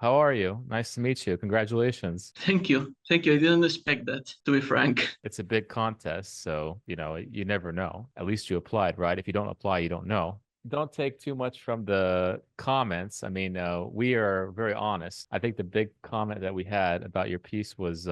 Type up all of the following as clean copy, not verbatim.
How are you? Nice to meet you. Congratulations. Thank you. Thank you. I didn't expect that, to be frank. It's a big contest, so you never know. At least you applied, right? If you don't apply, you don't know. Don't take too much from the comments. I mean, we are very honest. I think the big comment that we had about your piece was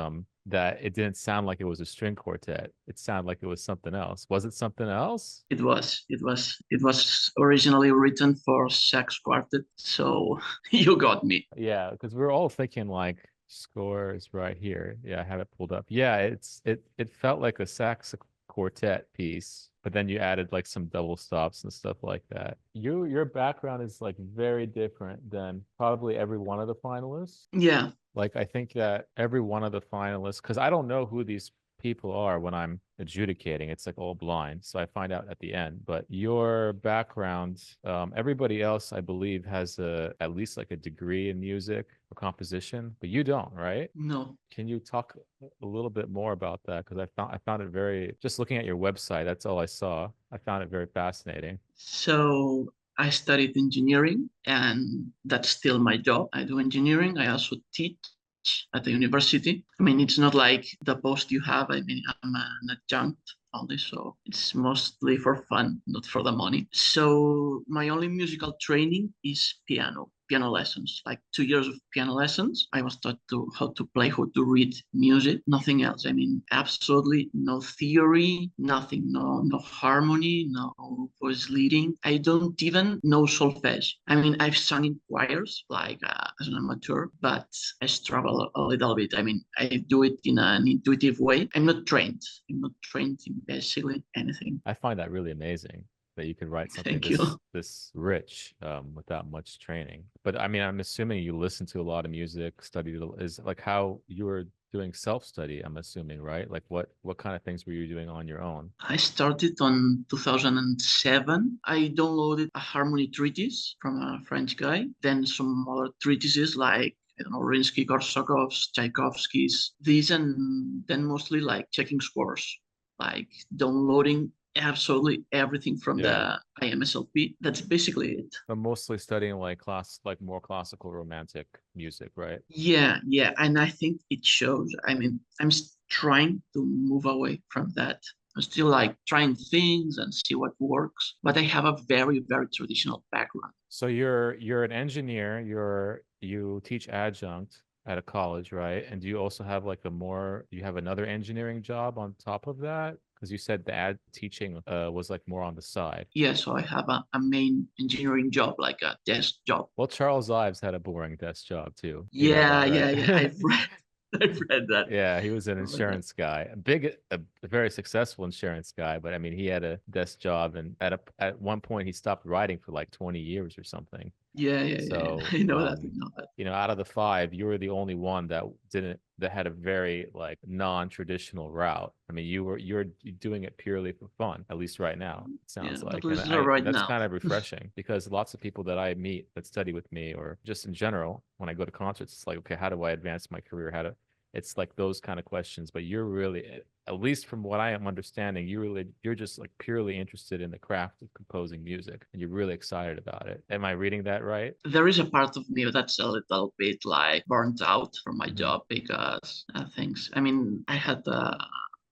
that it didn't sound like it was a string quartet. It sounded like it was something else. Was it something else? It was originally written for sax quartet, so you got me. Yeah, because we're all thinking like scores right here. Yeah, I have it pulled up. Yeah, it felt like a sax quartet piece, but then you added like some double stops and stuff like that. Your background is like very different than probably every one of the finalists. Yeah. Like I think that every one of the finalists, because I don't know who these people are when I'm adjudicating. It's like all blind. So I find out at the end. But your background, everybody else, I believe, has at least like a degree in music or composition, but you don't, right? No. Can you talk a little bit more about that? Because I found it very, just looking at your website, that's all I saw. I found it very fascinating. So I studied engineering, and that's still my job. I do engineering. I also teach at the university. I mean, it's not like the post you have. I mean, I'm an adjunct only, so it's mostly for fun, not for the money. So my only musical training is piano lessons, like 2 years of piano lessons. I was taught to how to play, how to read music, nothing else. I mean, absolutely no theory, nothing, no harmony, no voice leading. I don't even know solfege. I mean, I've sung in choirs like as an amateur, but I struggle a little bit. I mean, I do it in an intuitive way. I'm not trained. I'm not trained in basically anything. I find that really amazing that you can write something Thank you. this rich without much training. But I mean, I'm assuming you listen to a lot of music, studied is like how you were doing self-study, I'm assuming, right? Like what kind of things were you doing on your own? I started on 2007. I downloaded a harmony treatise from a French guy, then some other treatises like I don't know, Rimsky-Korsakov's, Tchaikovsky's, these, and then mostly like checking scores, like downloading absolutely everything from Yeah. the IMSLP. That's basically it. But mostly studying like like more classical romantic music, right? Yeah, yeah, and I think it shows. I mean, trying to move away from that. I'm still like trying things and see what works, but I have a very, very traditional background. So you're an engineer, you teach adjunct at a college, right? And do you also have like you have another engineering job on top of that? Because you said the ad teaching was like more on the side. Yeah, so I have a main engineering job, like a desk job. Well, Charles Ives had a boring desk job too. You know Yeah, that, yeah, right? yeah. I've read, I've read that. Yeah, he was an I've read that. insurance guy, a very successful insurance guy. But I mean, he had a desk job, and at one point, he stopped writing for like 20 years or something. Yeah, yeah, yeah, yeah. So, I know that. I know that. out of the five, you were the only one that had a very like non-traditional route. I mean, you're doing it purely for fun, at least right now, it Yeah, sounds at like. And least right that's now. kind of refreshing because lots of people that I meet that study with me or just in general, when I go to concerts, it's like, okay, how do I advance my career? It's like those kind of questions, but you're really, at least from what I am understanding, you're just like purely interested in the craft of composing music and you're really excited about it. Am I reading that right? There is a part of me that's a little bit like burnt out from my Hmm. job because things. I mean, I had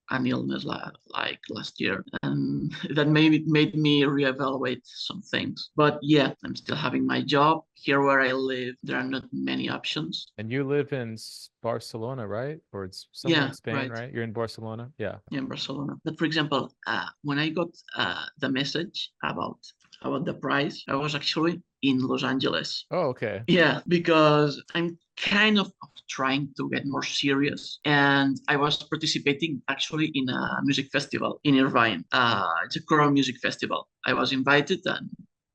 an illness like last year, and that maybe made me reevaluate some things. But yeah, I'm still having my job here where I live. There are not many options. And you live in Barcelona, right? Or it's somewhere in Yeah, Spain, right. right? You're in Barcelona? Yeah. Yeah, in Barcelona. But for example, when I got the message about the prize, I was actually in Los Angeles. Oh, okay. Yeah, because I'm kind of trying to get more serious. And I was participating actually in a music festival in Irvine. It's a choral music festival. I was invited, and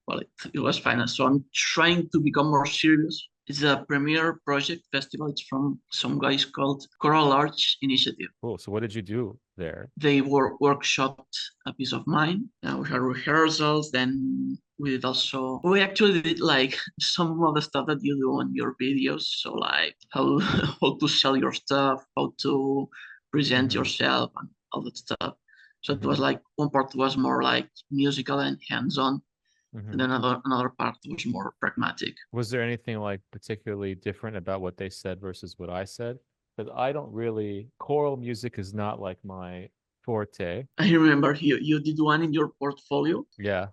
well, it was fine. So I'm trying to become more serious. It's a premier project festival. It's from some guys called Choral Arts Initiative. Cool. So what did you do there? They were workshopped a piece of mine. We had rehearsals. Then we actually did like some of the stuff that you do on your videos. So like how how to sell your stuff, how to present Hmm. yourself, and all that stuff. So it was Hmm. like one part was more like musical and hands-on, And then another part was more pragmatic. Was there anything like particularly different about what they said versus what I said? Because I don't really, choral music is not like my forte. I remember you did one in your portfolio, Yeah.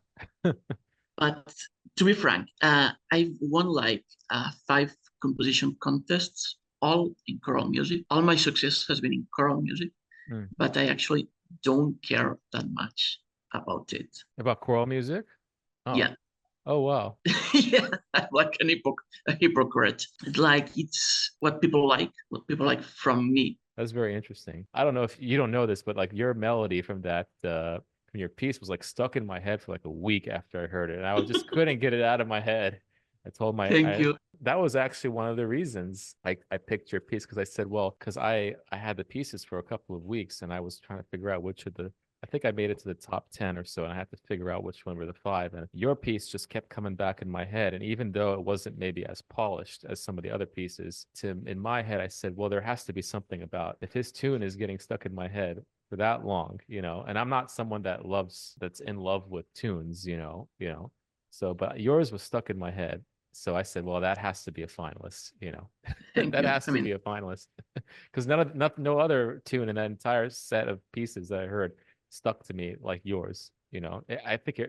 but to be frank, I've won like 5 composition contests, all in choral music. All my success has been in choral music, Hmm. but I actually don't care that much about it. About choral music? Oh. Yeah, Oh, wow. yeah, like a hypocrite. Like it's what people like from me. That's very interesting. I don't know if you don't know this, but like your melody from that from your piece was like stuck in my head for like a week after I heard it, and I just couldn't get it out of my head. I told my Thank I you. that was actually one of the reasons I picked your piece because I said, well, because I had the pieces for a couple of weeks and I was trying to figure out which of the I think I made it to the top 10 or so, and I had to figure out which one were the five. And your piece just kept coming back in my head. And even though it wasn't maybe as polished as some of the other pieces, in my head, I said, well, there has to be something about if his tune is getting stuck in my head for that long, and I'm not someone that's in love with tunes, So, but yours was stuck in my head. So I said, well, that has to be a finalist. Thank That you. has to be a finalist because no other tune in that entire set of pieces that I heard stuck to me like yours. I think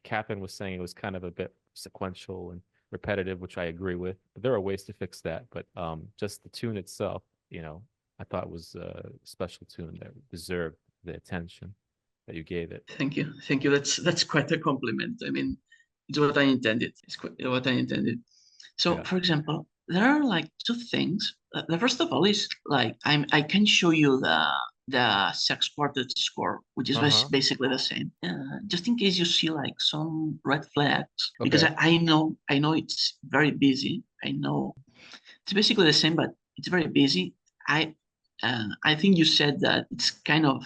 Catherine was saying it was kind of a bit sequential and repetitive, which I agree with. But there are ways to fix that. But just the tune itself, I thought was a special tune that deserved the attention that you gave it. Thank you. Thank you. That's quite a compliment. I mean, it's what I intended. It's what I intended. So, Yeah. for example, there are like 2 things. The first of all is like I can show you the sex quartet score, which is Uh-huh. basically the same. Just in case you see like some red flags, because Okay. I know it's very busy. I know it's basically the same, but it's very busy. I think you said that it's kind of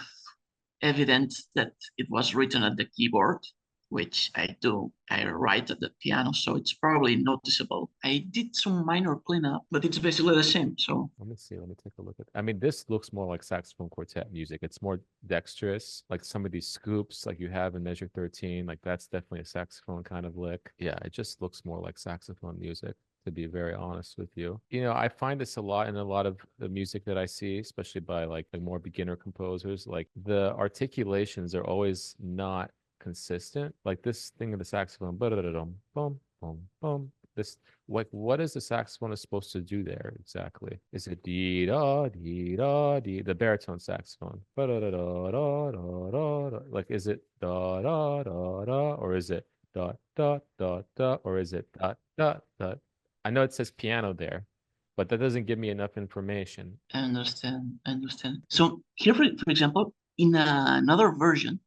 evident that it was written at the keyboard, which I do. I write at the piano, so it's probably noticeable. I did some minor cleanup, but it's basically the same. So Let me see. Let me take a look at. I mean, this looks more like saxophone quartet music. It's more dexterous, like some of these scoops, like you have in Measure 13. Like that's definitely a saxophone kind of lick. Yeah, it just looks more like saxophone music, to be very honest with you. I find this a lot in a lot of the music that I see, especially by like the more beginner composers. Like the articulations are always not consistent. Like this thing of the saxophone, boom, boom, boom. This like what is the saxophone supposed to do there exactly? Is it dee da dee da dee the baritone saxophone? Ba da da da da da da da. Like is it da da da da or is it da da da da or is it da da da? I know it says piano there, but that doesn't give me enough information. I understand. I understand. So here, for example, in another version,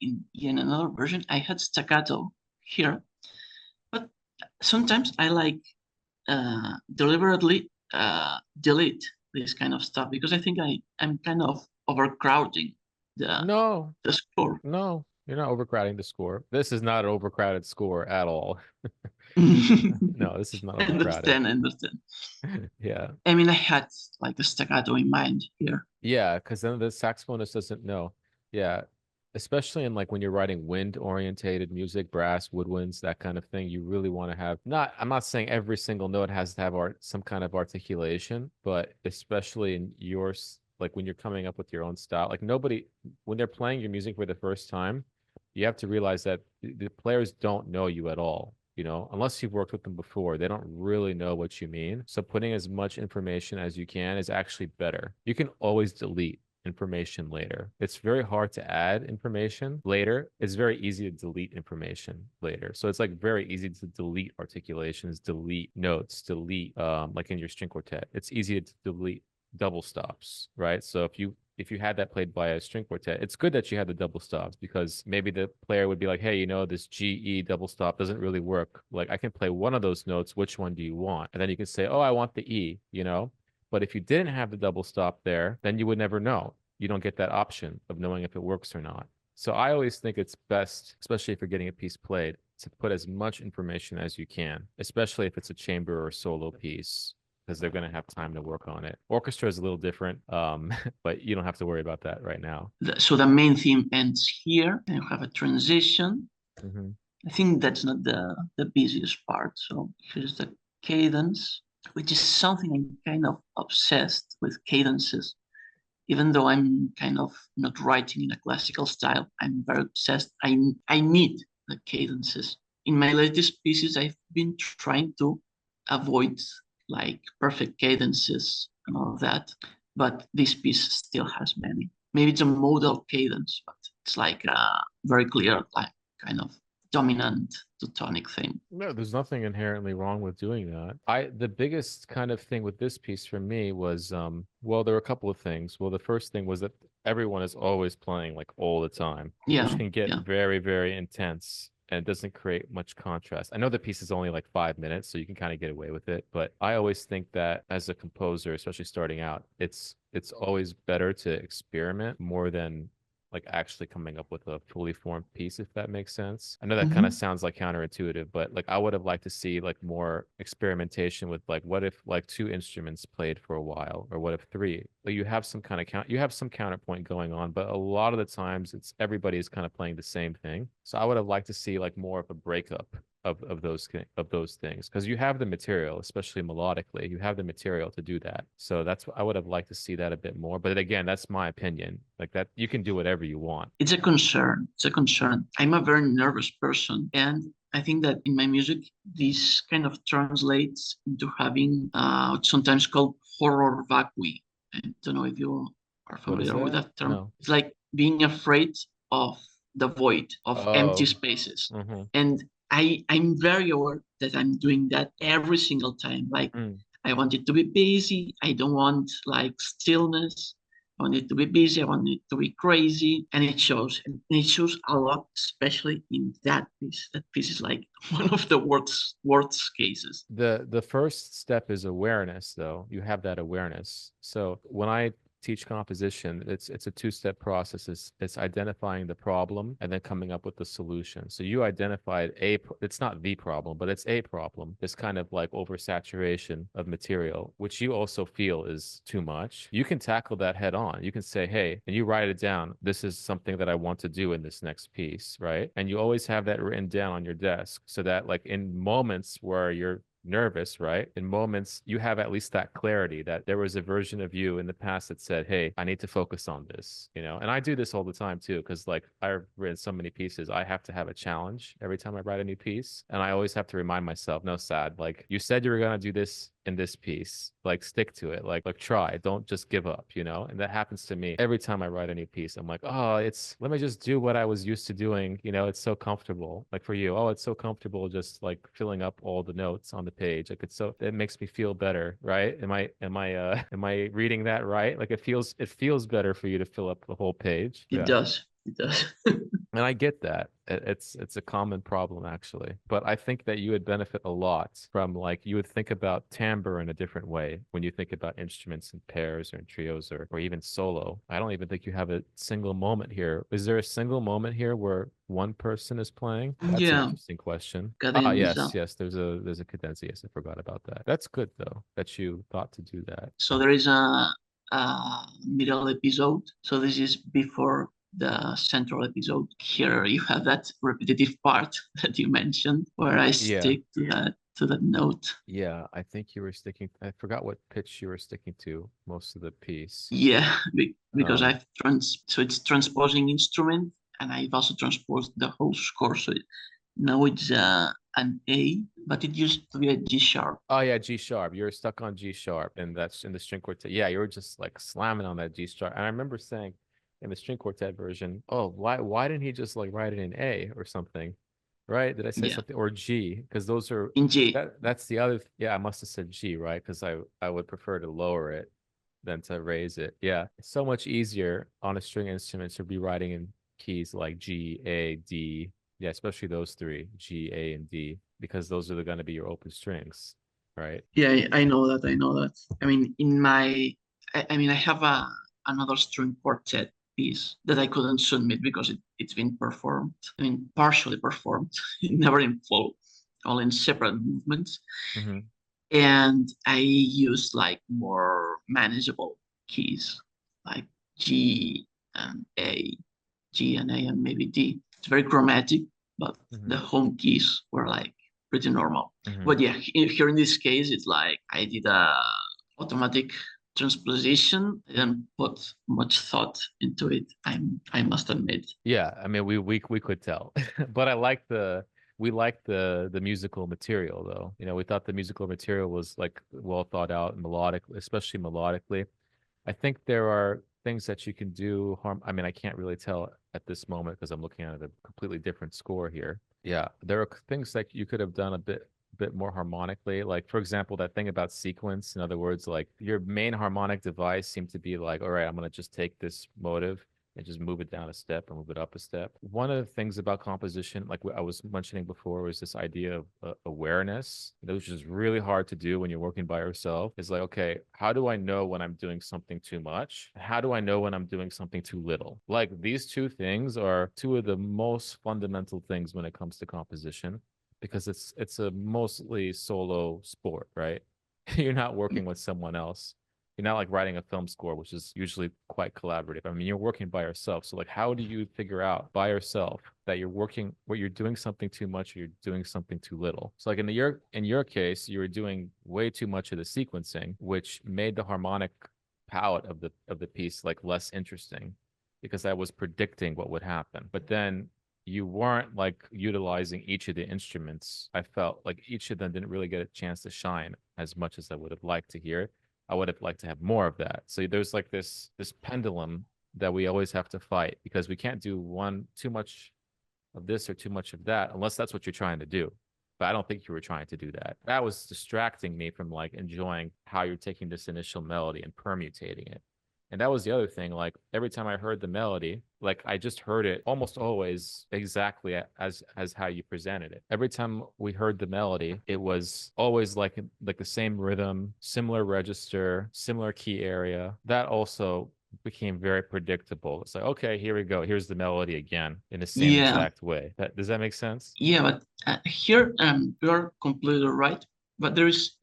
I had staccato here, but sometimes I like deliberately delete this kind of stuff because I think I'm kind of overcrowding the No, the score. no, you're not overcrowding the score. This is not an overcrowded score at all. No, this is not I overcrowded. understand. I understand. Yeah. I mean, I had like the staccato in mind here. Yeah, because then the saxophonist doesn't know. Yeah. Especially in like when you're writing wind orientated music, brass, woodwinds, that kind of thing, you really want to have I'm not saying every single note has to have some kind of articulation, but especially in yours, like when you're coming up with your own style, like nobody, when they're playing your music for the first time, you have to realize that the players don't know you at all. Unless you've worked with them before, they don't really know what you mean. So putting as much information as you can is actually better. You can always delete information later. It's very hard to add information later. It's very easy to delete information later. So it's like very easy to delete articulations, delete notes, delete like in your string quartet. It's easy to delete double stops, right? So if you had that played by a string quartet, it's good that you had the double stops because maybe the player would be like, hey, this GE double stop doesn't really work. Like I can play one of those notes. Which one do you want? And then you can say, oh, I want the E. But if you didn't have the double stop there, then you would never know. You don't get that option of knowing if it works or not. So I always think it's best, especially if you're getting a piece played, to put as much information as you can, especially if it's a chamber or solo piece, because they're going to have time to work on it. Orchestra is a little different, but you don't have to worry about that right now. So the main theme ends here, and you have a transition. Mm-hmm. I think that's not the busiest part. So here's the cadence, which is something I'm kind of obsessed with cadences. Even though I'm kind of not writing in a classical style, I'm very obsessed. I need the cadences. In my latest pieces, I've been trying to avoid like perfect cadences and all of that, but this piece still has many. Maybe it's a modal cadence, but it's like a very clear, like kind of dominant to tonic thing. No, there's nothing inherently wrong with doing that. The biggest kind of thing with this piece for me was well, there were a couple of things. Well, the first thing was that everyone is always playing like all the time, which Yeah, can get yeah. very, very intense and it doesn't create much contrast. I know the piece is only like 5 minutes, so you can kind of get away with it, but I always think that as a composer, especially starting out, it's always better to experiment more than like actually coming up with a fully formed piece, if that makes sense. I know that kind of Mm-hmm. sounds like counterintuitive, but like I would have liked to see like more experimentation with like what if like two instruments played for a while, or what if three? Like you have some kind of you have some counterpoint going on, but a lot of the times it's everybody's kind of playing the same thing. So I would have liked to see like more of a breakup of those things, because you have the material, especially melodically, you have the material to do that. So that's what I would have liked to see that a bit more. But again, that's my opinion. Like that, you can do whatever you want. It's a concern. It's a concern. I'm a very nervous person, and I think that in my music, this kind of translates into having what's sometimes called horror vacui. I don't know if you are What is familiar with that? that term. No. It's like being afraid of the void, of empty Oh. spaces. Mm-hmm. And I'm very aware that I'm doing that every single time. Like Mm. I want it to be busy. I don't want like stillness. I want it to be busy. I want it to be crazy. And it shows. And it shows a lot, especially in that piece. That piece is like one of the worst cases. The first step is awareness, though. You have that awareness. So when I teach composition, it's a two-step process. It's identifying the problem and then coming up with the solution. So you identified it's not the problem, but it's a problem. This kind of like oversaturation of material, which you also feel is too much. You can tackle that head on. You can say, hey, and you write it down. This is something that I want to do in this next piece, right? And you always have that written down on your desk so that like in moments where you're nervous, right? In moments, you have at least that clarity that there was a version of you in the past that said, hey, I need to focus on this, you know? And I do this all the time too, because like I've written so many pieces, I have to have a challenge every time I write a new piece. And I always have to remind myself, no, Sad, like you said you were going to do this in this piece, like stick to it, like try, don't just give up, you know? And that happens to me every time I write a new piece. I'm like, oh, let me just do what I was used to doing, you know? It's so comfortable. Like for you, oh, it's so comfortable just like filling up all the notes on the page. Like it makes me feel better, right? Am I reading that right? Like it feels better for you to fill up the whole page. It Yeah. does. It does. And I get that. It's a common problem actually. But I think that you would benefit a lot from like you would think about timbre in a different way when you think about instruments in pairs or in trios or even solo. I don't even think you have a single moment here. Is there a single moment here where one person is playing? That's an Yeah. interesting question. Ah, Cadence. yes, yes. There's a cadenza. Yes, I forgot about that. That's good though that you thought to do that. So there is a middle episode. So this is before the central episode. Here you have that repetitive part that you mentioned, where I Yeah. stick to that note. Yeah, I think you were sticking. I forgot what pitch you were sticking to most of the piece. Yeah, because Um, so it's transposing instrument, and I've also transposed the whole score. So now it's an A, but it used to be a G sharp. oh yeah, G sharp. You're stuck on G sharp, and that's in the string quartet. Yeah, you were just like slamming on that G sharp. And I remember saying in the string quartet version, oh, why didn't he just like write it in A or something? Right? Did I say Yeah, something or G? Because those are in G. that's the other. Yeah, I must have said G, right? Because I would prefer to lower it than to raise it. Yeah, it's so much easier on a string instrument to be writing in keys like G, A, D. Yeah, especially those three, G, A, and D, because those are going to be your open strings, right? Yeah, I know that. I know that. I mean, I mean, I have another string quartet piece that I couldn't submit because it's been performed. I mean, partially performed, never in full, all in separate movements. Mm-hmm. And I used like more manageable keys, like G and A, G and A, and maybe D. It's very chromatic. but the Hmm. home keys were like pretty normal. Hmm. But yeah, here in this case, it's like I did a automatic transposition. I didn't put much thought into it. I must admit. Yeah, I mean we could tell. But I like the we like the musical material though. You know, we thought the musical material was like well thought out and melodic, especially melodically. I think there are things that you can do harm. I mean, I can't really tell at this moment because I'm looking at a completely different score here. Yeah, there are things that you could have done a bit more harmonically. Like for example, that thing about sequence. In other words, like your main harmonic device seemed to be like, all right, I'm gonna just take this motive and just move it down a step or move it up a step. One of the things about composition, like I was mentioning before, was this idea of awareness, which is really hard to do when you're working by yourself. It's like, okay, how do I know when I'm doing something too much? How do I know when I'm doing something too little? Like these two things are two of the most fundamental things when it comes to composition because it's a mostly solo sport, right? You're not working with someone else. You're not like writing a film score, which is usually quite collaborative. I mean, you're working by yourself. So like how do you figure out by yourself that you're working where you're doing something too much or you're doing something too little? So like in your case, you were doing way too much of the sequencing, which made the harmonic palette of the piece like less interesting because I was predicting what would happen. But then you weren't like utilizing each of the instruments. I felt like each of them didn't really get a chance to shine as much as I would have liked to hear. I would have liked to have more of that. So there's like this pendulum that we always have to fight because we can't do one too much of this or too much of that unless that's what you're trying to do. But I don't think you were trying to do that. That was distracting me from like enjoying how you're taking this initial melody and permutating it. And that was the other thing. Like every time I heard the melody, like I just heard it almost always exactly as how you presented it. Every time we heard the melody, it was always like the same rhythm, similar register, similar key area. That also became very predictable. It's like, okay, here we go. Here's the melody again in the same Yeah, exact way. That does that make sense? yeah, but here you are completely right. But there is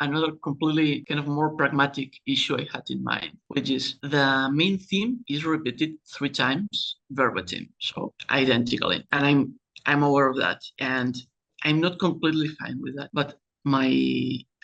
another completely kind of more pragmatic issue I had in mind, which is the main theme is repeated 3 times Mhm. verbatim, so identically, and I'm aware of that, and I'm not completely fine with that. But my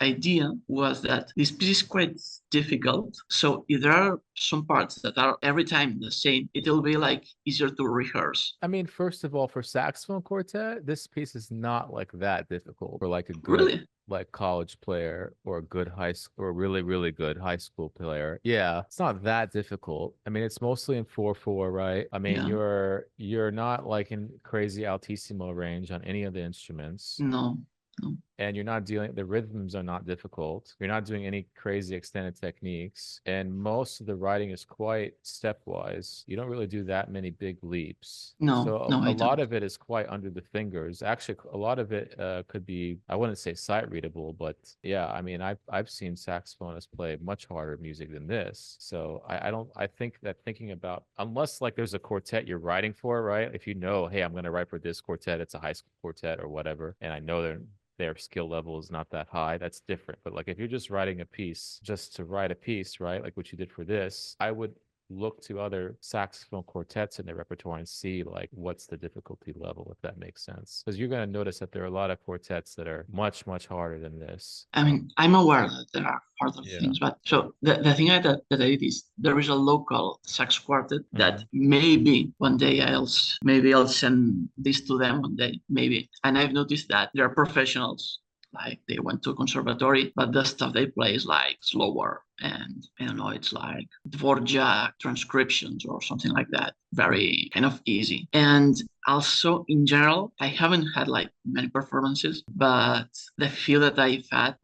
idea was that this piece is quite difficult. So if there are some parts that are every time the same, it'll be like easier to rehearse. I mean, first of all, for saxophone quartet, this piece is not like that difficult for like a good Really? like college player or a good high school or really really good high school player. Yeah, it's not that difficult. I mean, it's mostly in 4/4, right? I mean, Yeah. you're not like in crazy altissimo range on any of the instruments No, no, and you're not dealing the rhythms are not difficult, you're not doing any crazy extended techniques, and most of the writing is quite stepwise. You don't really do that many big leaps, no, so no, a I lot don't. of it is quite under the fingers. Actually a lot of it could be, I wouldn't say sight readable, but yeah, I mean I've seen saxophonists play much harder music than this. So I don't, I think that thinking about, unless like there's a quartet you're writing for, right? If you know, hey, I'm going to write for this quartet, it's a high school quartet or whatever, and I know their skill level is not that high, that's different. But like if you're just writing a piece just to write a piece, right? Like what you did for this, I would look to other saxophone quartets in their repertoire and see like what's the difficulty level, if that makes sense. Because you're going to notice that there are a lot of quartets that are much harder than this. I mean, I'm aware that there are harder Yeah. things, but so the thing that I did is there is a local sax quartet that Hmm. maybe one day maybe I'll send this to them one day, maybe. And I've noticed that they're professionals, like they went to a conservatory, but the stuff they play is like slower. And I don't know, it's like Dvorak transcriptions or something like that. Very kind of easy. And also, in general, I haven't had like many performances, but the feel that I've had,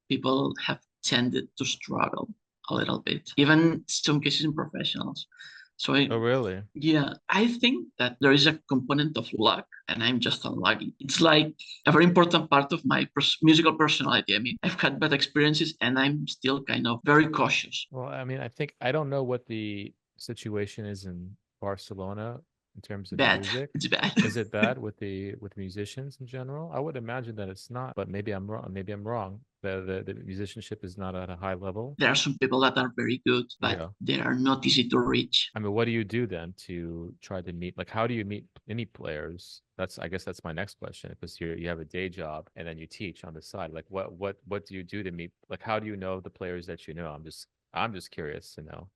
people have tended to struggle a little bit, even some cases in professionals. So Oh, really? yeah, I think that there is a component of luck, and I'm just unlucky. It's like a very important part of my musical personality. I mean, I've had bad experiences, and I'm still kind of very cautious. Well, I mean, I think I don't know what the situation is in Barcelona in terms of Bad, music. it's bad. Is it bad with the with musicians in general? I would imagine that it's not, but maybe I'm wrong. Maybe I'm wrong. the musicianship is not at a high level? There are some people that are very good, but Yeah. they are not easy to reach. I mean, what do you do then to try to meet, like, how do you meet any players? I guess that's my next question, because you have a day job and then you teach on the side. Like, what do you do to meet, like, how do you know the players that you know? I'm just curious to know,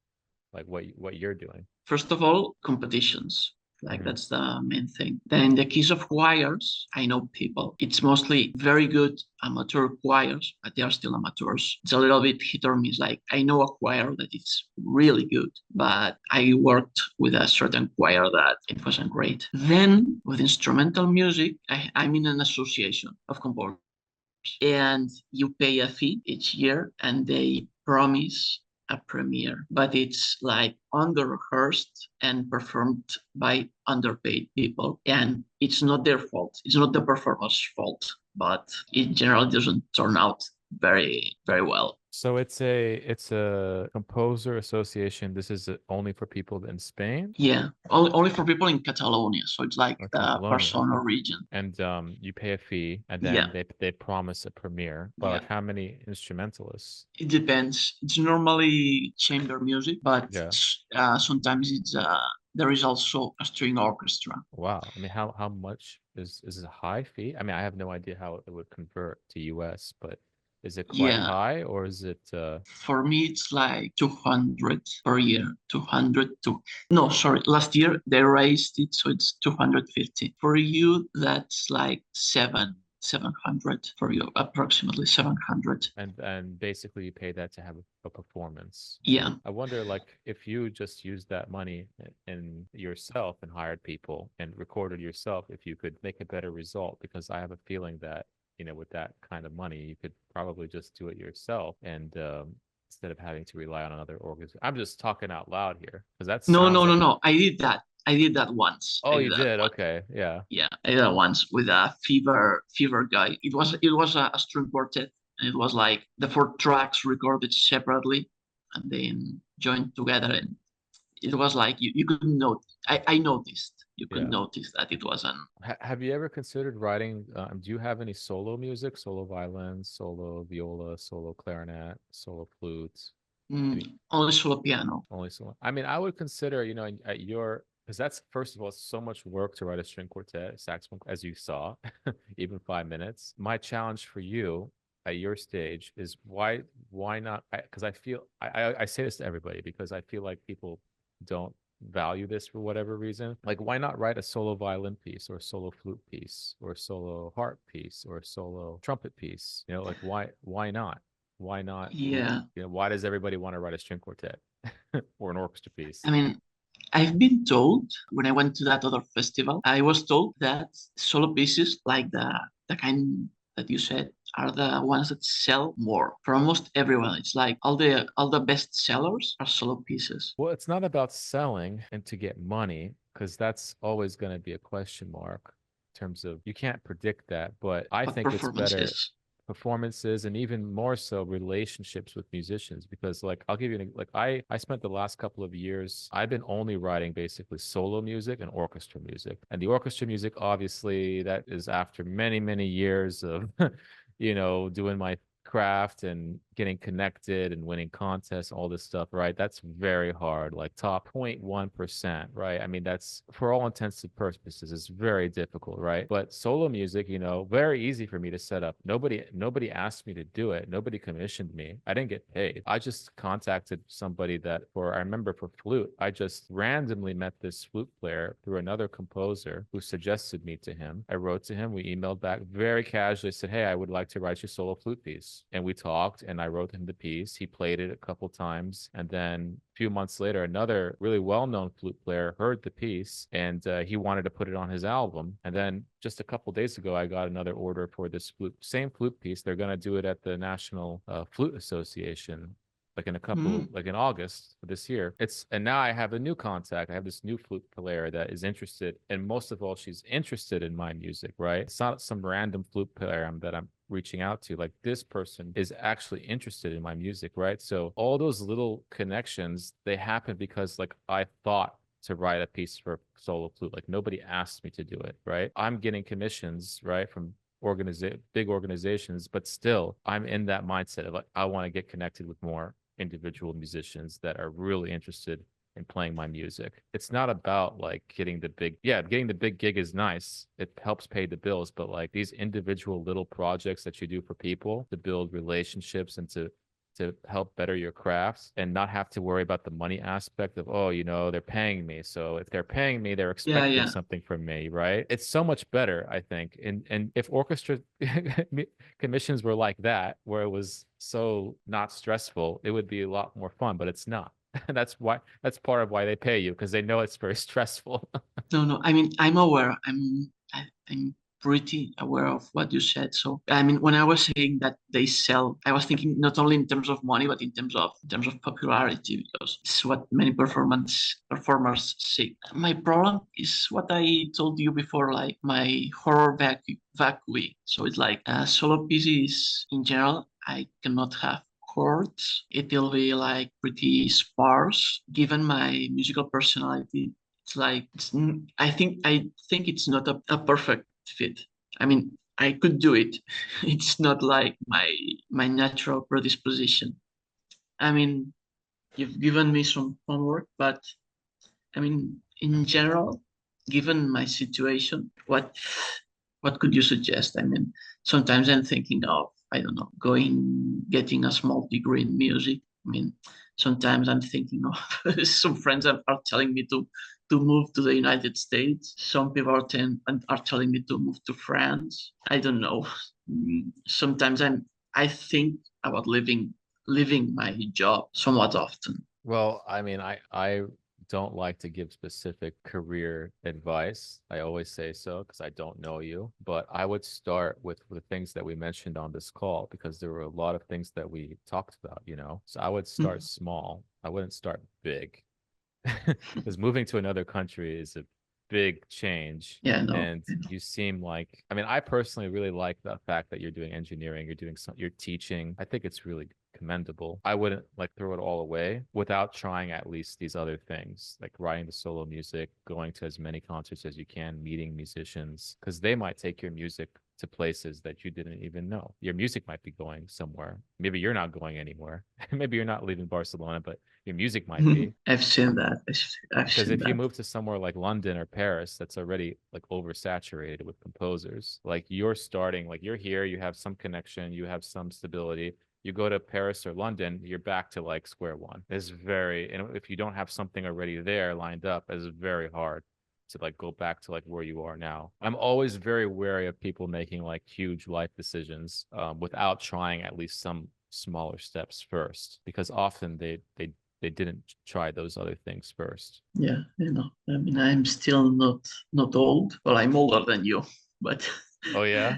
like, what you're doing. First of all, competitions. Like Hmm. that's the main thing. Then in the case of choirs, I know people. It's mostly very good amateur choirs, but they are still amateurs. It's a little bit hit or miss. Like I know a choir that is really good, but I worked with a certain choir that it wasn't great. Then with instrumental music, I'm in an association of composers, and you pay a fee each year, and they promise a premiere, but it's like under rehearsed and performed by underpaid people, and it's not their fault. It's not the performer's fault, but in general, it doesn't turn out very very well. So it's a composer association. This is only for people in Spain Yeah, only for people in Catalonia, so it's like or the Catalonia? Barcelona region. And you pay a fee, and then Yeah, they promise a premiere. But yeah. like, how many instrumentalists? It depends. It's normally chamber music, but Yeah. sometimes there is also a string orchestra. Wow. I mean, how much is it a high fee? I mean, I have no idea how it would convert to US, but is it quite Yeah, high, or is it for me it's like 200 per year. 200 to no, sorry. Last year they raised it, so it's 250. For you, that's like 700 for you, approximately 700. and basically you pay that to have a performance. Yeah. I wonder, like, if you just used that money in yourself and hired people and recorded yourself, if you could make a better result, because I have a feeling that, with that kind of money, you could probably just do it yourself, and instead of having to rely on another organization. I'm just talking out loud here, because that No, sounds no, no, like, no. I did that. I did that once. I oh, did you that did? once. Okay. Yeah. Yeah, I did that once with a fever guy. It was a string quartet, and it was like the four tracks recorded separately and then joined together, and it was like you could note. I noticed you could Yeah. notice that it was an Have you ever considered writing? Do you have any solo music, solo violin, solo viola, solo clarinet, solo flute? Any only solo piano. only solo? I mean, I would consider, at your, because that's, first of all, so much work to write a string quartet, saxophone, as you saw, even 5 minutes. My challenge for you at your stage is, why not? Because I feel I say this to everybody, because I feel like people don't value this for whatever reason. Like, why not write a solo violin piece, or a solo flute piece, or a solo harp piece, or a solo trumpet piece? Like, why not? Why not? Yeah, Why does everybody want to write a string quartet or an orchestra piece? I mean, I've been told when I went to that other festival, I was told that solo pieces like the kind that you said are the ones that sell more for almost everyone. It's like all the best sellers are solo pieces Well, it's not about selling and to get money, because that's always going to be a question mark in terms of, you can't predict that. But I but think it's better performances. performances, and even more so relationships with musicians, because, like, I'll give you like, I spent the last couple of years, I've been only writing basically solo music and orchestra music. And the orchestra music, obviously, that is after many many years of doing my craft and getting connected and winning contests, all this stuff, right? That's very hard, like top 0.1%, right? I mean, that's, for all intents and purposes, it's very difficult, right? But solo music, very easy for me to set up. Nobody asked me to do it. Nobody commissioned me. I didn't get paid. I just contacted somebody that, I remember for flute, I just randomly met this flute player through another composer who suggested me to him. I wrote to him, we emailed back very casually, said, hey, I would like to write you a solo flute piece. And we talked, and I wrote him the piece. He played it a couple times, and then a few months later, another really well-known flute player heard the piece, and he wanted to put it on his album. And then just a couple days ago, I got another order for this same flute piece. They're going to do it at the National Flute Association, like Mm. like in August of this year. And now I have a new contact. I have this new flute player that is interested, and most of all, she's interested in my music, right? It's not some random flute player that I'm reaching out to. Like, this person is actually interested in my music, right? So all those little connections, they happen because, like, I thought to write a piece for solo flute. Like, nobody asked me to do it, right? I'm getting commissions, right, from big organizations, but still I'm in that mindset of like I want to get connected with more individual musicians that are really interested in playing my music. It's not about like getting the big gig is nice. It helps pay the bills, but like these individual little projects that you do for people to build relationships and to help better your crafts and not have to worry about the money aspect of, oh, they're paying me. So if they're paying me, they're Yeah, expecting yeah. something from me, right? It's so much better, I think. And if orchestra commissions were like that, where it was so not stressful, it would be a lot more fun, but it's not. That's part of why they pay you because they know it's very stressful. No, no. I mean, I'm aware. I'm pretty aware of what you said. So, I mean, when I was saying that they sell, I was thinking not only in terms of money, but in terms of popularity, because it's what many performers seek. My problem is what I told you before, like my horror vacui. So it's like solo pieces in general. I cannot have chords. It'll be like pretty sparse. Given my musical personality, it's like I think it's not a perfect fit. I mean, I could do it. It's not like my natural predisposition. I mean, you've given me some homework, but I mean, in general, given my situation, what could you suggest? I mean, sometimes I'm thinking of, I don't know, getting a small degree in music. I mean, sometimes I'm thinking of some friends are telling me to move to the United States. Some people are telling me to move to France. I don't know. Sometimes I think about leaving my job somewhat often. Well, I mean, I don't like to give specific career advice. I always say so because I don't know you, but I would start with the things that we mentioned on this call because there were a lot of things that we talked about. So I would start Mhm. small. I wouldn't start big because moving to another country is a big change. Yeah, no, And I know. you seem like, I mean, I personally really like the fact that you're doing engineering, you're teaching. I think it's really commendable. I wouldn't like throw it all away without trying at least these other things, like writing the solo music, going to as many concerts as you can, meeting musicians, because they might take your music to places that you didn't even know. Your music might be going somewhere. Maybe you're not going anywhere. Maybe you're not leaving Barcelona, but your music might be. I've seen that. I've Because seen if you that. move to somewhere like London or Paris, that's already like oversaturated with composers. Like you're starting, like you're here, you have some connection, you have some stability. You go to Paris or London, you're back to like square one. And if you don't have something already there lined up, it's very hard to like go back to like where you are now. I'm always very wary of people making like huge life decisions without trying at least some smaller steps first, because often they didn't try those other things first. Yeah, you know. I mean, I'm still not old. Well, I'm older than you, but Oh yeah.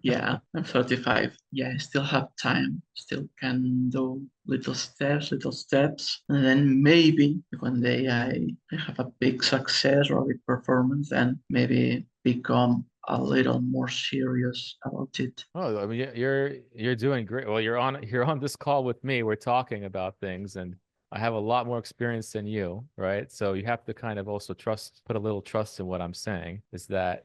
yeah, I'm 35. Yeah, I still have time. Still can do little steps, and then maybe one day I have a big success or a big performance, and maybe become a little more serious about it. Oh, I mean, you're doing great. Well, you're on this call with me. We're talking about things, and I have a lot more experience than you, right? So you have to kind of also put a little trust in what I'm saying. Is that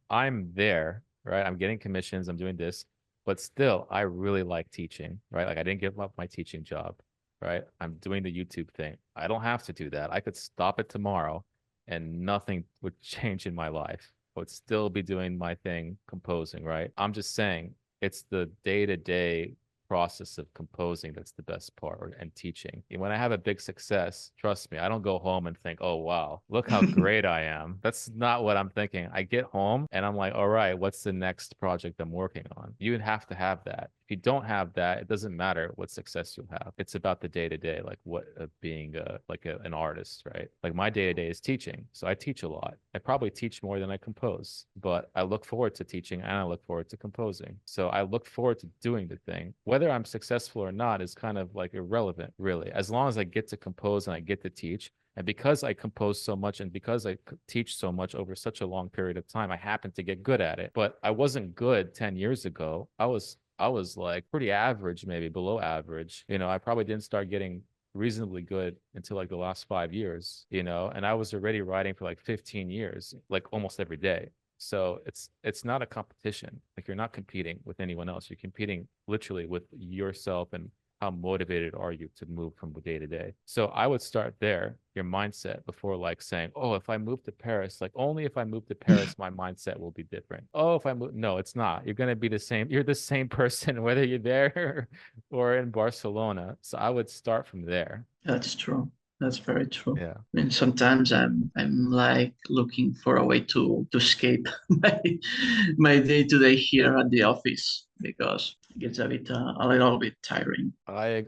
I'm there, right? I'm getting commissions. I'm doing this, but still, I really like teaching, right? Like I didn't give up my teaching job, right? I'm doing the YouTube thing. I don't have to do that. I could stop it tomorrow, and nothing would change in my life. I would still be doing my thing, composing, right? I'm just saying it's the day-to-day process of composing that's the best part, and teaching. And when I have a big success, trust me, I don't go home and think, oh wow, look how great I am. That's not what I'm thinking. I get home and I'm like, all right, what's the next project I'm working on? You would have to have that. If you don't have that, it doesn't matter what success you'll have. It's about the day to day, like what being an artist, right? Like my day to day is teaching, so I teach a lot. I probably teach more than I compose, but I look forward to teaching and I look forward to composing. So I look forward to doing the thing. Whether I'm successful or not is kind of like irrelevant, really. As long as I get to compose and I get to teach, and because I compose so much and because I teach so much over such a long period of time, I happen to get good at it. But I wasn't good 10 years ago. I was like pretty average, maybe below average. I probably didn't start getting reasonably good until like the last 5 years, and I was already writing for like 15 years, like almost every day. So it's not a competition. Like you're not competing with anyone else. You're competing literally with yourself and how motivated are you to move from day to day. So I would start there, your mindset, before like saying, oh, if I move to Paris, like only if I move to Paris, my mindset will be different. Oh, if I move, no, it's not. You're gonna be the same. You're the same person whether you're there or in Barcelona. So I would start from there. That's true. That's very true. Yeah. I mean, sometimes I'm like looking for a way to escape my day to day here at the office because it gets a little bit tiring. I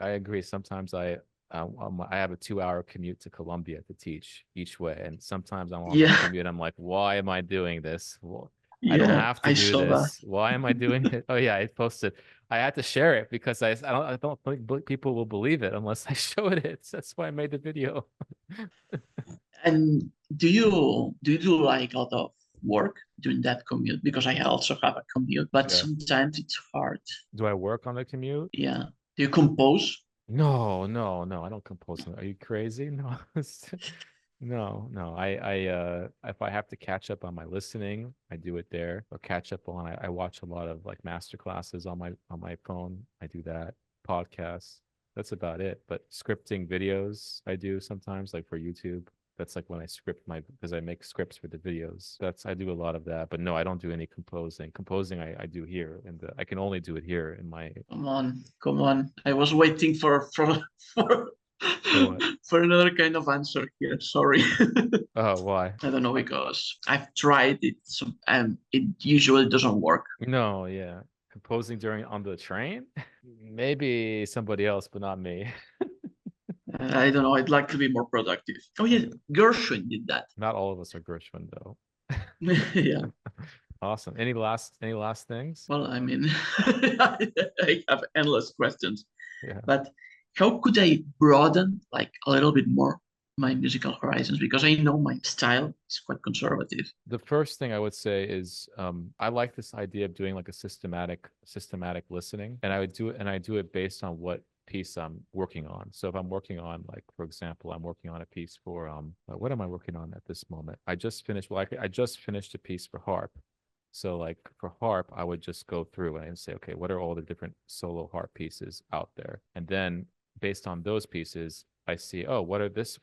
agree. Sometimes I have a 2 hour commute to Colombia to teach each way, and sometimes I'm on that Yeah, commute. I'm like, why am I doing this? Well, I don't yeah, have to I do saw that. this. Why am I doing it? Oh yeah, I posted. I had to share it because I don't think people will believe it unless I showed it. That's why I made the video. And do you do like a lot of work during that commute? Because I also have a commute, but Yeah. sometimes it's hard. Do I work on the commute? Yeah. Do you compose? No, no, no. I don't compose. Are you crazy? No. No, no. If I have to catch up on my listening, I do it there. Or catch up on I watch a lot of like master classes on my phone. I do that. Podcasts. That's about it. But scripting videos I do sometimes, like for YouTube. That's like when I script my because I make scripts for the videos. I do a lot of that. But no, I don't do any composing. Composing I do here and I can only do it here in my Come on, come on. I was waiting for for what? for another kind of answer here. Sorry. Oh, why? I don't know because I've tried it and it usually doesn't work. No, yeah. Composing during on the train? Maybe somebody else, but not me. I don't know. I'd like to be more productive. Oh yeah, Gershwin did that. Not all of us are Gershwin though. Yeah. Awesome. Any last things? Well, I mean, I have endless questions, Yeah. but how could I broaden like a little bit more my musical horizons? Because I know my style is quite conservative. The first thing I would say is I like this idea of doing like a systematic listening. And I do it based on what piece I'm working on. So if I'm working on like for example, I'm working on a piece for what am I working on at this moment? I just finished a piece for harp. So like for harp, I would just go through and say, okay, what are all the different solo harp pieces out there? And then based on those pieces, I see, oh, what are this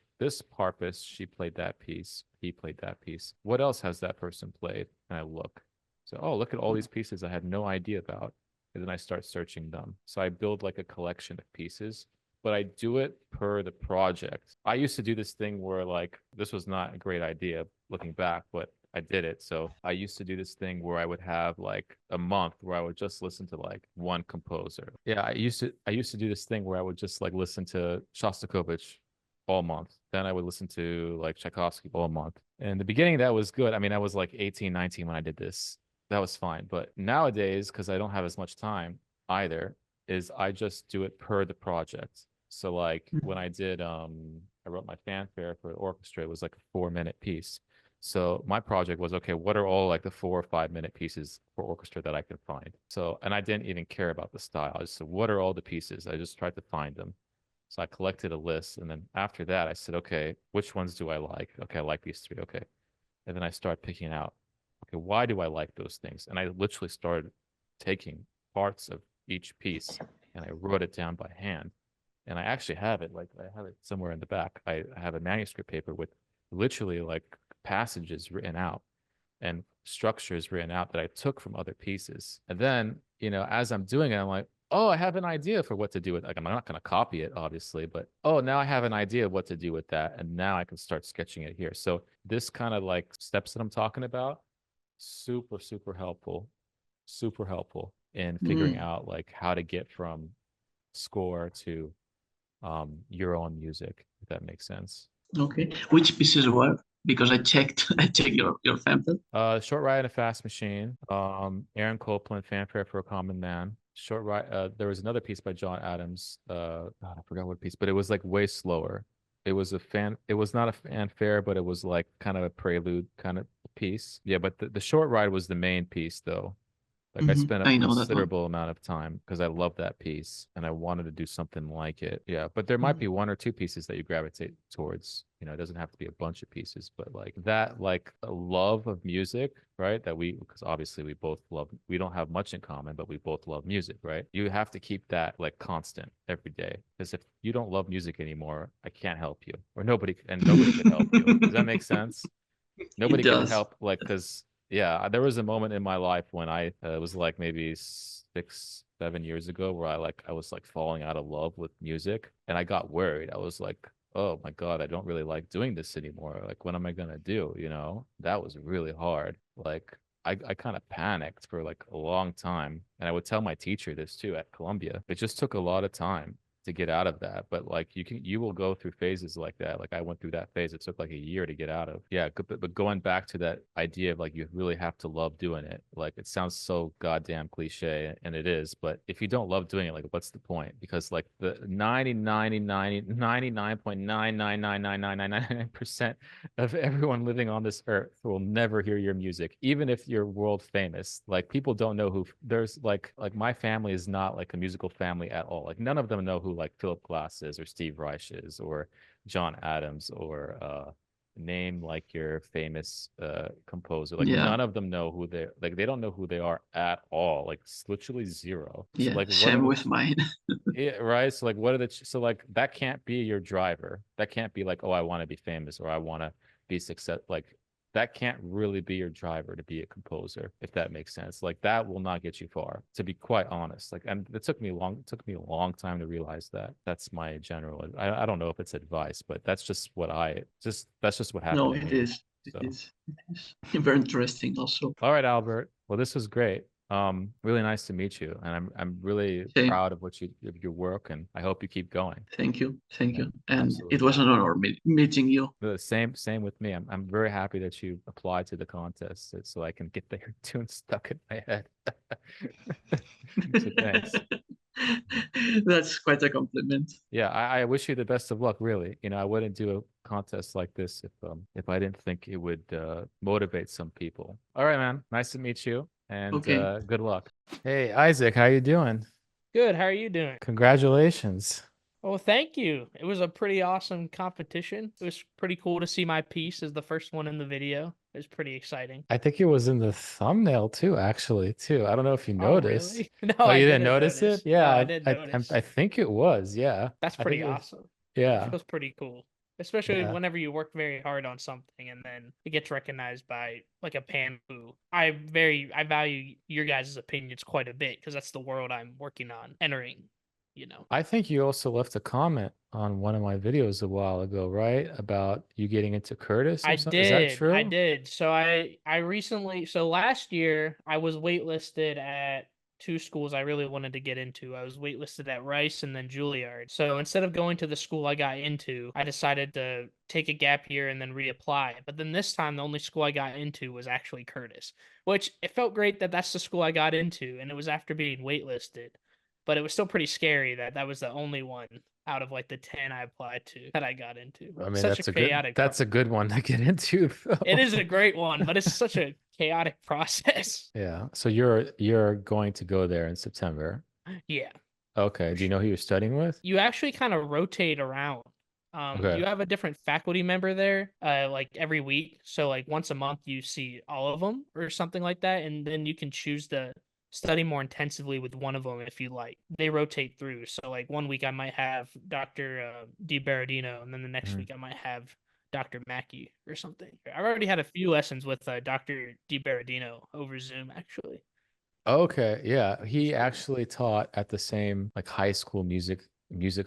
harpist? She played that piece. He played that piece. What else has that person played? And I look. So, oh, look at all these pieces I had no idea about. And then I start searching them. So I build like a collection of pieces, but I do it per the project. I used to do this thing where like this was not a great idea looking back, but I did it. So I used to do this thing where I would have like a month where I would just listen to like one composer. Yeah, I used to do this thing where I would just like listen to Shostakovich all month. Then I would listen to like Tchaikovsky all month. And in the beginning that was good. I mean, I was like 18, 19 when I did this. That was fine. But nowadays, because I don't have as much time either, is I just do it per the project. So like when I wrote my fanfare for the orchestra, it was like a 4 minute piece. So my project was okay, what are all like the 4 or 5 minute pieces for orchestra that I can find? So, and I didn't even care about the style. I just said, what are all the pieces? I just tried to find them. So I collected a list. And then after that, I said, okay, which ones do I like? Okay, I like these three. Okay. And then I started picking out, okay, why do I like those things? And I literally started taking parts of each piece and I wrote it down by hand. And I actually have it, like I have it somewhere in the back. I have a manuscript paper with literally like passages written out and structures written out that I took from other pieces. And then, as I'm doing it, I'm like, oh, I have an idea for what to do with. Like, I'm not going to copy it, obviously, but oh, now I have an idea of what to do with that, and now I can start sketching it here. So this kind of like steps that I'm talking about, super helpful in figuring Mm, out like how to get from score to your own music, if that makes sense. okay. Which pieces were? Because I checked I checked your sample. Short Ride in a Fast Machine. Aaron Copland, Fanfare for a Common Man. Short Ride. There was another piece by John Adams. God, I forgot what piece, but it was like way slower. It was a fan. It was not a fanfare, but it was like kind of a prelude kind of piece. Yeah, but the Short Ride was the main piece though Like I spent a I know that one. considerable amount of time because I love that piece and I wanted to do something like it. Yeah, but there might Mhm. be one or two pieces that you gravitate towards. You know, it doesn't have to be a bunch of pieces, but like that, like a love of music, right? That we, because obviously we both love, we don't have much in common, but we both love music, right? You have to keep that like constant every day. Because if you don't love music anymore, I can't help you, or nobody could help you. Does that make sense? It Nobody can does. help, like, because yeah, there was a moment in my life when I it was like maybe 6 7 years ago where I was like falling out of love with music and I got worried. I was like, oh my god, I don't really like doing this anymore. Like, what am I gonna do, you know? That was really hard. Like, I kind of panicked for like a long time, and I would tell my teacher this too at Columbia. It just took a lot of time to get out of that. But like you will go through phases like that. Like I went through that phase. It took like a year to get out of. Yeah, but going back to that idea of like you really have to love doing it. Like it sounds so goddamn cliche, and it is, but if you don't love doing it, like what's the point? Because like the 99.999999999% of everyone living on this earth will never hear your music, even if you're world famous. Like people don't know who there's like my family is not like a musical family at all. Like none of them know who like Philip Glass is or Steve Reich is or John Adams or name like your famous composer. Like Yeah, none of them know who they like they don't know who they are at all. Like it's literally zero. So yeah, like what are same the with mine. yeah, right. So like what are the so like that can't be your driver. That can't be like, oh, I want to be famous or I want to be success. Like that can't really be your driver to be a composer, if that makes sense. Like that will not get you far, to be quite honest. Like, and it took me a long time to realize that. That's my general. I don't know if it's advice, but that's just what happened No, to it me. is. It So is. It is very interesting also. all right, Albert. Well, this was great. Really nice to meet you, and I'm really Same. proud of what you of your work, and I hope you keep going. Thank you. Thank Yeah, you. And it absolutely. was an honor meeting you. The same with me. I'm very happy that you applied to the contest so I can get their tune stuck in my head. So thanks. That's quite a compliment. Yeah, I wish you the best of luck, really. You know, I wouldn't do a contest like this if I didn't think it would motivate some people. All right, man. Nice to meet you and Okay. good luck. Hey, Isaac, how you doing? Good. How are you doing? Congratulations. Well, thank you. It was a pretty awesome competition. It was pretty cool to see my piece as the first one in the video. It was pretty exciting. I think it was in the thumbnail too, actually, too. I don't know if you Oh, noticed. really? No, Oh, I you didn't didn't notice it? notice. Yeah, No, I didn't I notice. think it was. Yeah, That's I think pretty it was. awesome. It Yeah, feels pretty cool. Especially yeah. whenever you work very hard on something and then it gets recognized by like a pan who I value your guys' opinions quite a bit because that's the world I'm working on entering, you know. I think you also left a comment on one of my videos a while ago, right? About you getting into Curtis or I something. Is that did. I true? did. So I recently so last year I was waitlisted at two schools I really wanted to get into. I was waitlisted at Rice and then Juilliard. So instead of going to the school I got into, I decided to take a gap year and then reapply. But then this time the only school I got into was actually Curtis, which it felt great that that's the school I got into and it was after being waitlisted. But it was still pretty scary that that was the only one out of like the 10 I applied to that I got into. I mean, Such a chaotic that's a good one to get into, it though. is a great one, but it's such a chaotic process. Yeah. So you're going to go there in September. Yeah, Okay. for Do you know sure. who you're studying with? You actually kind of rotate around. Okay. You have a different faculty member there, like every week. So like once a month you see all of them or something like that, and then you can choose to study more intensively with one of them if you like. They rotate through. So like one week I might have Dr. Di Baradino, and then the next Mhm. week I might have Dr. Mackey or something. I've already had a few lessons with Dr. Di Baradino over Zoom actually. Okay, yeah. He So actually taught at the same like high school music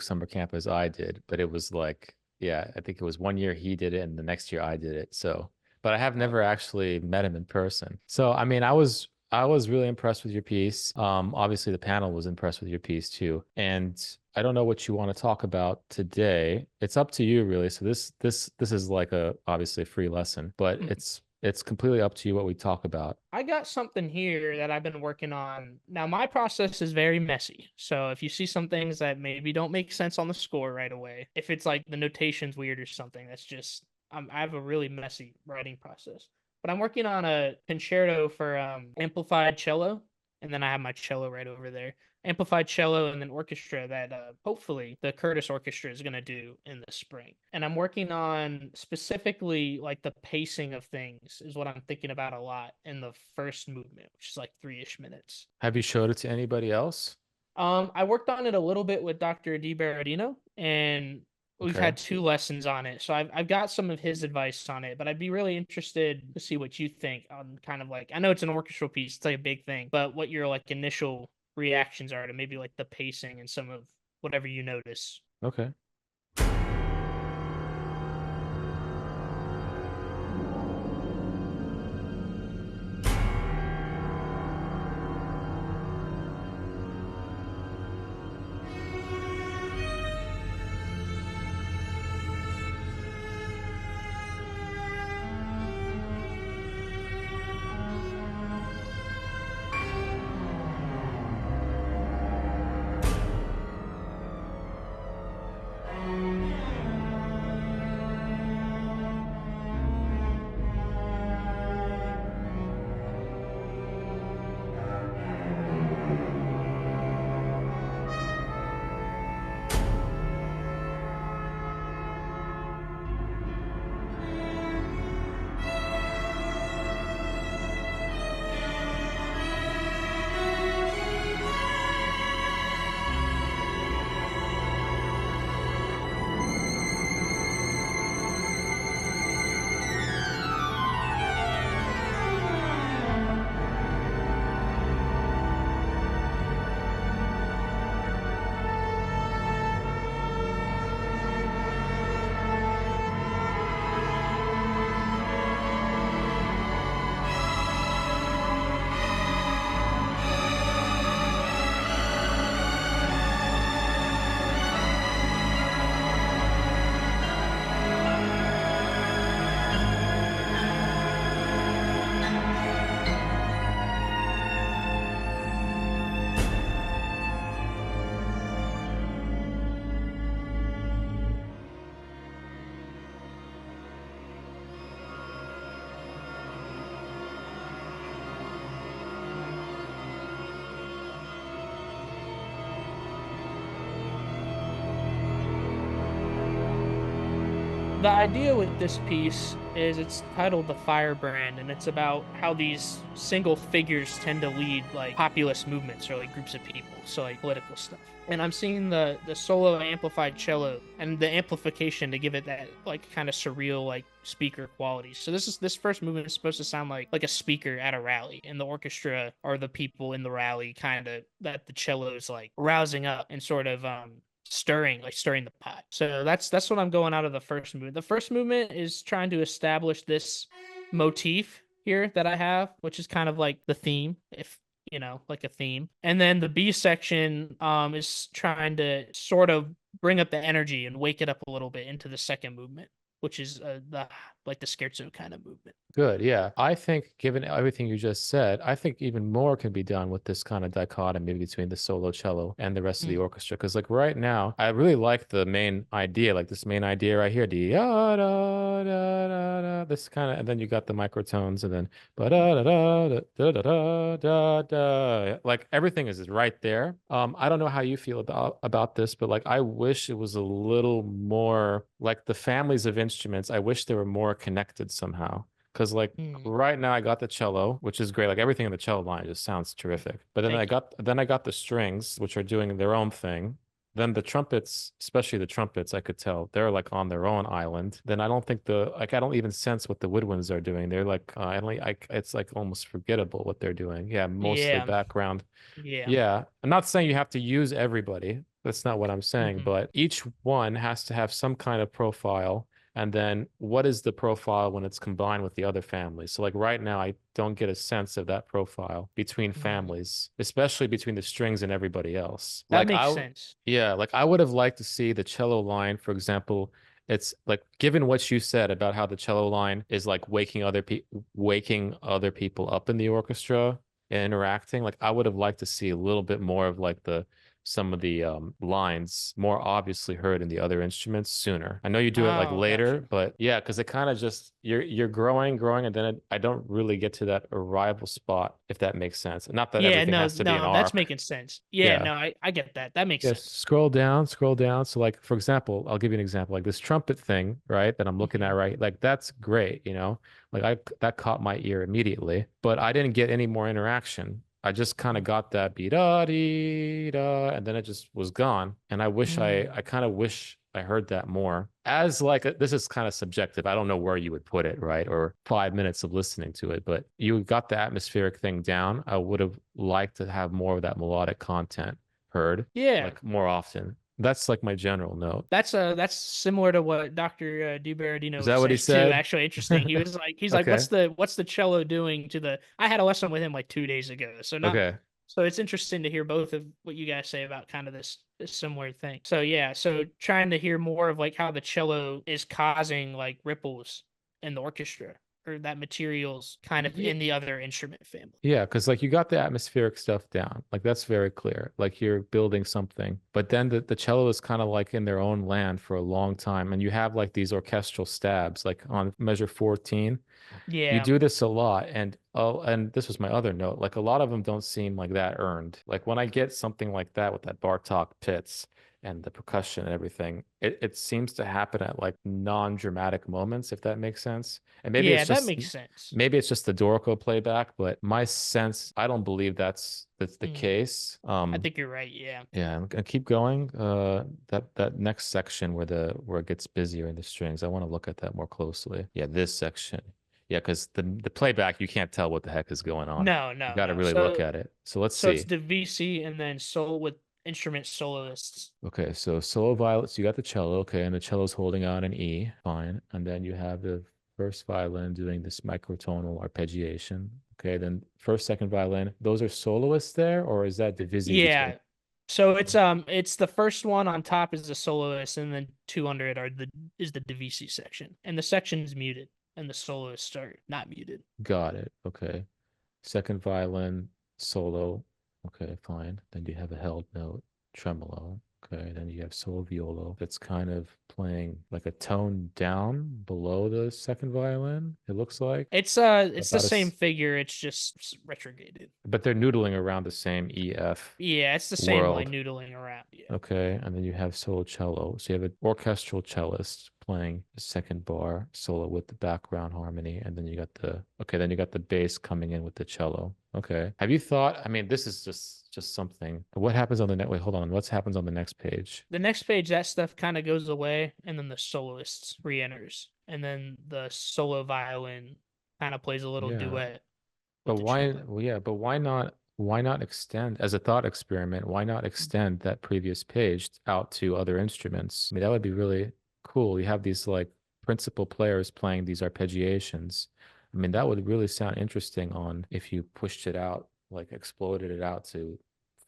summer camp as I did, but it was like, yeah, I think it was one year he did it and the next year I did it. So, but I have oh, never actually met him in person. So, I mean, I was really impressed with your piece. Obviously the panel was impressed with your piece too. And I don't know what you want to talk about today. It's up to you really. So this is like a obviously a free lesson, but it's completely up to you what we talk about. I got something here that I've been working on. Now, my process is very messy. So if you see some things that maybe don't make sense on the score right away, if it's like the notation's weird or something, that's just I have a really messy writing process. But I'm working on a concerto for amplified cello, and then I have my cello right over there. Amplified cello and then orchestra that hopefully the Curtis Orchestra is going to do in the spring. And I'm working on specifically like the pacing of things is what I'm thinking about a lot in the first movement, which is like 3-ish minutes. Have you showed it to anybody else? I worked on it a little bit with Dr. Di Berardino, and we've Okay. had 2 lessons on it. So I've got some of his advice on it, but I'd be really interested to see what you think on kind of like, I know it's an orchestral piece, it's like a big thing, but what your like initial reactions are to maybe like the pacing and some of whatever you notice. Okay. The idea with this piece is it's titled The Firebrand, and it's about how these single figures tend to lead like populist movements or like groups of people, so like political stuff. And I'm seeing the solo amplified cello and the amplification to give it that like kind of surreal like speaker quality. So this first movement is supposed to sound like a speaker at a rally, and the orchestra are the people in the rally, kind of that the cello's like rousing up and sort of stirring the pot. So that's what I'm going out of the first movement. The first movement is trying to establish this motif here that I have, which is kind of like the theme, if you know, like a theme. And then the B section is trying to sort of bring up the energy and wake it up a little bit into the second movement, which is the scherzo kind of movement. Good. Yeah. I think given everything you just said, I think even more can be done with this kind of dichotomy between the solo cello and the rest of the orchestra. Because like right now, I really like the main idea, like this main idea right here. This kind of, and then you got the microtones, and then like everything is right there. I don't know how you feel about this, but like I wish it was a little more like the families of instruments. I wish they were more connected somehow. Because like right now I got the cello, which is great. Like everything in the cello line just sounds terrific. But then I got the strings, which are doing their own thing. Then the trumpets, especially the trumpets, I could tell they're like on their own island. Then I don't think I don't even sense what the woodwinds are doing. They're like it's like almost forgettable what they're doing. Yeah, mostly background. Yeah. I'm not saying you have to use everybody. That's not what I'm saying. But each one has to have some kind of profile. And then what is the profile when it's combined with the other families? So like right now, I don't get a sense of that profile between families, especially between the strings and everybody else. That makes sense. Yeah, like I would have liked to see the cello line, for example. It's like given what you said about how the cello line is like waking other people up in the orchestra and interacting. Like I would have liked to see a little bit more of like the some of the lines more obviously heard in the other instruments sooner. I know you do it like Oh, later, gotcha. but yeah, because it kind of just you're growing, and then I don't really get to that arrival spot, if that makes sense. Not that Yeah, everything no, has to be an no, that's arc. making sense. Yeah, Yeah. no, I get that. That makes Yes, sense. scroll down. So like for example, I'll give you an example, like this trumpet thing, right? That I'm looking at Mhm. right. Like that's great, you know? Like I that caught my ear immediately, but I didn't get any more interaction. I just kind of got that beat da dee da, and then it just was gone. And I Mm. kind of wish I heard that more. As like this is kind of subjective. I don't know where you would put it, right? Or 5 minutes of listening to it, but you got the atmospheric thing down. I would have liked to have more of that melodic content heard Yeah, like more often. That's like my general note. that's similar to what Dr. Is DiBerardino that what he says too. said? Actually, interesting. He's like, Okay. what's the cello doing to the? I had a lesson with him like 2 days ago, so not. Okay. So it's interesting to hear both of what you guys say about kind of this similar thing. So yeah, so trying to hear more of like how the cello is causing like ripples in the orchestra, or that material's kind of Yeah. in the other instrument family. Yeah, because like you got the atmospheric stuff down. Like that's very clear. Like you're building something. But then the cello is kind of like in their own land for a long time. And you have like these orchestral stabs, like on measure 14. You Yeah, do this a lot, and oh, and this was my other note. Like a lot of them don't seem like that earned. Like when I get something like that with that Bartok pits and the percussion and everything, it seems to happen at like non-dramatic moments, if that makes sense. And yeah, that makes sense. maybe it's just the Dorico playback, but my sense, I don't believe that's the Mm, case. I think you're right. Yeah. Yeah, I'm gonna keep going. That next section where it gets busier in the strings, I want to look at that more closely. Yeah, this section. Yeah, because the playback, you can't tell what the heck is going on. No, You no, got to no. really look at it. So let's So it's see. the VC and then solo with instrument soloists. Okay, so solo violets, you got the cello, okay, and the cello's holding out an E, fine. And then you have the first violin doing this microtonal arpeggiation. Okay, then first, second violin, those are soloists there, or is that divisi between? Yeah. So it's the first one on top is the soloist, and then two under it are the is the DVC section. And the section is muted, and the soloists are not muted. Got it. Okay. Second violin, solo. Okay, fine. Then you have a held note, tremolo. Okay, then you have solo violo that's kind of playing like a tone down below the second violin, it looks like. It's the About a, same figure, it's just retrograded. but they're noodling around the same E F Yeah, it's the same like world. noodling around. Yeah. Okay, and then you have solo cello. So you have an orchestral cellist playing the second bar solo with the background harmony, and then you got then you got the bass coming in with the cello. Okay. Have you thought, I mean, this is just something. What happens on the next, wait, hold on. What happens on the next page? The next page, that stuff kind of goes away, and then the soloist re-enters, and then the solo violin kind of plays a little Yeah. duet But with the why, cello. well, yeah, but why not extend as a thought experiment? Why not extend that previous page out to other instruments? I mean, that would be really cool. You have these like principal players playing these arpeggiations. I mean, that would really sound interesting on if you pushed it out, like exploded it out to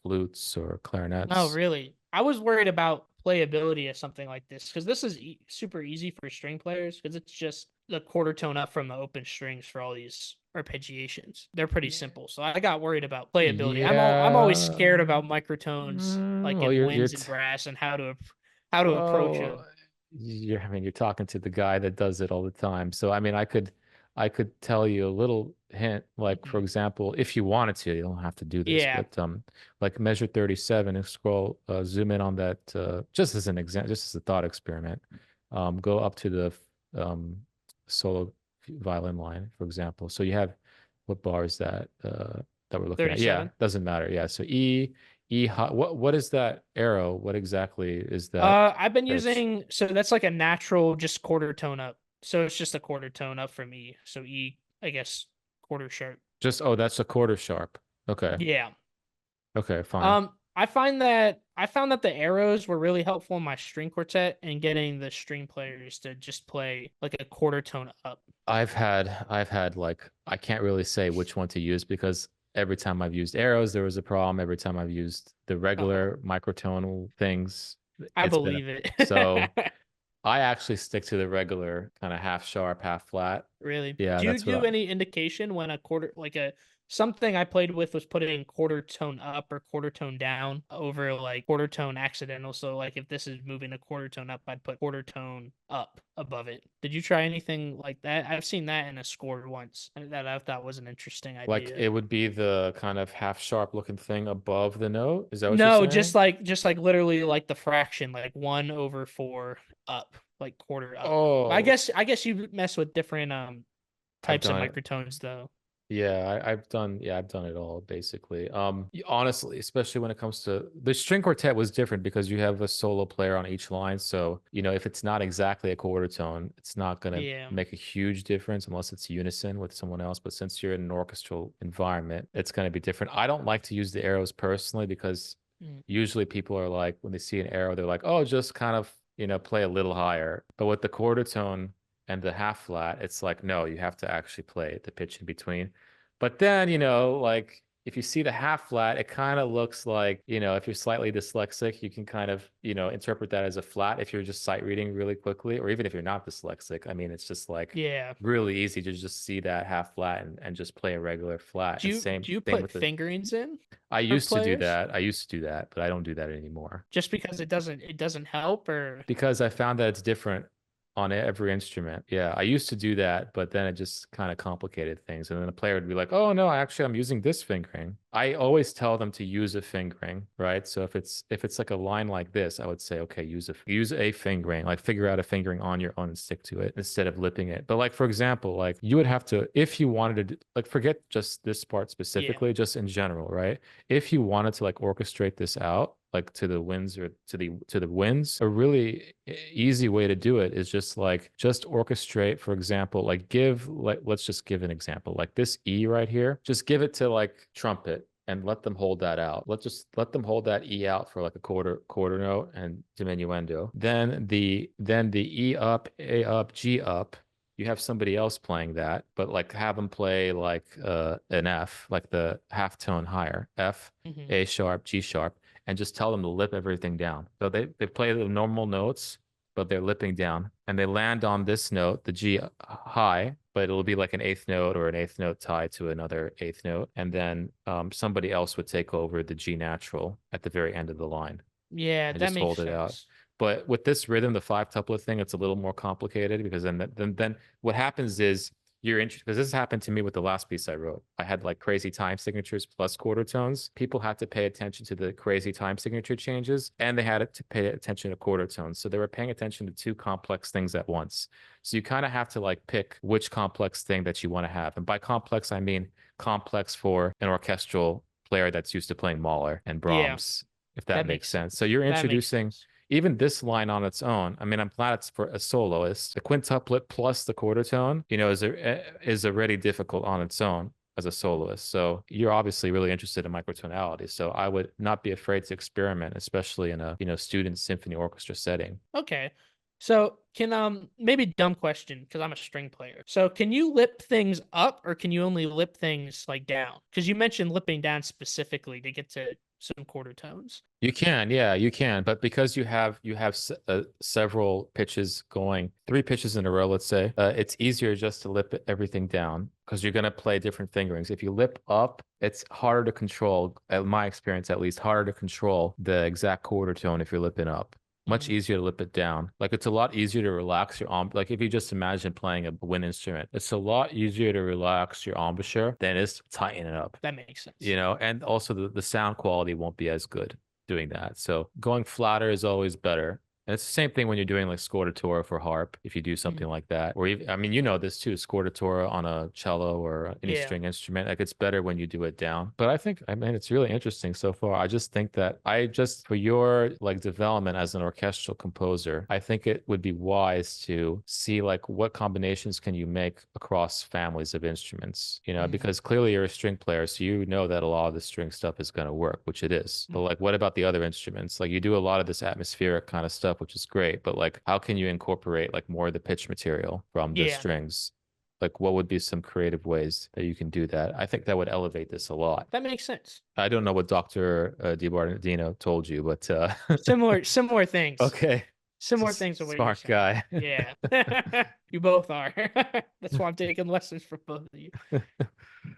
flutes or Oh, clarinets. really? I was worried about playability of something like this because this is super easy for string players because it's just the quarter tone up from the open strings for all these arpeggiations. They're pretty simple, so I got worried about playability. I'm always Yeah. scared about microtones, like Well, in you're winds and brass, and how to approach well, them. I mean, you're talking to the guy that does it all the time. So, I mean, I could tell you a little hint, like for Mhm. example, if you wanted to, you don't have to do this, Yeah, but like measure 37 and scroll, zoom in on that, just as an example, just as a thought experiment. Go up to the um solo violin line, for example. So you have what bar is that that we're looking at? Yeah, 37. doesn't matter. Yeah, so E hot. What is that arrow? What exactly is that I've been pitch? using so that's like a natural just quarter tone up. So it's just a quarter tone up from E. So E, I guess, quarter sharp. Just oh, that's a quarter sharp. Okay. Yeah. Okay, fine. I found that the arrows were really helpful in my string quartet and getting the string players to just play like a quarter tone up. I've had like I can't really say which one to use because every time I've used arrows, there was a problem. Every time I've used the Uh-huh. regular microtonal things, I it's been believe it. so I actually stick to the regular kind of half sharp, half flat. Really. Yeah, Do you that's what do any indication when a quarter like a something I played with was putting quarter tone up or quarter tone down over like quarter tone accidental. So like if this is moving a quarter tone up, I'd put quarter tone up above it. Did you try anything like that? I've seen that in a score once, and that I thought was an interesting Like idea. it would be the kind of half sharp looking thing above the note. Is that what you're No, saying? just like literally like the fraction, like 1/4 up, like quarter up. But Oh, I guess you mess with different I've types of done it. microtones though. Yeah, I've done it all basically. Honestly, especially when it comes to the string quartet was different because you have a solo player on each line. So, if it's not exactly a quarter tone, it's not gonna Yeah. make a huge difference unless it's unison with someone else. But since you're in an orchestral environment, it's gonna be different. I don't like to use the arrows personally because Mm. usually people are like, when they see an arrow, they're like, oh, just kind of, play a little higher. But with the quarter tone and the half flat, it's like, no, you have to actually play the pitch in between. But then, like if you see the half flat, it kind of looks like, if you're slightly dyslexic, you can kind of, interpret that as a flat if you're just sight reading really quickly, or even if you're not dyslexic. I mean, it's just like Yeah. really easy to just see that half flat and just play a regular flat. And same Do you thing put with the, fingerings in I for used to do players? that. I used to do that, but I don't do that anymore Just because it doesn't help or because I found that it's different on every instrument. Yeah, I used to do that, but then it just kind of complicated things. And then the player would be like, "Oh no, actually I'm using this fingering." I always tell them to use a fingering, right? So if it's like a line like this, I would say, "Okay, use a fingering. Like figure out a fingering on your own and stick to it instead of lipping it." But like for example, like you would have to if you wanted to like forget just this part yeah. specifically, just in general, right? If you wanted to like orchestrate this out like to the winds or to the winds, a really easy way to do it is just orchestrate, for example, like let's just give an example like this E right here, just give it to like trumpet and let them hold that out. Let them hold that E out for like a quarter note and diminuendo. Then the E up, A up, G up. You have somebody else playing that, but like have them play like an F, like the half tone higher, F, Hmm. A sharp, G sharp, and just tell them to lip everything down. So they play the normal notes, but they're lipping down, and they land on this note, the G high, but it'll be like an eighth note or an eighth note tied to another eighth note, and then somebody else would take over the G natural at the very end of the line Yeah, and that just makes hold it out. sense. But with this rhythm, the five tuplet thing, it's a little more complicated because then what happens is you're interested because this happened to me with the last piece I wrote. I had like crazy time signatures plus quarter tones. People had to pay attention to the crazy time signature changes and they had to pay attention to quarter tones. So they were paying attention to two complex things at once. So you kind of have to like pick which complex thing that you want to have. And by complex, I mean complex for an orchestral player that's used to playing Mahler and Yeah, Brahms, if that that makes makes sense. So you're that makes introducing sense. even this line on its own. I mean, I'm glad it's for a soloist. The quintuplet plus the quarter tone, is already difficult on its own as a soloist. So you're obviously really interested in microtonality. So I would not be afraid to experiment, especially in a student symphony orchestra setting. Okay. So can maybe dumb question because I'm a string player. So can you lip things up or can you only lip things like down? Because you mentioned lipping down specifically to get to some quarter tones. You can, yeah, you can, but because you have several pitches going, three pitches in a row, let's say, it's easier just to lip everything down because you're gonna play different fingerings. If you lip up, it's harder to control, at my experience at least, harder to control the exact quarter tone if you're lipping up. Much Mhm. easier to lip it down. Like it's a lot easier to relax your arm. Like if you just imagine playing a wind instrument, it's a lot easier to relax your embouchure than it is to tighten it up. That makes sense. And also the sound quality won't be as good doing that. So going flatter is always better. And it's the same thing when you're doing like scordatura for harp, if you do something Mhm. like that. Or even, I mean, this too, scordatura on a cello or any Yeah. string instrument. Like it's better when you do it down. But I mean, it's really interesting so far. I just think that for your like development as an orchestral composer, I think it would be wise to see like what combinations can you make across families of instruments, Mhm. because clearly you're a string player, so you know that a lot of the string stuff is going to work, which it is. But like, what about the other instruments? Like you do a lot of this atmospheric kind of stuff, which is great, but like, how can you incorporate like more of the pitch material from the Yeah. strings? Like, what would be some creative ways that you can do that? I think that would elevate this a lot. That makes sense. I don't know what Dr. DiBardino told you, but Similar things. okay, Similar things to what you're smart saying. guy. Yeah. You both are. That's why I'm taking lessons from both of you.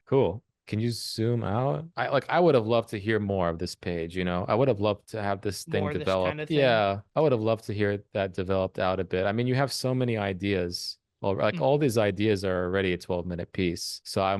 Cool. Can you zoom out? I would have loved to hear more of this page, you know. I would have loved to have this thing More of this kind developed. of thing. Yeah, I would have loved to hear that developed out a bit. I mean, you have so many ideas. Well, like all Mhm. these ideas are already a 12-minute piece. So I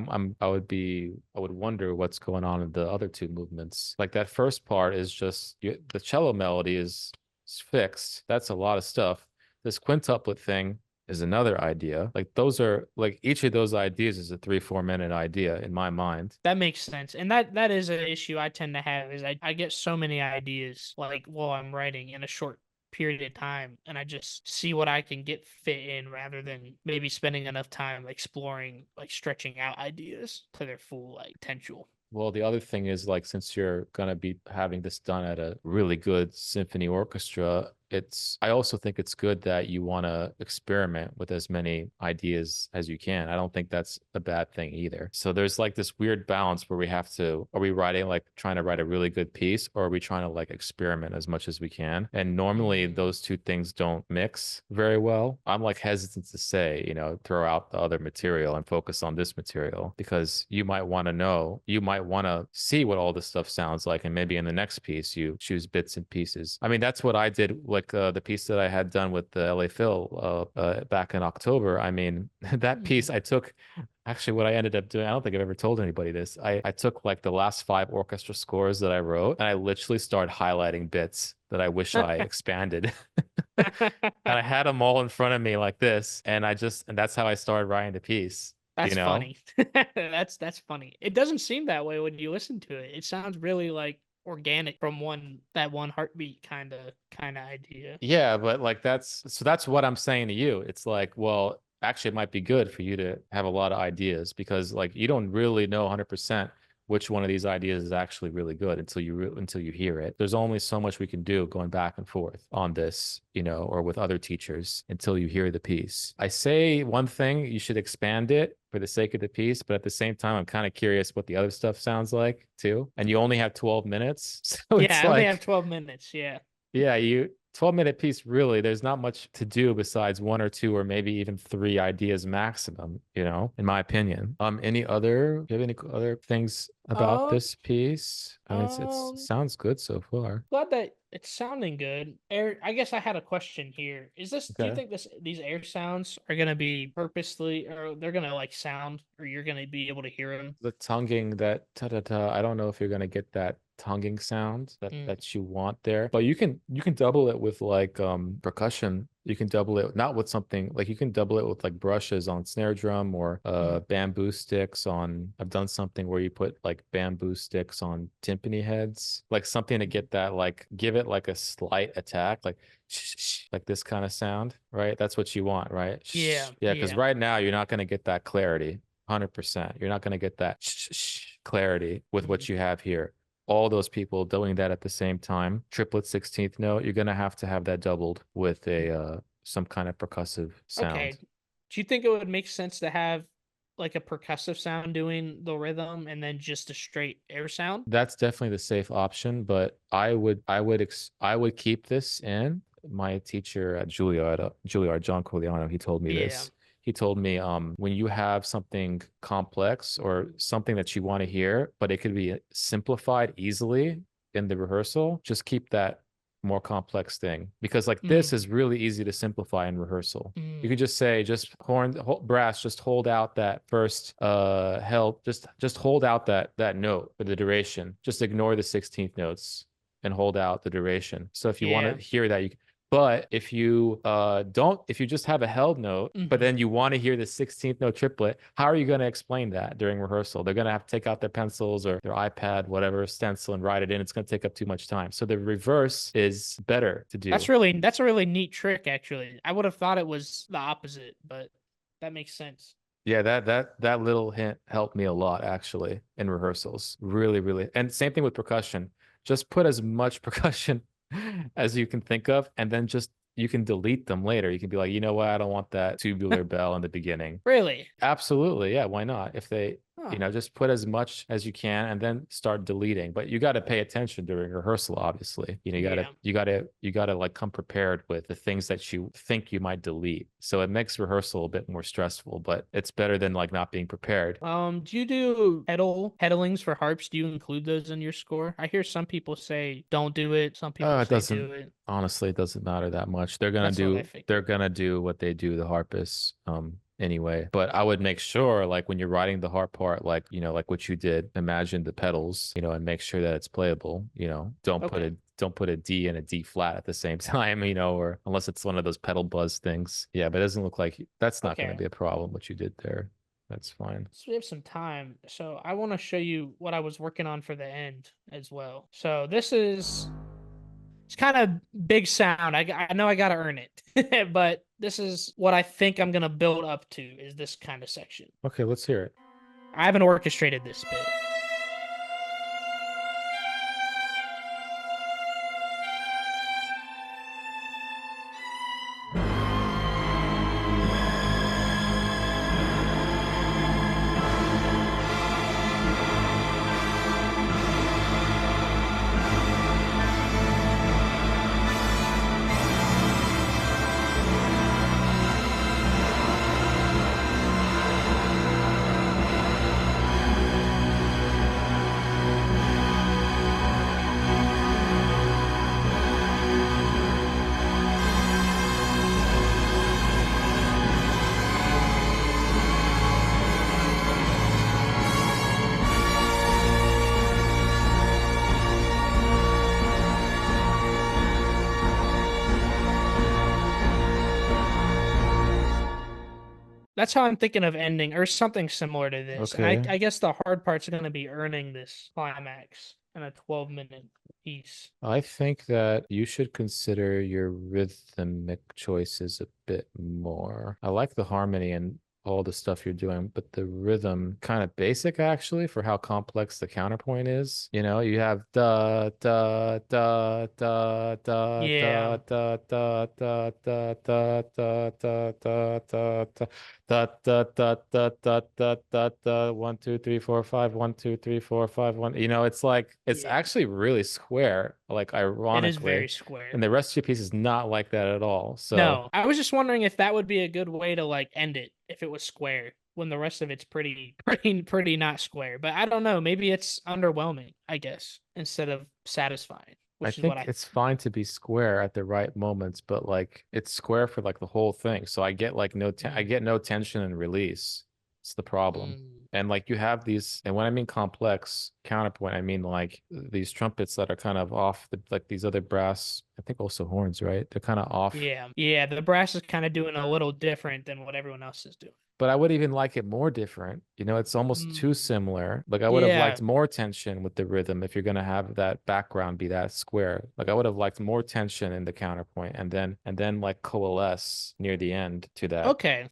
would wonder what's going on in the other two movements. Like that first part is just the cello melody is fixed. That's a lot of stuff. This quintuplet thing is another idea. Like those are like each of those ideas is a 3-4 minute idea in my mind. That makes sense. And that is an issue I tend to have is I get so many ideas like while I'm writing in a short period of time and I just see what I can get fit in rather than maybe spending enough time exploring like stretching out ideas to their full like potential. Well, the other thing is like since you're gonna be having this done at a really good symphony orchestra, I also think it's good that you want to experiment with as many ideas as you can. I don't think that's a bad thing either. So there's like this weird balance where are we writing like trying to write a really good piece or are we trying to like experiment as much as we can? And normally Mm. those two things don't mix very well. I'm like hesitant to say, you know, throw out the other material and focus on this material because you might want to see what all this stuff sounds like. And maybe in the next piece, you choose bits and pieces. I mean, that's what I did like the piece that I had done with the LA Phil back in October. I mean, that piece Mhm. I took actually what I ended up doing, I don't think I've ever told anybody this. I took like the last 5 orchestra scores that I wrote and I literally started highlighting bits that I wish I expanded. And I had them all in front of me like this. And that's how I started writing the piece, you That's know? funny. That's funny. It doesn't seem that way when you listen to it. It sounds really like organic from one heartbeat kind of idea. Yeah, but like that's what I'm saying to you. It's like, well, actually it might be good for you to have a lot of ideas because like you don't really know 100% which one of these ideas is actually really good until you hear it. There's only so much we can do going back and forth on this, you know, or with other teachers until you hear the piece. I say one thing, you should expand it for the sake of the piece, but at the same time, I'm kind of curious what the other stuff sounds like too. And you only have 12 minutes. So Yeah, it's I only have like 12 minutes. Yeah. yeah, 12-minute piece really, there's not much to do besides one or two or maybe even three ideas maximum, you know, in my opinion. Do you have any other things about Um, this piece? I mean, it um, sounds good so far. Glad that it's sounding good. Air, I guess I had a question here. Do you Okay. think these air sounds are gonna be purposely, or they're gonna like sound, or you're gonna be able to hear them? The tonguing that ta ta ta, I don't know if you're gonna get that tonguing sound Mm, that you want there. But you can double it with like percussion. You can double it not with something like you can double it with like brushes on snare drum or mm, bamboo sticks on I've done something where you put like bamboo sticks on timpani heads. Like something to mm. get that like give it like a slight attack, like this kind of sound, right? That's what you want, right? Yeah, Yeah, because yeah. right now you're not gonna get that clarity. 100%. You're not going to get that clarity with Mm. what you have here. All those people doing that at the same time, triplet 16th note, you're going to have that doubled with a Mm. some kind of percussive sound. Okay. Do you think it would make sense to have like a percussive sound doing the rhythm and then just a straight air sound? That's definitely the safe option, but I would keep this in. My teacher at Juilliard, John Coliano, he told me Yeah. this. He told me, when you have something complex or something that you want to hear, but it could be simplified easily in the rehearsal, just keep that more complex thing because like this is Mm, really easy to simplify in rehearsal. You could mm. just say, just brass, just hold out that first held, just hold out that note for the duration. Just ignore the 16th notes and hold out the duration. So if you want to Yeah. hear that, but if you don't, if you just have a held note, but Hmm. then you want to hear the 16th note triplet, how are you going to explain that during rehearsal? They're going to have to take out their pencils or their iPad, whatever, stencil and write it in. It's going to take up too much time. So the reverse is better to do. That's a really neat trick actually. I would have thought it was the opposite, but that makes sense. Yeah, that little hint helped me a lot actually in rehearsals. Really, really. And same thing with percussion. Just put as much percussion as you can think of, and then just you can delete them later. You can be like, you know what, I don't want that tubular bell in the beginning. Really? Absolutely. Yeah, why not? Huh. Just put as much as you can and then start deleting. But you got to pay attention during rehearsal, obviously. Yeah. You gotta like come prepared with the things that you think you might delete. So it makes rehearsal a bit more stressful, but it's better than like not being prepared. Do you do pedalings for harps? Do you include those in your score? I hear some people say don't do it. Some people It say doesn't do it. honestly, it doesn't matter that much. That's what I They're figured. gonna do what they do, the harpists, anyway. But I would make sure, like when you're writing the harp part, like, like what you did, imagine the pedals, and make sure that it's playable, Okay. don't put a D and a D flat at the same time, or unless it's one of those pedal buzz things. Yeah, but it doesn't look like that's not gonna Okay. be a problem what you did there. That's fine. So we have some time. So I want to show you what I was working on for the end as well. So it's kind of big sound. I know I got to earn it, but this is what I think I'm going to build up to is this kind of section. Okay, let's hear it. I haven't orchestrated this bit. That's how I'm thinking of ending, or something similar to this. And Okay. I guess the hard part's going to be earning this climax in a 12-minute piece. I think that you should consider your rhythmic choices a bit more. I like the harmony and all the stuff you're doing, but the rhythm kind of basic actually for how complex the counterpoint is. You have da da da da da da Yeah, da da da da da da da da da da da da da da da da da 1 2 3 4 5 1 2 3 4 5 1. It's like it's yeah. actually really square, like It is ironically, very square. and the rest of your piece is not like that at all. So No, I was just wondering if that would be a good way to like end it if it was square when the rest of it's pretty not square. But I don't know, maybe it's underwhelming, I guess, instead of satisfying, I which is what think I it's fine to be square at the right moments, but like it's square for like the whole thing. So I get like I mm, get no tension and release. It's the problem. mm, And like you have these, and when I mean complex counterpoint, I mean like these trumpets that are kind of off like these other brass, I think also horns, right? They're kind of off. yeah. Yeah, the brass is kind of doing a little different than what everyone else is doing. But I would even like it more different. It's almost too Mm, similar. Like I would have yeah. liked more tension with the rhythm if you're gonna have that background be that square. Like I would have liked more tension in the counterpoint and then like coalesce near the end to that. Okay.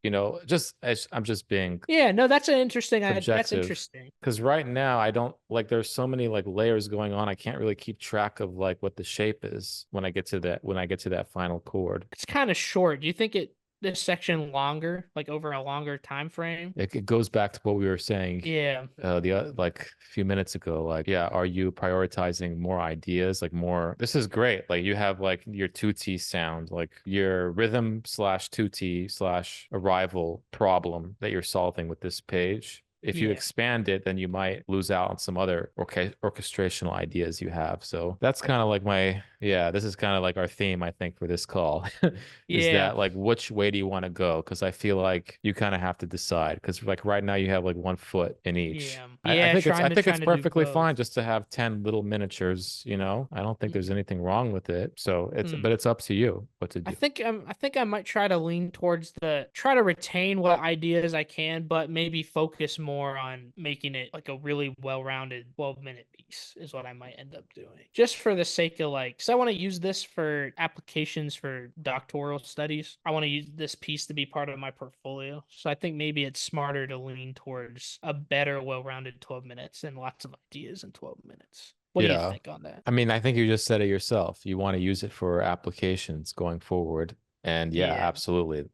I'm just being Yeah, no, that's subjective. interesting. Because right now I don't like there's so many like layers going on. I can't really keep track of like what the shape is when I get to that final chord. It's kind of short. Do you think this section longer, like over a longer time frame? It goes back to what we were saying Yeah. like a few minutes ago. Like, yeah, are you prioritizing more ideas, like more? This is great. Like you have like your 2T sound, like your rhythm slash 2T slash arrival problem that you're solving with this page. If you Yeah. expand it, then you might lose out on some other orchestrational ideas you have. So that's kind of like this is kind of like our theme, I think, for this call. Is Yeah. that like which way do you want to go? Because I feel like you kind of have to decide. Because like right now you have like one foot in each. Yeah. I Yeah, think trying it's to do perfectly fine both. just to have 10 little miniatures, I don't think there's Mm. anything wrong with it. So but Mm. it's up to you what to do. I think I might try to lean towards try to retain what ideas I can, but maybe focus more on making it like a really well-rounded 12-minute piece is what I might end up doing. Just for the sake of like, because I want to use this for applications for doctoral studies. I want to use this piece to be part of my portfolio. So I think maybe it's smarter to lean towards a better, well-rounded 12 minutes and lots of ideas in 12 minutes. What do you Yeah. think on that? I mean, I think you just said it yourself. You want to use it for applications going forward. And yeah, Yeah. absolutely.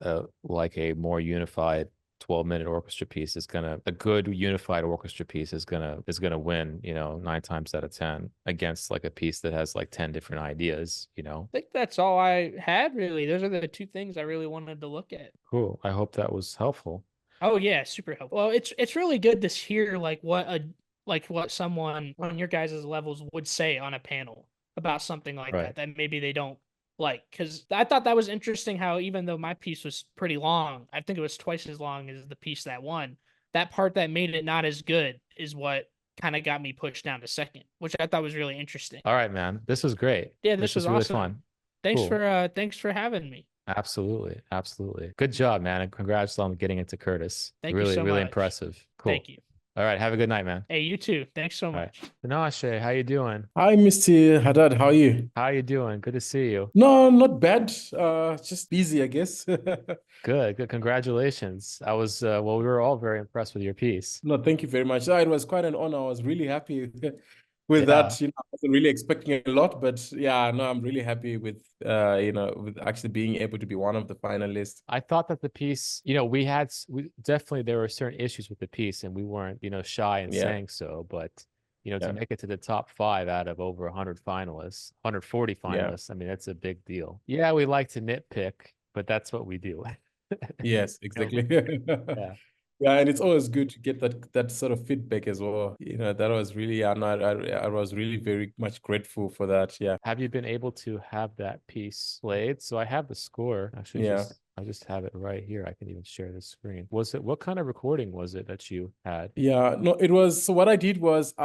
Like a more unified 12-minute orchestra piece is a good unified orchestra piece is gonna win, 9 times out of 10 against like a piece that has like 10 different ideas, I think that's all I had really. Those are the two things I really wanted to look at. Cool. I hope that was helpful. Oh yeah, super helpful. Well, it's really good to hear what someone on your guys' levels would say on a panel about something like Right. that maybe they don't like. Because I thought that was interesting how even though my piece was pretty long, I think it was twice as long as the piece that won. That part that made it not as good is what kind of got me pushed down to second, which I thought was really interesting. All right, man. This was great. Yeah, This this was was really awesome. fun. Thanks Cool. thanks for having me. Absolutely. Absolutely. Good job, man. And congrats on getting into Curtis. Thank you Really, so really much. impressive. Cool. Thank you. All right. Have a good night, man. Hey, you too. Thanks so All right. much. Tinashe, how you doing? Hi, Mr. Haddad. How are you? How you doing? Good to see you. No, not bad. Just busy, I guess. Good. Good. Congratulations. Well, we were all very impressed with your piece. No, thank you very much. It was quite an honor. I was really happy with Yeah. that. I wasn't really expecting a lot, but yeah, no, I'm really happy with with actually being able to be one of the finalists. I thought that the piece, definitely there were certain issues with the piece, and we weren't, shy in Yeah. saying so, but to Yeah. make it to the top 5 out of over 100 finalists, 140 Yeah. finalists, I mean, that's a big deal. Yeah, we like to nitpick, but that's what we do. Yes, exactly. Yeah. Yeah, and it's always good to get that sort of feedback as well. That was really, yeah, no, I was really very much grateful for that. Yeah. Have you been able to have that piece played? So I have the score. Actually, Yeah. I just have it right here. I can even share the screen. What kind of recording was it that you had? Yeah, no, it was, so what I did was,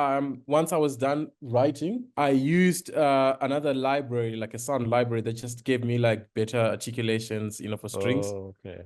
once I was done writing, I used another library, like a sound library that just gave me like better articulations, for strings. Oh, okay.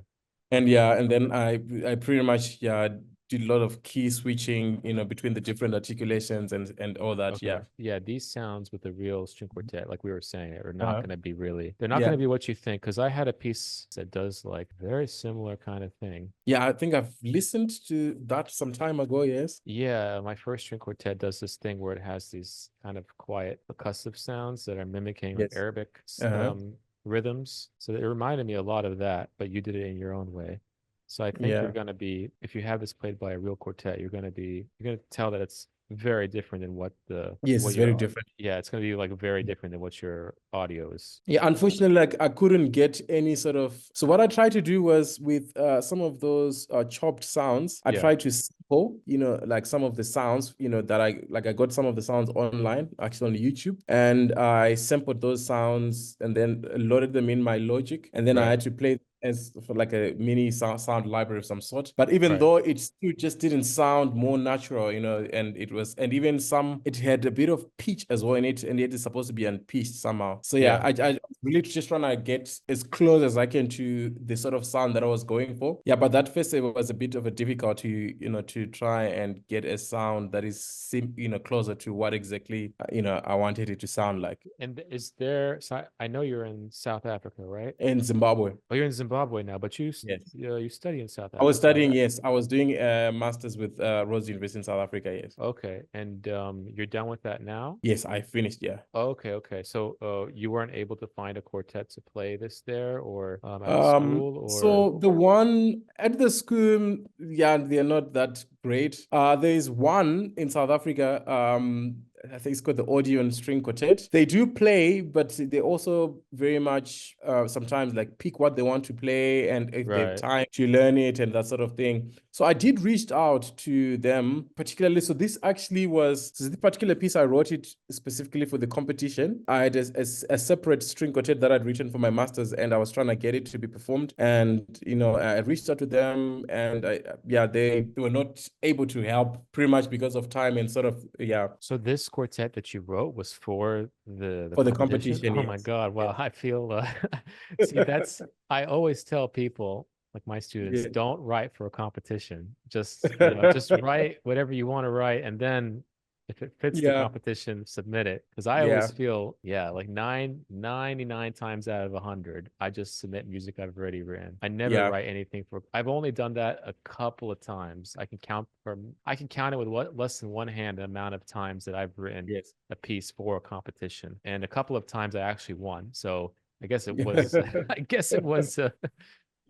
And yeah, and then I pretty much, yeah, did a lot of key switching, between the different articulations and all that. Okay. Yeah. Yeah, these sounds with the real string quartet, like we were saying, are not Uh-huh. going to be they're not Yeah. going to be what you think. Because I had a piece that does like very similar kind of thing. Yeah, I think I've listened to that some time ago. Yes. Yeah, my first string quartet does this thing where it has these kind of quiet percussive sounds that are mimicking like Yes. Arabic Uh-huh. rhythms. So it reminded me a lot of that, but you did it in your own way. So I think Yeah. you're gonna be, if you have this played by a real quartet, you're gonna tell that it's very different than Yes, what it's very your different. yeah, it's gonna be like very different than what your audio is. Yeah, unfortunately, like I couldn't get any sort of. So what I tried to do was with some of those chopped sounds, I Yeah. tried to sample, like some of the sounds, that I got some of the sounds online, actually on YouTube, and I sampled those sounds and then loaded them in my Logic, and then I Right. had to play as for like a mini sound library of some sort. But even Right. though it still just didn't sound more natural, and even it had a bit of pitch as well in it, and yet it's supposed to be unpitched somehow. So yeah, I really just trying to get as close as I can to the sort of sound that I was going for. Yeah, but that first it was a bit of a difficulty, to try and get a sound that is closer to what exactly I wanted it to sound like. And so I know you're in South Africa, right? In Zimbabwe. Oh, you're in Zimbabwe now, but you Yes. you study in South Africa. I was studying, right? yes. I was doing a master's with Rhodes University in South Africa, yes. Okay, and you're done with that now? Yes, I finished, yeah. Okay. So you weren't able to find a quartet to play this there or at the school or So the one at the school, yeah, they're not that great. There is one in South Africa, I think it's called the Audio and String Quartet. They do play, but they also very much sometimes like pick what they want to play and if they have Right. time to learn it and that sort of thing. So I did reach out to them particularly. So this particular piece, I wrote it specifically for the competition. I had a separate string quartet that I'd written for my master's, and I was trying to get it to be performed. And, I reached out to them, and they were not able to help pretty much because of time and sort of, yeah. So this quartet that you wrote was for the For the competition? competition, Oh my yes. God. Wow. Yes. I feel see, I always tell people, like my students, Yeah. don't write for a competition. Just just write whatever you want to write, and then if it fits the Yeah. competition, submit it. Because I Yeah. always feel, like 99 times out of 100, I just submit music I've already written. I never Yeah. write anything I've only done that a couple of times. I can count it with less than one hand the amount of times that I've written Yes. a piece for a competition, and a couple of times I actually won. So I guess it was I guess it was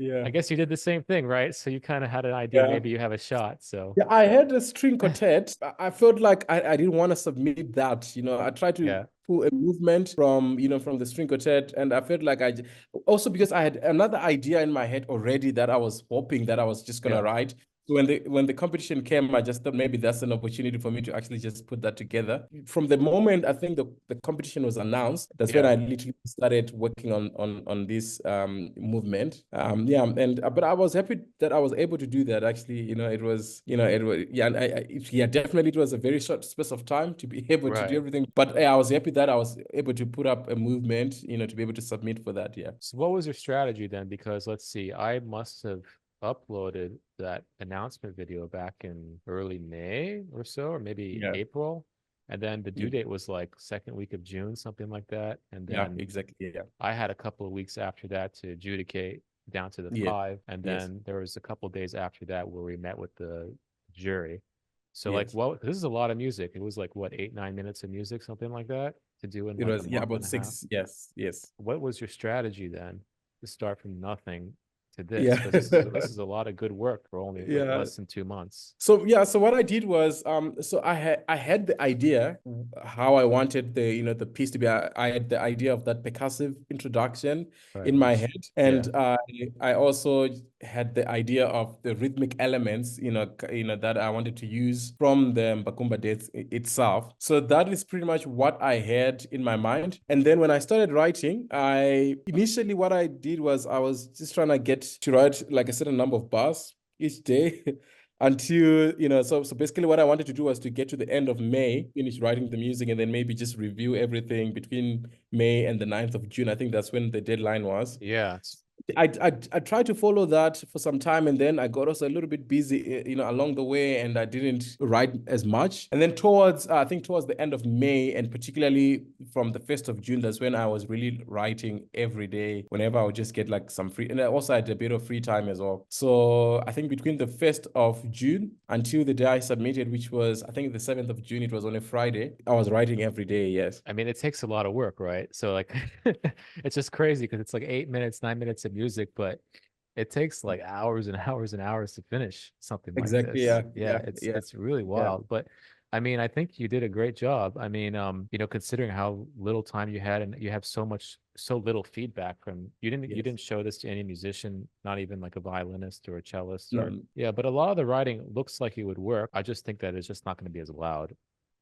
Yeah. I guess you did the same thing, right? So you kind of had an idea, Yeah. maybe you have a shot. So Yeah, I had a string quartet. I felt like I didn't want to submit that. I tried to yeah, pull a movement from, from the string quartet, and I felt like also because I had another idea in my head already that I was hoping that I was just gonna yeah, write. So when the competition came, I just thought maybe that's an opportunity for me to actually just put that together. From the moment I think the competition was announced, that's when yeah. I literally started working on this movement. Yeah, and but I was happy that I was able to do that. Actually, it was yeah, and yeah, definitely it was a very short space of time to be able to do Right. everything. But I was happy that I was able to put up a movement, to be able to submit for that. Yeah. So what was your strategy then? Because let's see, I must have uploaded that announcement video back in early May or so, or maybe Yeah. April. And then the due Yeah. date was like second week of June, something like that. And Yeah, then exactly. Yeah. I had a couple of weeks after that to adjudicate down to the Yes. 5. And Yes. then there was a couple of days after that where we met with the jury. So like, Yes. this is a lot of music. It was like what, 8, 9 minutes of music, something like that, to do in It like a was, yeah, month and about a half. 6. Yes. Yes. What was your strategy then to start from nothing to this? Yeah. Because this is a lot of good work for only like Yeah. less than 2 months. So yeah, so what I did was so I had the idea how I wanted the piece to be. I had the idea of that percussive introduction Right. in my head, and Yeah. I also had the idea of the rhythmic elements, that I wanted to use from the Mbakumba dance itself. So that is pretty much what I had in my mind. And then when I started writing, initially what I did was I was just trying to get to write like a certain number of bars each day until, so basically what I wanted to do was to get to the end of May, finish writing the music, and then maybe just review everything between May and the 9th of June. I think that's when the deadline was. Yeah. I tried to follow that for some time, and then I got also a little bit busy, along the way, and I didn't write as much. And then I think towards the end of May, and particularly from the 1st of June, that's when I was really writing every day, whenever I would just get like some free, and I also had a bit of free time as well. So I think between the 1st of June until the day I submitted, which was, I think the 7th of June, it was on a Friday, I was writing every day, yes. I mean, it takes a lot of work, right? So like, it's just crazy because it's like 8 minutes, 9 minutes of music, but it takes like hours and hours and hours to finish something like Exactly, this. yeah, It's really yeah. wild. But I mean, I think you did a great job. I mean, considering how little time you had and you have so little feedback from you Yes. didn't show this to any musician, not even like a violinist or a cellist No, or yeah, but a lot of the writing looks like it would work. I just think that it's just not going to be as loud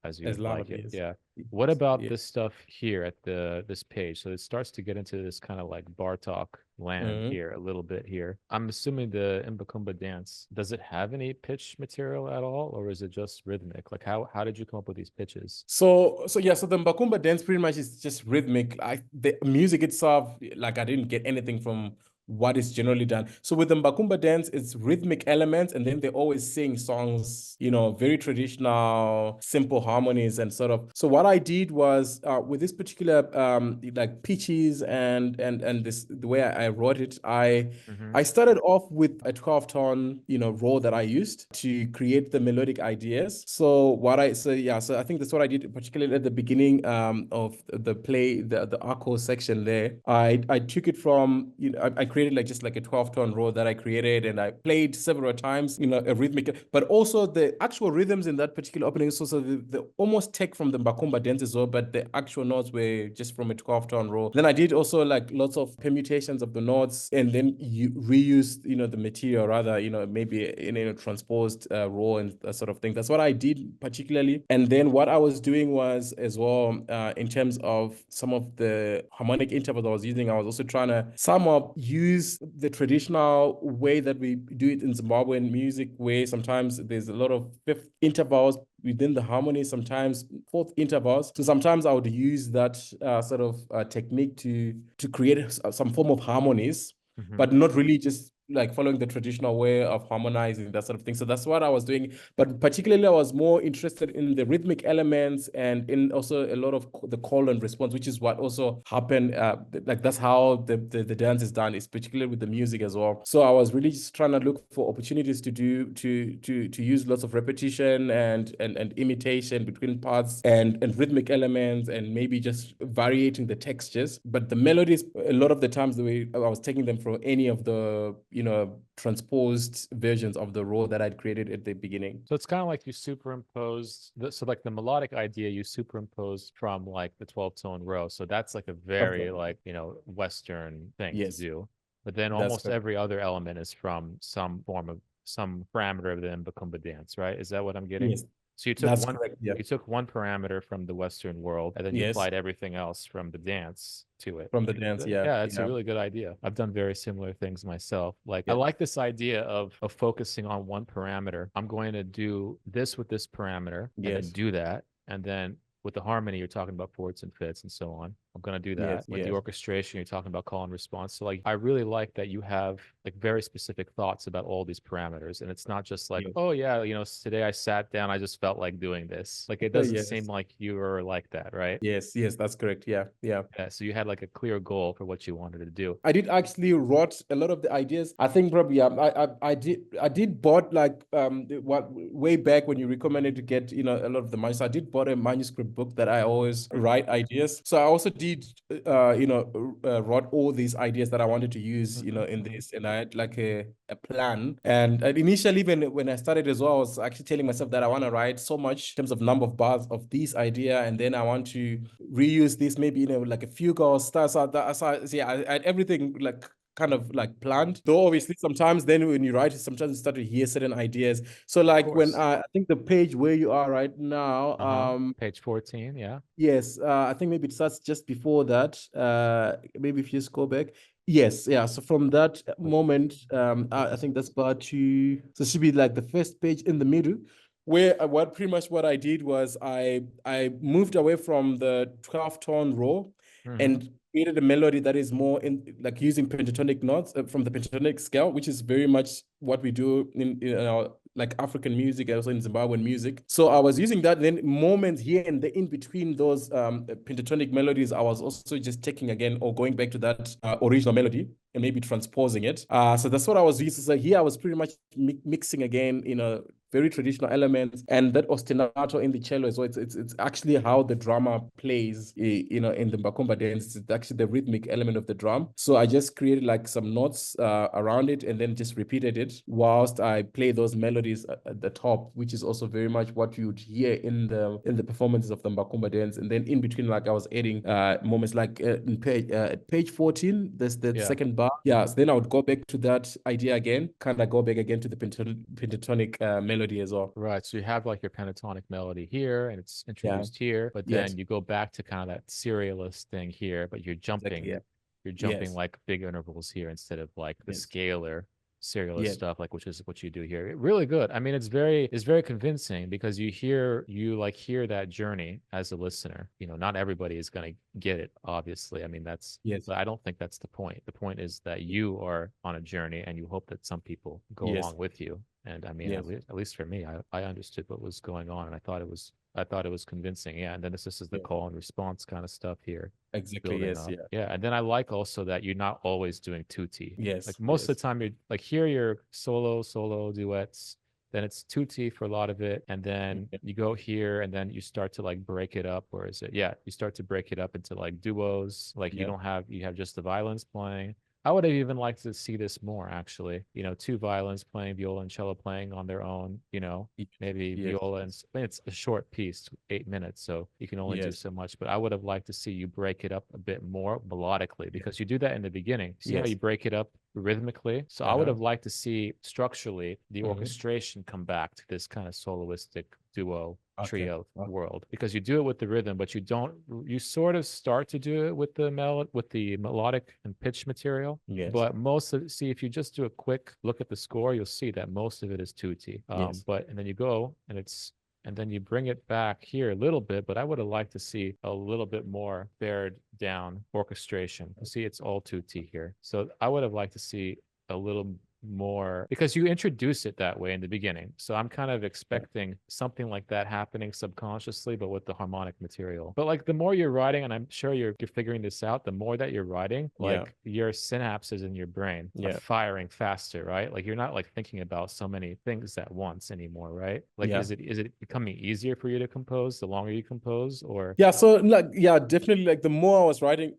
as you as would like loud, it. yes. Yeah. What about Yeah. this stuff here at this page? So it starts to get into this kind of like bar talk land here a little bit here. I'm assuming the Mbakumba dance, does it have any pitch material at all, or is it just rhythmic? Like how did you come up with these pitches? So yeah, so the Mbakumba dance pretty much is just rhythmic. Like the music itself, like I didn't get anything from what is generally done. So with the Mbakumba dance, it's rhythmic elements, and then they always sing songs, very traditional, simple harmonies and sort of. So what I did was with this particular like pitches and this the way I wrote it, I started off with a 12-tone, roll that I used to create the melodic ideas. So I think that's what I did, particularly at the beginning of the play, the arco section there. I took it from, I created like just like a 12-tone roll that I created, and I played several times, a rhythmic, but also the actual rhythms in that particular opening. So the almost take from the Mbakumba dance as well, but the actual notes were just from a 12-tone roll. Then I did also like lots of permutations of the notes, and then you reused, the material rather, maybe in a transposed roll and that sort of thing. That's what I did particularly. And then what I was doing was as well, in terms of some of the harmonic intervals I was using, I was also trying to somewhat use the traditional way that we do it in Zimbabwean music, where sometimes there's a lot of fifth intervals within the harmony, sometimes fourth intervals. So sometimes I would use that sort of technique to create some form of harmonies, but not really just like following the traditional way of harmonizing, that sort of thing. So that's what I was doing. But particularly, I was more interested in the rhythmic elements and in also a lot of the call and response, which is what also happened. Like that's how the dance is done, is particularly with the music as well. So I was really just trying to look for opportunities to use lots of repetition and imitation between parts and rhythmic elements, and maybe just varying the textures. But the melodies, a lot of the times, the way I was taking them from any of the, transposed versions of the raw that I'd created at the beginning. So it's kind of like you superimposed so like the melodic idea you superimposed from like the 12-tone row. So that's like a very like, Western thing to do. But then almost every other element is from some parameter of the Mbaqumba dance, right? Is that what I'm getting? Yes. So you took That's correct, yeah. You took one parameter from the Western world, and then you applied everything else from the dance to it. From the dance, yeah. Yeah, it's a really good idea. I've done very similar things myself. Like I like this idea of focusing on one parameter. I'm going to do this with this parameter, and then do that, and then with the harmony, you're talking about fourths and fifths and so on. I'm going to do that. With the orchestration, you're talking about call and response. So like, I really like that you have like very specific thoughts about all these parameters. And it's not just like, oh yeah, today I sat down, I just felt like doing this. Like, it doesn't seem like you were like that, right? Yes, that's correct. Yeah. So you had like a clear goal for what you wanted to do. I did actually wrote a lot of the ideas. I think probably I did bought like way back when you recommended to get a lot of the manuscripts. I did bought a manuscript book that I always write ideas. So I also did wrote all these ideas that I wanted to use in this, and I had like a plan. And initially, when I started as well, I was actually telling myself that I want to write so much in terms of number of bars of this idea, and then I want to reuse this maybe like a fugue or stars. I had everything like kind of like planned, though obviously sometimes then when you write it, sometimes you start to hear certain ideas. So like when I think the page where you are right now, page 14, yes, I think maybe it starts just before that. Maybe if you just go back. Yes, yeah. So from that moment, I think that's part two. So it should be like the first page in the middle, where pretty much what I did was I moved away from the 12-tone raw and created a melody that is more in like using pentatonic notes from the pentatonic scale, which is very much what we do in our like African music, also in Zimbabwean music. So I was using that. Then moments here and there in between those pentatonic melodies, I was also just taking again or going back to that original melody and maybe transposing it. So that's what I was using. So here I was pretty much mixing again, very traditional elements, and that ostinato in the cello as well. It's actually how the drummer plays, in the Mbaqumba dance. It's actually the rhythmic element of the drum. So I just created like some notes around it, and then just repeated it whilst I play those melodies at the top, which is also very much what you would hear in the performances of the Mbaqumba dance. And then in between, like I was adding moments like in page 14, there's the second bar. Yeah, so then I would go back to that idea again, kind of go back again to the pentatonic melody as well. Right. So you have like your pentatonic melody here, and it's introduced here, but then you go back to kind of that serialist thing here, but you're jumping. You're jumping like big intervals here instead of like the scalar serialist stuff, like which is what you do here. Really good. I mean, it's very convincing because you hear that journey as a listener. Not everybody is going to get it, obviously. I mean, but I don't think that's the point. The point is that you are on a journey, and you hope that some people go along with you. And I mean, at least for me, I understood what was going on, and I thought it was convincing. Yeah. And then this is the call and response kind of stuff here. Exactly. Yes. Up. Yeah. And then I like also that you're not always doing tutti. Yes. Like most of the time, you're like here, you're solo duets. Then it's tutti for a lot of it, and then you go here, and then you start to like break it up. Or is it? Yeah, you start to break it up into like duos. Like you have just the violins playing. I would have even liked to see this more, actually. Two violins playing, viola and cello playing on their own. Maybe viola and it's a short piece, 8 minutes, so you can only do so much. But I would have liked to see you break it up a bit more melodically, because you do that in the beginning. See how you break it up rhythmically? So I would have liked to see structurally the orchestration come back to this kind of soloistic duo trio world, because you do it with the rhythm, but you sort of start to do it with the melodic and pitch material. But if you just do a quick look at the score, you'll see that most of it is tutti. And then you go and then you bring it back here a little bit, but I would have liked to see a little bit more bared down orchestration. You see, it's all tutti here. So I would have liked to see a little more, because you introduce it that way in the beginning. So I'm kind of expecting something like that happening subconsciously, but with the harmonic material. But like the more you're writing, and I'm sure you're figuring this out, the more that you're writing, like your synapses in your brain are firing faster, right? Like you're not like thinking about so many things at once anymore, right? Like is it becoming easier for you to compose the longer you compose, or? Yeah, so like definitely, like the more I was writing,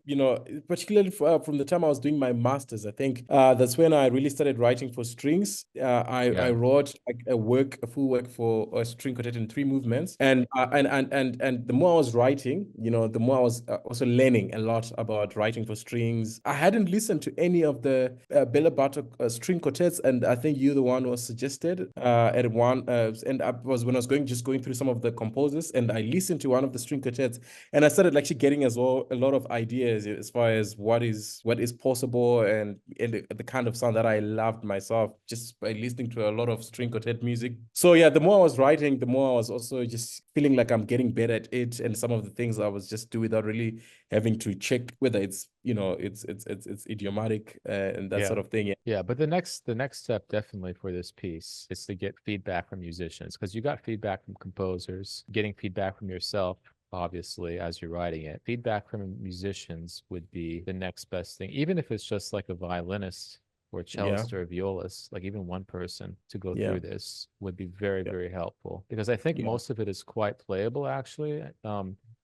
particularly from the time I was doing my master's, I think that's when I really started writing for strings. I wrote like a full work for a string quartet in 3 movements, and the more I was writing, the more I was also learning a lot about writing for strings. I hadn't listened to any of the Bela Bartok string quartets, and I think you're the one who was suggested at one, and I was when I was going through some of the composers, and I listened to one of the string quartets, and I started actually getting as well a lot of ideas as far as what is possible, and the kind of sound that I loved myself just by listening to a lot of string quartet music. So yeah, the more I was writing, the more I was also just feeling like I'm getting better at it, and some of the things I was just doing without really having to check whether it's it's idiomatic and that sort of thing. Yeah, but the next step definitely for this piece is to get feedback from musicians, because you got feedback from composers, getting feedback from yourself, obviously, as you're writing it. Feedback from musicians would be the next best thing, even if it's just like a violinist or a cellist or a violist, like even one person to go through this would be very, very helpful, because I think most of it is quite playable, actually.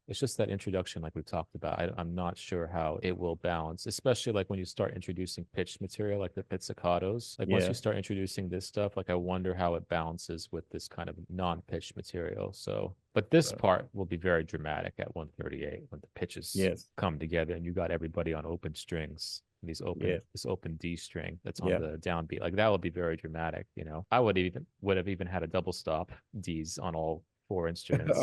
It's just that introduction, like we talked about. I'm not sure how it will balance, especially like when you start introducing pitched material, like the pizzicatos. Like once you start introducing this stuff, like I wonder how it balances with this kind of non-pitched material. So, but this part will be very dramatic at 138 when the pitches come together and you got everybody on open strings. This open D string that's on the downbeat. Like that would be very dramatic. I would have even had a double stop Ds on all 4 instruments.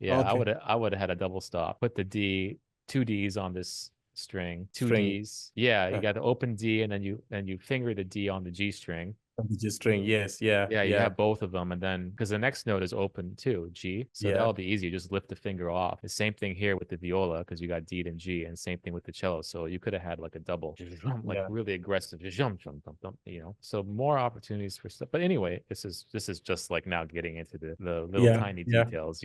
Yeah, Okay. I would have had a double stop. Put the D, 2 Ds on this string, 2 Ds. Yeah, you got the open D, and then you finger the D on the G string. The G string, yes, yeah. You have both of them, and then because the next note is open too, G, so that'll be easy. Just lift the finger off. The same thing here with the viola, because you got D and G, and same thing with the cello. So you could have had like a double, like really aggressive, So more opportunities for stuff. But anyway, this is just like now getting into the little tiny details,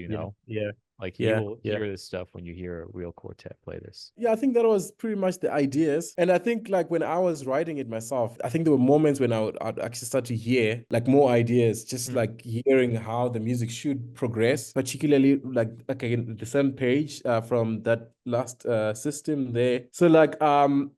Like you will hear this stuff when you hear a real quartet play this. Yeah, I think that was pretty much the ideas. And I think like when I was writing it myself, I think there were moments when I'd actually start to hear like more ideas, just like hearing how the music should progress, particularly like again the same page from that last system there. So like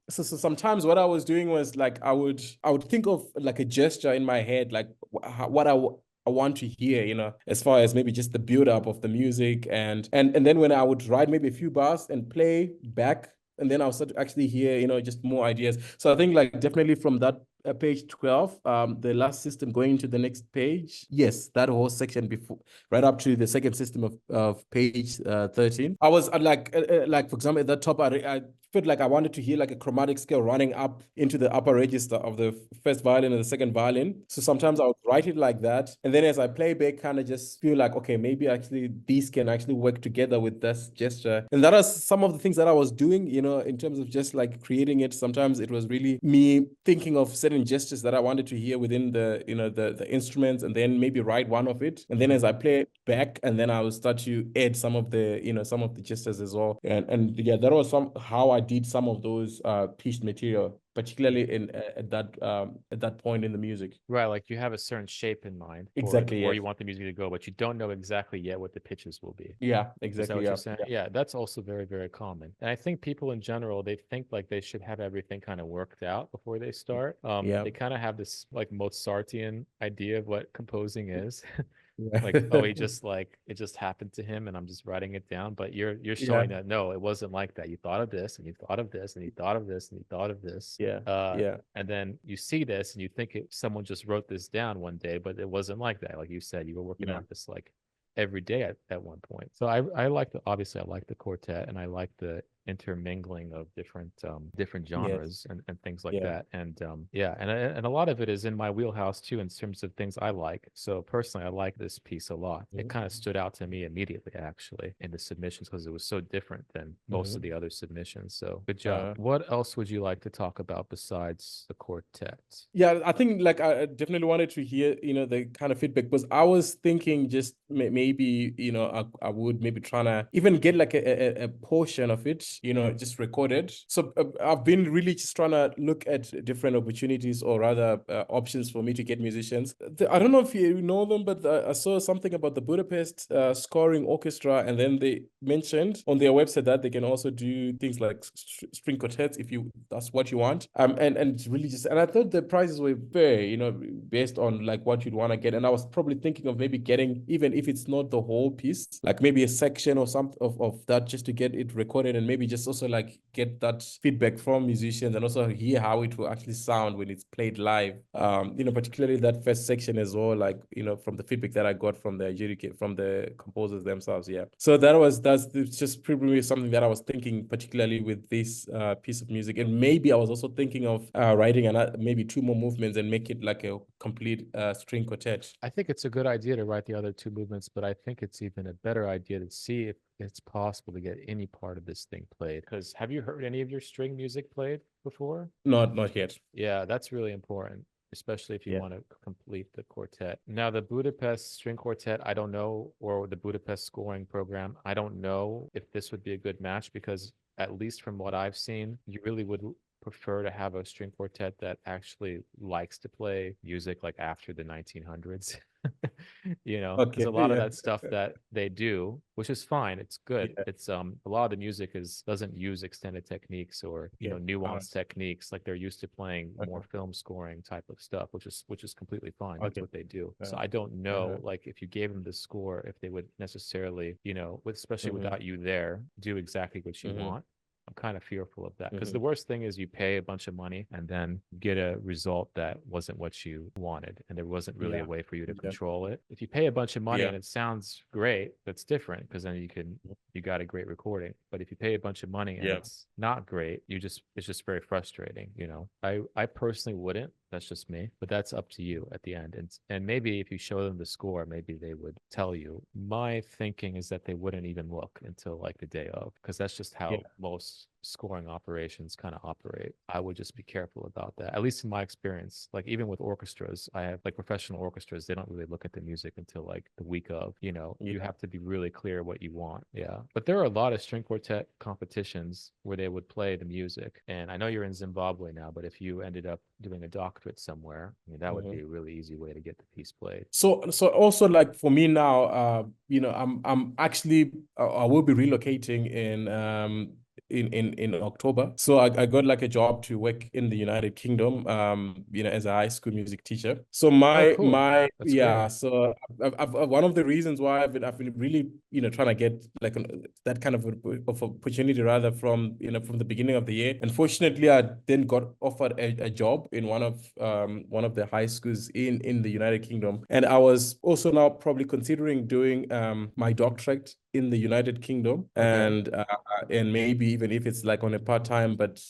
so sometimes what I was doing was like I would think of like a gesture in my head, like what I want to hear, as far as maybe just the build up of the music, and then when I would write maybe a few bars and play back, and then I'll start to actually hear, just more ideas. So I think like definitely from that page 12, the last system going into the next page, yes, that whole section before, right up to the second system of page 13. I was like for example, at the top, I felt like I wanted to hear like a chromatic scale running up into the upper register of the first violin and the second violin. So sometimes I would write it like that, and then as I play back, kind of just feel like, okay, maybe actually these can actually work together with this gesture. And that was some of the things that I was doing, in terms of just like creating it. Sometimes it was really me thinking of certain gestures that I wanted to hear within the the instruments, and then maybe write one of it, and then as I play it back, and then I will start to add some of the some of the gestures as well. And yeah, that was how I did some of those pieced material, particularly in at that point in the music. Right, like you have a certain shape in mind for Exactly, where you want the music to go, but you don't know exactly yet what the pitches will be. Yeah, Is that exactly. what Yeah, you're saying? Yeah, that's also very, very common. And I think people in general, they think like they should have everything kind of worked out before they start. They kind of have this like Mozartian idea of what composing is. Like, oh, he just like it just happened to him and I'm just writing it down. But you're showing that no, it wasn't like that. You thought of this and you thought of this and you thought of this and you thought of this. And then you see this and you think someone just wrote this down one day, but it wasn't like that. Like you said, you were working on this like every day at one point. So I like obviously I like the quartet, and I like the intermingling of different Yes. genres and things like Yeah. that. And yeah, and a lot of it is in my wheelhouse too in terms of things I like. So personally, I like this piece a lot. It kind of stood out to me immediately, actually, in the submissions because it was so different than most of the other submissions. So good job. What else would you like to talk about besides the quartet? Yeah, I think like I definitely wanted to hear, the kind of feedback, because I was thinking just maybe, I would maybe trying to even get like a portion of it, just recorded. So I've been really just trying to look at different opportunities, or rather options for me to get musicians. I don't know if you know them, but I saw something about the Budapest Scoring Orchestra, and then they mentioned on their website that they can also do things like string quartets if that's what you want. And it's really just, and I thought the prices were fair, based on like what you'd want to get. And I was probably thinking of maybe getting, even if it's not the whole piece, like maybe a section or something of that, just to get it recorded, and maybe just also like get that feedback from musicians, and also hear how it will actually sound when it's played live. Particularly that first section as well, like, from the feedback that I got from the composers themselves. Yeah. So that's just probably something that I was thinking, particularly with this piece of music. And maybe I was also thinking of writing maybe 2 more movements and make it like a complete string quartet. I think it's a good idea to write the other 2 movements, but I think it's even a better idea to see if it's possible to get any part of this thing played. Because have you heard any of your string music played before? Not yet. Yeah, that's really important, especially if you want to complete the quartet. Now, the Budapest String Quartet, I don't know, or the Budapest Scoring Program, I don't know if this would be a good match, because at least from what I've seen, you really would prefer to have a string quartet that actually likes to play music like after the 1900s. Because a lot of that stuff that they do, which is fine, it's good. It's a lot of the music doesn't use extended techniques or nuanced techniques, like they're used to playing more film scoring type of stuff, which is completely fine. That's what they do. So I don't know, like, if you gave them the score, if they would necessarily, especially without you there, do exactly what you want. I'm kind of fearful of that, because the worst thing is you pay a bunch of money and then get a result that wasn't what you wanted, and there wasn't really a way for you to control it. If you pay a bunch of money and it sounds great, that's different, because then you got a great recording. But if you pay a bunch of money and it's not great, it's just very frustrating. I personally wouldn't. That's just me, but that's up to you at the end. And maybe if you show them the score, maybe they would tell you. My thinking is that they wouldn't even look until like the day of, because that's just how most scoring operations kind of operate. I would just be careful about that, at least in my experience. Like, even with orchestras, I have like professional orchestras, they don't really look at the music until like the week of. You have to be really clear what you want. Yeah, but there are a lot of string quartet competitions where they would play the music. And I know you're in Zimbabwe now, but if you ended up doing a doctorate somewhere, that would be a really easy way to get the piece played. So also, like, for me now, I'm actually I will be relocating in October. So I got like a job to work in the United Kingdom, as a high school music teacher. So Cool. That's great. so I've one of the reasons why I've been really, trying to get like that kind of opportunity, rather, from the beginning of the year. Unfortunately, I then got offered a job in one of the high schools in the United Kingdom, and I was also now probably considering doing my doctorate in the United Kingdom, and maybe even if it's like on a part-time, but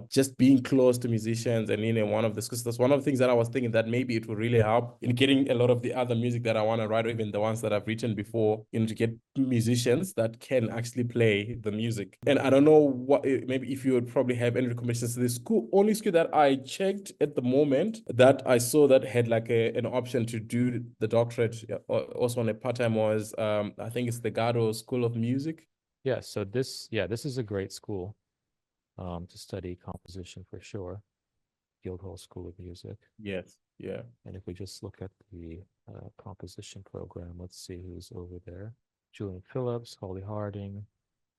just being close to musicians, and one of the schools. That's one of the things that I was thinking, that maybe it will really help in getting a lot of the other music that I want to write, or even the ones that I've written before, to get musicians that can actually play the music. And I don't know what, maybe if you would probably have any recommendations. The only school that I checked at the moment that I saw that had like an option to do the doctorate also on a part-time was, I think it's the Gado School of Music. Yeah, so this is a great school to study composition for sure. Guildhall School of Music. Yes, yeah. And if we just look at the composition program, let's see who's over there. Julian Phillips, Holly Harding,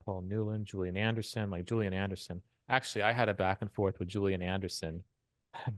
Paul Newland, Julian Anderson. Like, Julian Anderson. Actually, I had a back and forth with Julian Anderson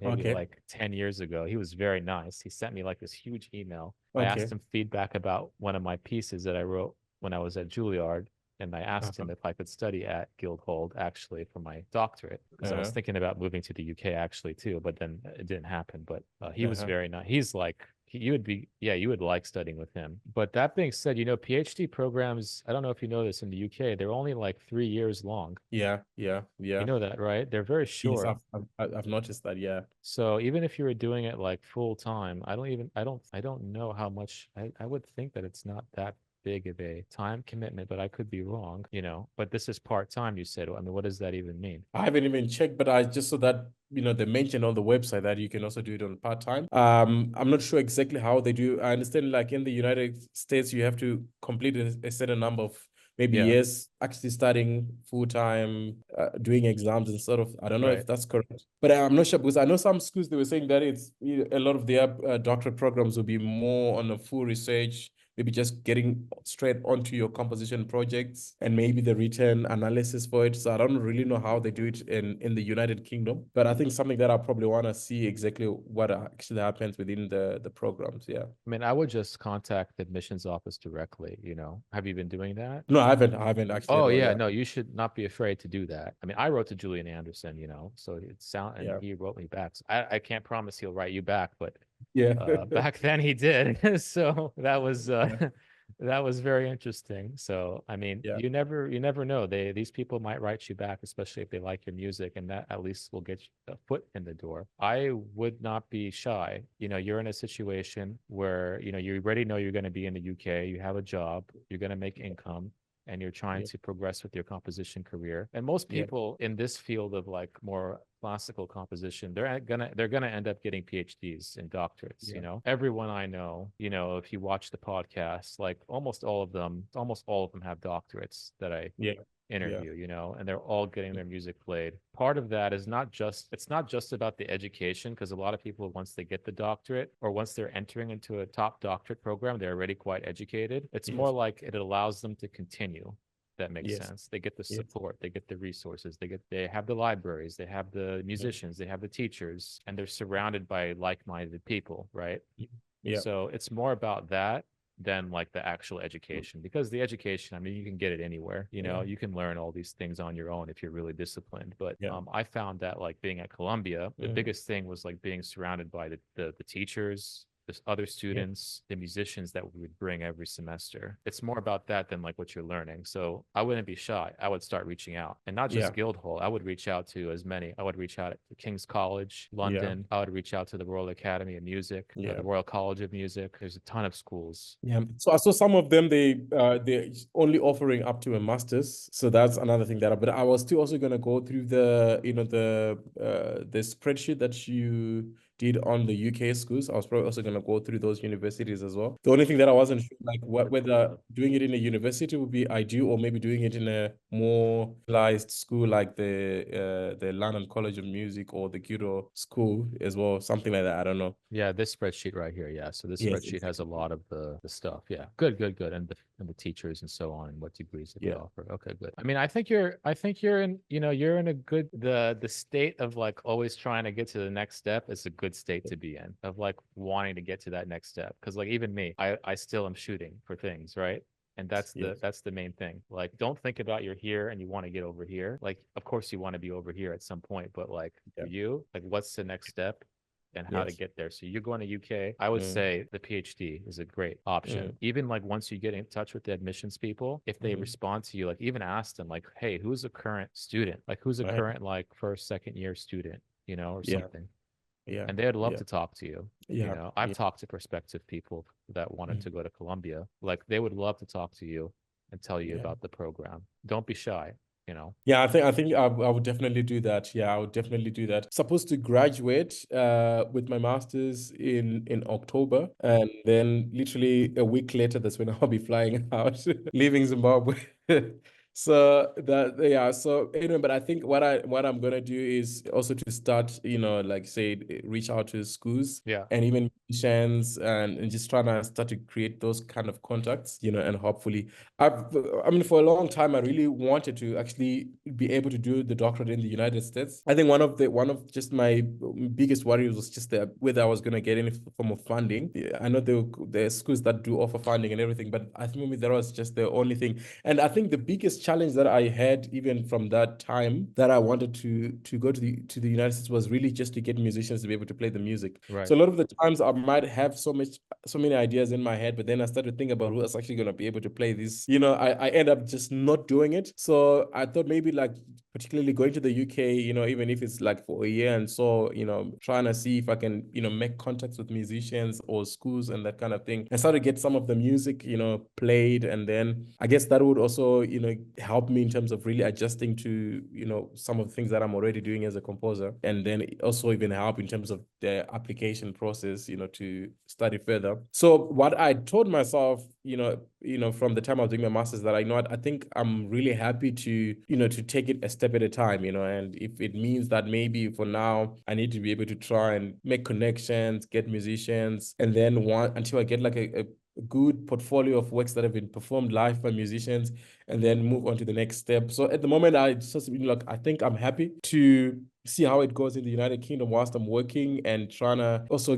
maybe like 10 years ago. He was very nice. He sent me like this huge email. I asked him feedback about one of my pieces that I wrote when I was at Juilliard. And I asked him if I could study at Guildhall actually for my doctorate, because I was thinking about moving to the UK actually too, but then it didn't happen. But he was very nice. He's like you would be, yeah, you would like studying with him. But that being said, PhD programs, I don't know if you know this in the UK, they're only like 3 years long. Yeah. You know that, right? They're very Yes, short. I've noticed that. Yeah. So even if you were doing it like full time, I don't know how much. I would think that it's not that big of a time commitment, but I could be wrong, But this is part time, you said. I mean, what does that even mean? I haven't even checked, but I just saw that they mentioned on the website that you can also do it on part time. I'm not sure exactly how they do. I understand, like in the United States, you have to complete a certain number of maybe Yeah. years actually studying full time, doing exams and sort of. I don't know if Right. that's correct, but I'm not sure because I know some schools they were saying that it's a lot of their doctorate programs will be more on a full research, maybe just getting straight onto your composition projects and maybe the written analysis for it. So I don't really know how they do it in the United Kingdom, but I think something that I probably want to see exactly what actually happens within the programs. Yeah. I mean, I would just contact the admissions office directly, Have you been doing that? No, I haven't actually. Oh, at all, yeah, no, you should not be afraid to do that. I mean, I wrote to Julian Anderson, so and he wrote me back. So I can't promise he'll write you back, but Yeah. back then he did. So that was that was very interesting. So I mean, Yeah. you never know. These people might write you back, especially if they like your music, and that at least will get you a foot in the door. I would not be shy. You're in a situation where you already know you're going to be in the UK. You have a job. You're going to make income, and you're trying to progress with your composition career. And most people in this field of like more classical composition, they're gonna end up getting PhDs and doctorates. Everyone I know, if you watch the podcast, like almost all of them have doctorates that I interview, and they're all getting their music played. Part of that is it's not just about the education, because a lot of people, once they get the doctorate or once they're entering into a top doctorate program, they're already quite educated. It's more like it allows them to continue. That makes sense. They get the support, they get the resources, they have the libraries, they have the musicians, they have the teachers, and they're surrounded by like-minded people, right? So it's more about that than like the actual education, because the education, I mean, you can get it anywhere. You can learn all these things on your own if you're really disciplined. But I found that like being at Columbia, the biggest thing was like being surrounded by the teachers, the other students, the musicians that we would bring every semester. It's more about that than like what you're learning. So I wouldn't be shy. I would start reaching out, and not just Guildhall. I would reach out to as many. I would reach out to King's College, London. I would reach out to the Royal Academy of Music, the Royal College of Music. There's a ton of schools. Yeah. So I saw some of them, they're only offering up to a master's. So that's another thing but I was still also gonna go through the spreadsheet that you did on the UK schools. I was probably also going to go through those universities as well. The only thing that I wasn't sure, like whether doing it in a university would be ideal, or maybe doing it in a more specialized school like the London College of Music or the Guildhall School as well, something like that. I don't know. Yeah, this spreadsheet right here. Yeah, so this spreadsheet has a lot of the stuff. Yeah, good, and the teachers and so on, and what degrees that they offer. Okay, good. I mean, I think you're in you're in a good the state of like always trying to get to the next step. Is a good state to be in, of like wanting to get to that next step, because like even me, I still am shooting for things, right? And that's the main thing. Like, don't think about you're here and you want to get over here. Like, of course you want to be over here at some point, but like for you, like what's the next step and how to get there? So you're going to UK, I would say the PhD is a great option. Even like once you get in touch with the admissions people, if they respond to you, like even ask them like, hey, who's a current student? Like who's a current like first, second year student, or something. And they'd love to talk to you. I've talked to prospective people that wanted to go to Columbia. Like they would love to talk to you and tell you about the program. Don't be shy. Yeah, I think I would definitely do that. Yeah, I would definitely do that. Supposed to graduate with my master's in October, and then literally a week later, that's when I'll be flying out, leaving Zimbabwe. So but I think what I'm gonna do is also to start, like say reach out to schools and even musicians and just trying to start to create those kind of contacts, and hopefully I mean for a long time I really wanted to actually be able to do the doctorate in the United States. I think one of just my biggest worries was just whether I was gonna get any form of funding. I know there are schools that do offer funding and everything, but I think maybe that was just the only thing. And I think the biggest challenge that I had even from that time that I wanted to go to the United States was really just to get musicians to be able to play the music. Right. So a lot of the times I might have so many ideas in my head, but then I started thinking about who is actually going to be able to play this. I end up just not doing it. So I thought maybe like particularly going to the UK, even if it's like for a year and so, trying to see if I can, make contacts with musicians or schools and that kind of thing, and start to get some of the music, played. And then I guess that would also, help me in terms of really adjusting to, some of the things that I'm already doing as a composer. And then also even help in terms of the application process, to study further. So what I told myself, from the time I was doing my master's, that I think I'm really happy to, to take it a step at a time, and if it means that maybe for now I need to be able to try and make connections, get musicians, and then until I get like a good portfolio of works that have been performed live by musicians, and then move on to the next step. So at the moment, I think I'm happy to see how it goes in the United Kingdom whilst I'm working and trying to also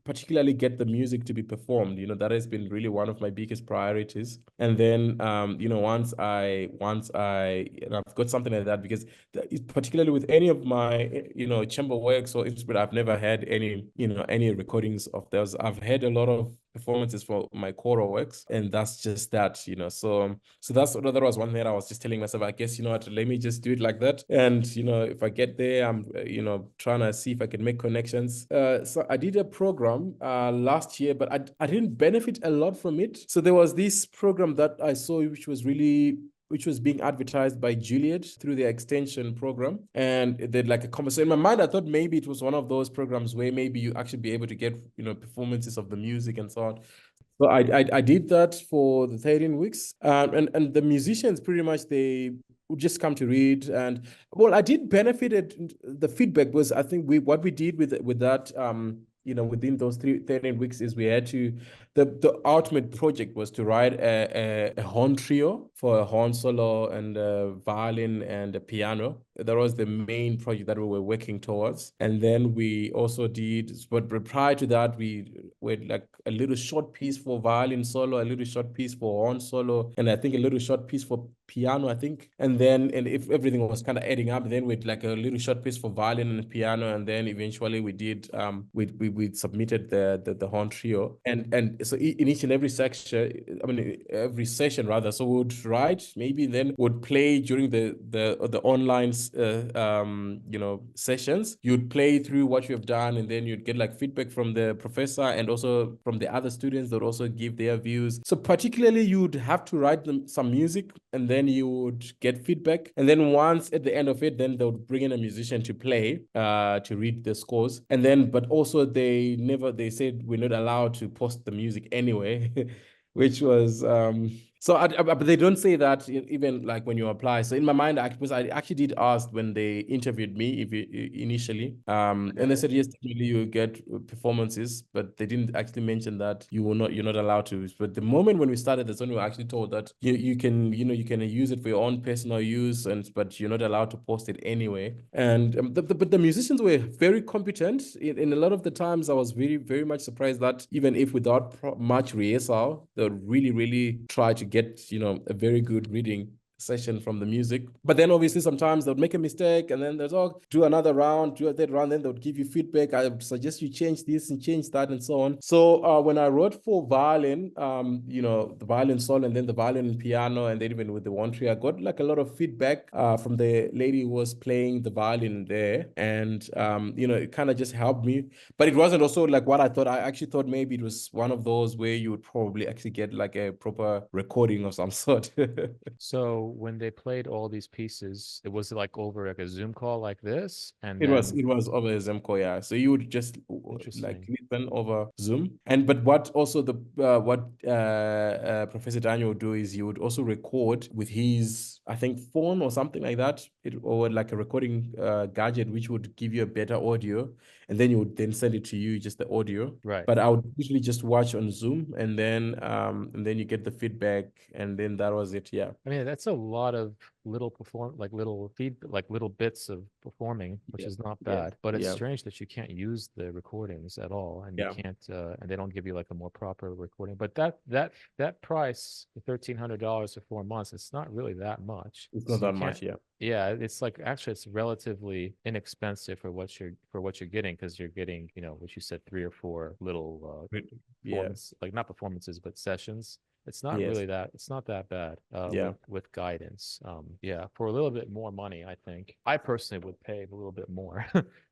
particularly get the music to be performed. That has been really one of my biggest priorities. And then once I've got something like that, because particularly with any of my chamber works or instrument, I've never had any recordings of those. I've had a lot of performances for my choral works, and that's just that. So that was one thing that I was just telling myself, I guess, what, let me just do it like that. And if I get there, I'm trying to see if I can make connections. So I did a program last year, but I didn't benefit a lot from it. So there was this program that I saw which was being advertised by Juliet through the extension program. And they like a conversation. In my mind, I thought maybe it was one of those programs where maybe you actually be able to get, performances of the music and so on. So I did that for the 13 weeks. And the musicians pretty much, they would just come to read. And well, I did benefit. The feedback was, I think what we did with that, within those 13 weeks is we had to, the ultimate project was to write a horn trio for a horn solo and a violin and a piano. That was the main project that we were working towards. And then we also did, but prior to that, we had like a little short piece for violin solo, a little short piece for horn solo, and I think a little short piece for piano, I think. And if everything was kind of adding up, then we'd like a little short piece for violin and piano. And then eventually we did, we submitted the horn trio. And so in each and every section, every session rather, so we would write, maybe then would play during the online sessions. You'd play through what you have done, and then you'd get like feedback from the professor and also from the other students that would also give their views. So particularly you'd have to write them some music, and then you would get feedback. And then once at the end of it, then they would bring in a musician to play, to read the scores. And then, but also they said we're not allowed to post the music anyway, which was, but they don't say that even like when you apply. So in my mind, I actually did ask when they interviewed me initially, and they said yes, definitely you get performances, but they didn't actually mention that you're not allowed to. But the moment when we started, that's when we were actually told that you can use it for your own personal use, but you're not allowed to post it anyway. And but the musicians were very competent. In a lot of the times, I was very, very much surprised that even if without much rehearsal, they would really, really try to get a very good reading session from the music. But then obviously sometimes they would make a mistake, and then they'd do another round, do a third round, then they would give you feedback. I would suggest you change this and change that and so on. So when I wrote for violin, the violin solo and then the violin and piano, and then even with the one trio, I got like a lot of feedback from the lady who was playing the violin there. And it kind of just helped me. But it wasn't also like what I thought. I actually thought maybe it was one of those where you would probably actually get like a proper recording of some sort. So when they played all these pieces, it was like over like a Zoom call like this, and it was over a Zoom call, yeah. So you would just like listen over Zoom. But what also Professor Daniel would do is he would also record with his, I think, phone or something like that, or like a recording gadget, which would give you a better audio, and then you would then send it to you, just the audio. Right. But I would usually just watch on Zoom, and then you get the feedback, and then that was it. Yeah. I mean, that's so lot of little little bits of performing, which is not Yeah. bad. But it's Yeah. strange that you can't use the recordings at all, and you Yeah. can't, and they don't give you like a more proper recording. But that price, $1,300 for 4 months, it's not really that much. It's not So you that much. can't. Yeah. Yeah, it's like actually it's relatively inexpensive for what you're getting, because you're getting, what you said, 3 or 4 little Yeah. performance, like not performances but sessions. It's not Yes. really that, it's not that bad Yeah. with guidance. Yeah, for a little bit more money, I think I personally would pay a little bit more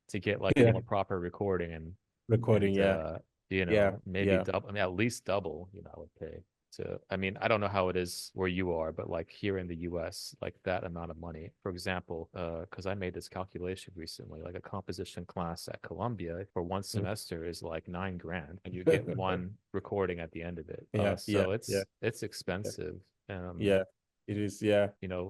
to get like a Yeah. more proper recording, Recording. and Yeah. Yeah. maybe Yeah. double, I mean at least double, I would pay to, I mean, I don't know how it is where you are, but like here in the US, like that amount of money, for example, because I made this calculation recently, like a composition class at Columbia for one semester is like 9 grand, and you get one recording at the end of it. Yeah. So Yeah. it's expensive. Yeah. It is. Yeah.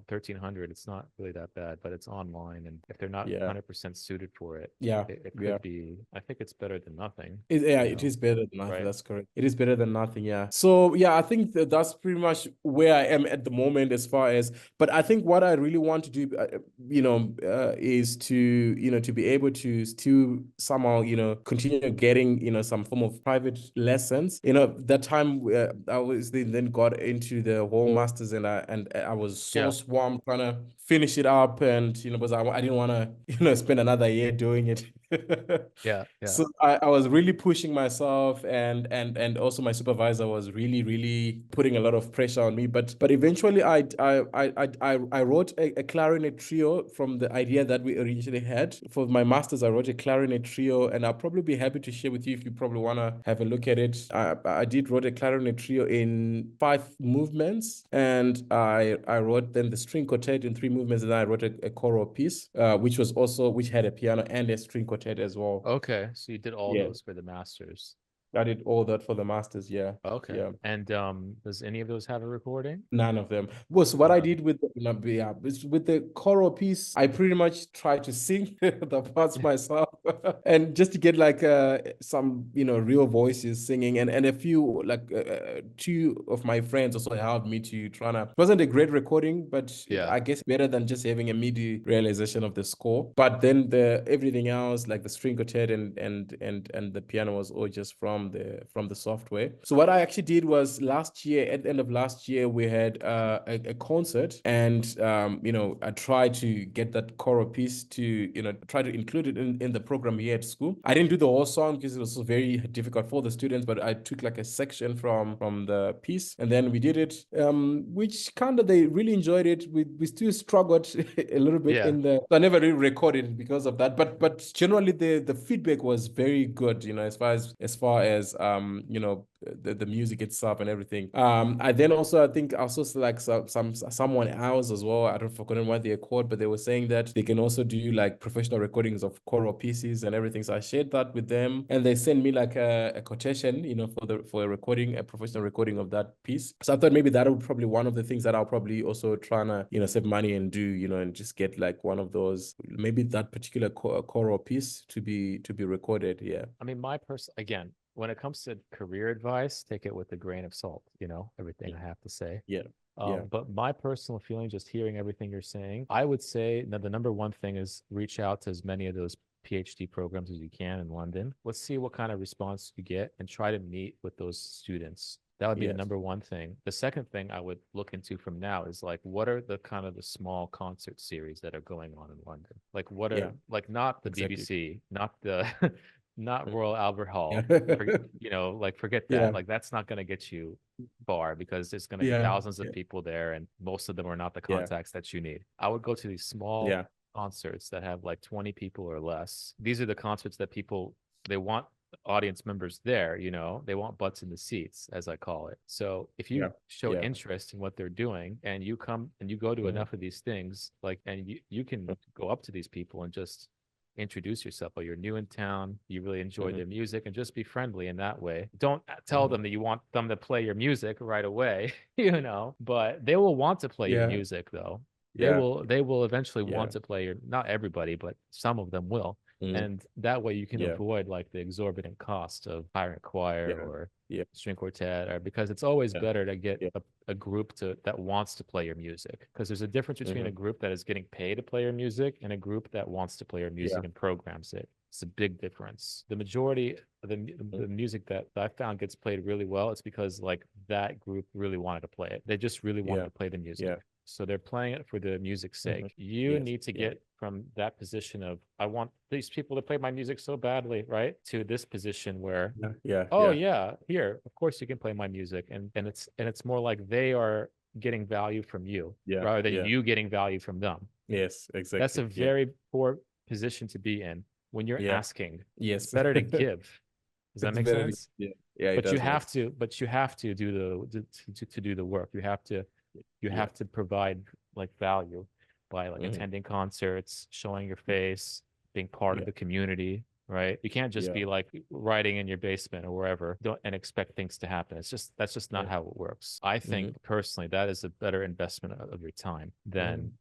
1300, it's not really that bad, but it's online, and if they're not Yeah. 100% suited for it, Yeah. it Yeah. could be, I think it's better than nothing. Yeah, you it know, is better than nothing. right? That's correct. It is better than nothing. Yeah. So yeah, I think that's pretty much where I am at the moment as far as. But I think what I really want to do, is to be able to still somehow continue getting some form of private lessons. That time I was then got into the whole masters, and I was so Yeah. swamped trying to finish it up, and because I didn't want to spend another year doing it. Yeah. So I was really pushing myself, and also my supervisor was really, really putting a lot of pressure on me. But eventually I wrote a clarinet trio from the idea that we originally had. For my masters, I wrote a clarinet trio, and I'll probably be happy to share with you if you probably want to have a look at it. I did wrote a clarinet trio in 5 movements, and I wrote then the string quartet in 3 movements, and then I wrote a choral piece, which had a piano and a string quartet as well. Okay, so you did all Yeah. those for the masters. I did all that for the masters. Yeah. Okay. Yeah. And does any of those have a recording? None of them. Well, so what I None. did with with the choral piece, I pretty much tried to sing the parts myself, and just to get like some real voices singing, and a few like 2 of my friends also helped me to try to. It wasn't a great recording, but Yeah. I guess better than just having a MIDI realization of the score. But then everything else, like the string quartet and the piano, was all just from the software. So what I actually did was last year, at the end of last year, we had a concert, and I tried to get that choral piece to try to include it in the program here at school. I didn't do the whole song because it was very difficult for the students, but I took like a section from the piece, and then we did it, which kind of they really enjoyed it. We still struggled a little bit Yeah. so I never really recorded it because of that, but generally the feedback was very good, as far as the music itself and everything. I then also, I think also like someone else as well, I don't forget what they're called, but they were saying that they can also do like professional recordings of choral pieces and everything. So I shared that with them, and they sent me like a quotation for a professional recording of that piece. So I thought maybe that would probably one of the things that I'll probably also try to save money and do, and just get like one of those, maybe that particular choral piece to be recorded. Yeah. I mean, again, when it comes to career advice, take it with a grain of salt, everything I have to say. Yeah. But my personal feeling, just hearing everything you're saying, I would say that the number one thing is reach out to as many of those PhD programs as you can in London. Let's see what kind of response you get, and try to meet with those students. That would be the number one thing. The second thing I would look into from now is like, what are the kind of the small concert series that are going on in London? Like, what are like not the BBC, not the not Royal Albert Hall. Forget that. Yeah. Like, that's not going to get you far, because there's going to be thousands of people there, and most of them are not the contacts that you need. I would go to these small concerts that have like 20 people or less. These are the concerts that they want audience members there, they want butts in the seats, as I call it. So if you show interest in what they're doing, and you come and you go to enough of these things, like, and you can go up to these people and just introduce yourself. Or you're new in town, you really enjoy their music, and just be friendly in that way. Don't tell them that you want them to play your music right away, but they will want to play your music though. They will eventually want to play not everybody, but some of them will. And that way you can Yeah. avoid like the exorbitant cost of hiring a choir Yeah. or Yeah. string quartet, or because it's always Yeah. better to get Yeah. a group that wants to play your music, because there's a difference between a group that is getting paid to play your music and a group that wants to play your music and programs it. It's a big difference. The majority of the music that I found gets played really well. It's because like that group really wanted to play it. They just really wanted to play the music. Yeah. So they're playing it for the music's sake. You Yes. need to get from that position of, I want these people to play my music so badly, right? To this position where, oh yeah, here, of course you can play my music. And it's more like they are getting value from you rather than you getting value from them. Yes, exactly. That's a very poor position to be in when you're asking. It's better to give. Does that make sense? Yeah. Yeah. But you have to, do to do the work. You have to provide like value by like attending concerts, showing your face, being part of the community, right? You can't just be like writing in your basement or wherever and expect things to happen. That's just not how it works. I think personally that is a better investment of your time than,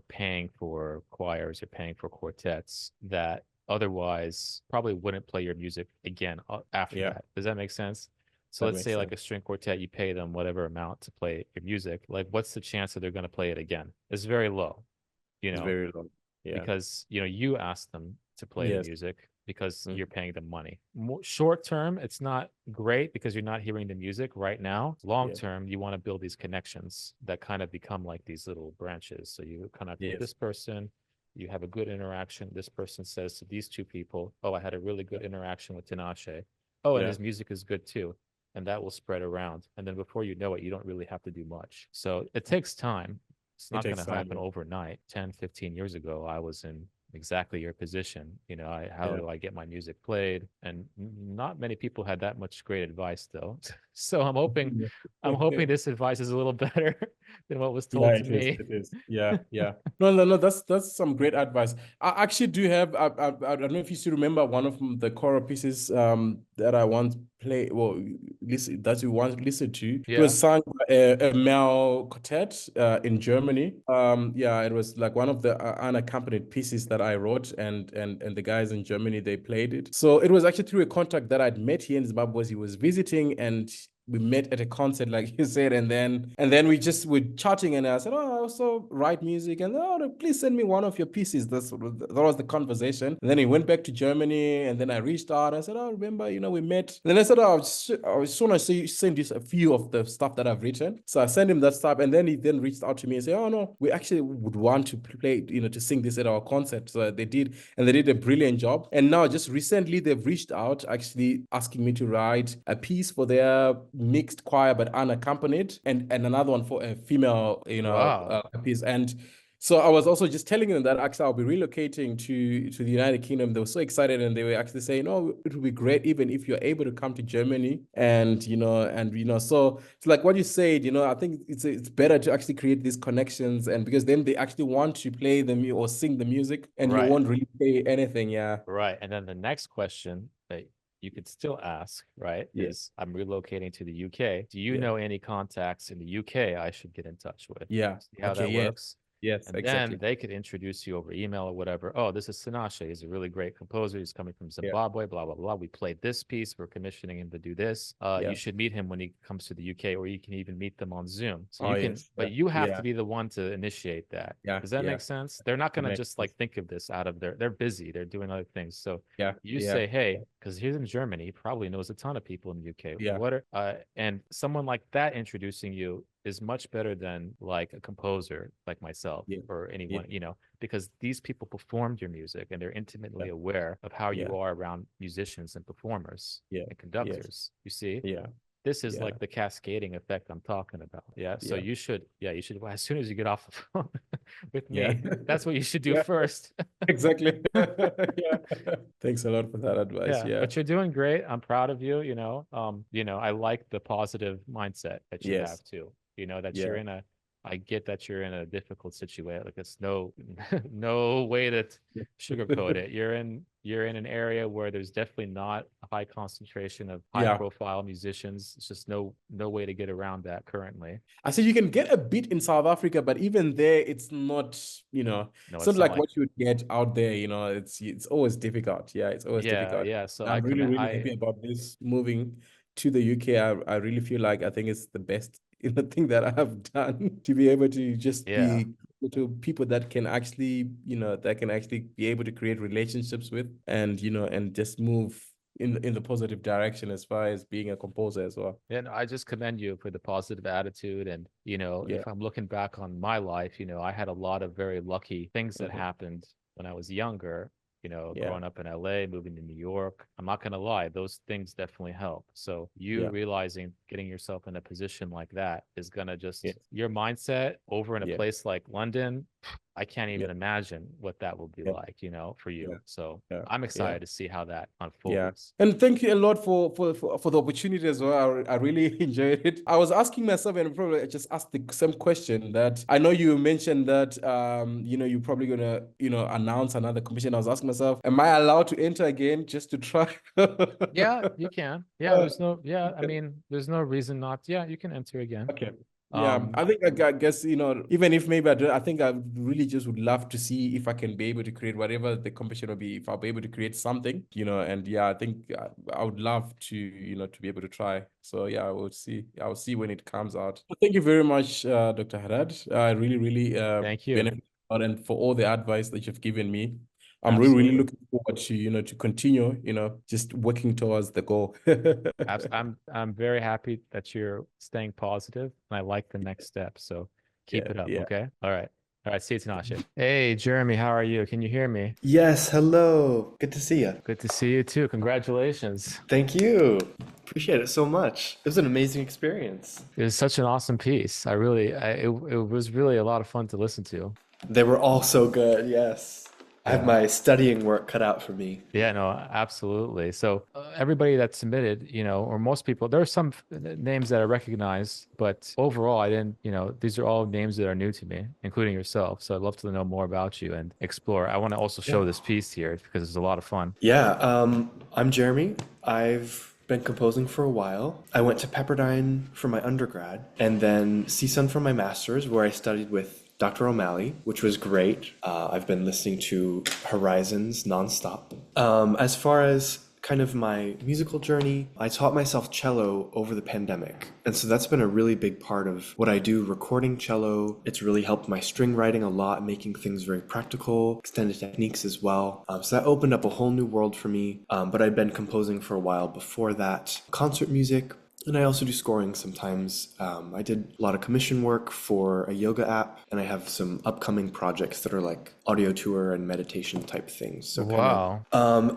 paying for choirs or paying for quartets that otherwise probably wouldn't play your music again after that. Does that make sense? So let's say like a string quartet, you pay them whatever amount to play your music. Like, what's the chance that they're going to play it again? It's very low, It's very low. Yeah. because, you ask them to play the music because you're paying them money. Short term, it's not great because you're not hearing the music right now. Long term, you want to build these connections that kind of become like these little branches. So you connect with this person, you have a good interaction. This person says to these two people, oh, I had a really good interaction with Tinashe. Oh, and his music is good too. And that will spread around. And then before you know it, you don't really have to do much. So it takes time. It's not going to happen overnight. 10, 15 years ago, I was in exactly your position. How do I get my music played? And not many people had that much great advice though. So I'm hoping this advice is a little better than what was told to me. It is. Yeah. No. That's some great advice. I actually do have. I don't know if you still remember one of the choral pieces that I once played. Well, listen, that you once listened to. It was sung by a male quartet in Germany. It was like one of the unaccompanied pieces that I wrote, and the guys in Germany, they played it. So it was actually through a contact that I'd met here in Zimbabwe. He was visiting, and we met at a concert, like you said, and then we just were chatting, and I said, oh, I also write music, and please send me one of your pieces. That was the conversation. And then he went back to Germany, and then I reached out. I said, oh, remember, we met. And then I said, oh, I just want to send you a few of the stuff that I've written. So I sent him that stuff, and then he then reached out to me and said, oh no, we actually would want to play, to sing this at our concert. So they did, and they did a brilliant job. And now just recently they've reached out, actually asking me to write a piece for their mixed choir but unaccompanied, and another one for a female piece. And so I was also just telling them that actually I'll be relocating to the United Kingdom. They were so excited, and they were actually saying, "Oh, it would be great even if you're able to come to Germany." And so it's like what you said. I think it's better to actually create these connections, and because then they actually want to play the music or sing the music, and you won't really pay anything. Yeah. Right. And then the next question that you could still ask, right, is I'm relocating to the UK. Do you know any contacts in the UK I should get in touch with? Yeah. See how that works? Yes, and exactly. then they could introduce you over email or whatever. Oh, this is Tinashe. He's a really great composer. He's coming from Zimbabwe, blah, blah, blah. We played this piece. We're commissioning him to do this. You should meet him when he comes to the UK, or you can even meet them on Zoom. So you can, but you have to be the one to initiate that. Does that make sense? They're not going to just like think of this out of they're busy. They're doing other things. So you say, hey, because he's in Germany, he probably knows a ton of people in the UK. What are, and someone like that introducing you is much better than like a composer like myself or anyone, because these people performed your music and they're intimately aware of how you are around musicians and performers and conductors. You see? This is like the cascading effect I'm talking about. So you should, well, as soon as you get off the phone with me, that's what you should do first. Exactly. Thanks a lot for that advice. But you're doing great. I'm proud of you. I like the positive mindset that you have too. That you're in I get that you're in a difficult situation. Like it's no way to sugarcoat it. You're in you're in an area where there's definitely not a high concentration of high Yeah. profile musicians. It's just no way to get around that currently. I said you can get a bit in South Africa, but even there, it's not, No, it's it's not not like what you would get out there. It's always difficult. Yeah, it's always difficult. yeah. So I'm really, really happy about this moving to the UK. I really feel like I think it's the best thing that I have done to be able to just be to people that can actually, be able to create relationships with and, and just move in the positive direction as far as being a composer as well. And I just commend you for the positive attitude. And, if I'm looking back on my life, I had a lot of very lucky things that happened when I was younger, growing up in LA, moving to New York. I'm not going to lie, those things definitely help. So you realizing getting yourself in a position like that is going to just, your mindset over in a place like London, I can't even imagine what that will be like, for you. So I'm excited to see how that unfolds. And thank you a lot for the opportunity as well. I really enjoyed it. I was asking myself, and probably I just asked the same question that I know you mentioned that, you're probably gonna, announce another competition. I was asking myself, am I allowed to enter again just to try? Yeah, you can. Yeah, there's no reason not. Yeah, you can enter again. Okay. Yeah, I think I guess, even if maybe I think I really just would love to see if I can be able to create whatever the competition will be, if I'll be able to create something, and I think I would love to, to be able to try. So yeah, I'll see when it comes out. Thank you very much, Dr. Haddad. I really, really thank you. benefit and for all the advice that you've given me. I'm Absolutely. really looking forward to, to continue, just working towards the goal. I'm very happy that you're staying positive, and I like the next step. So keep it up. Okay. All right. See you, Tinashe. Hey, Jeremy, how are you? Can you hear me? Yes. Hello. Good to see you. Good to see you too. Congratulations. Thank you. Appreciate it so much. It was an amazing experience. It was such an awesome piece. It was really a lot of fun to listen to. They were all so good. Yes. I have my studying work cut out for me. Yeah, no, absolutely. So everybody that submitted, or most people, there are some names that I recognize, but overall, I didn't, these are all names that are new to me, including yourself. So I'd love to know more about you and explore. I want to also show this piece here because it's a lot of fun. Yeah, I'm Jeremy. I've been composing for a while. I went to Pepperdine for my undergrad and then CSUN for my master's, where I studied with Dr. O'Malley, which was great. I've been listening to Horizons nonstop. As far as kind of my musical journey, I taught myself cello over the pandemic. And so that's been a really big part of what I do, recording cello. It's really helped my string writing a lot, making things very practical, extended techniques as well. So that opened up a whole new world for me. But I'd been composing for a while before that. Concert music. And I also do scoring sometimes. I did a lot of commission work for a yoga app, and I have some upcoming projects that are like audio tour and meditation type things. So wow.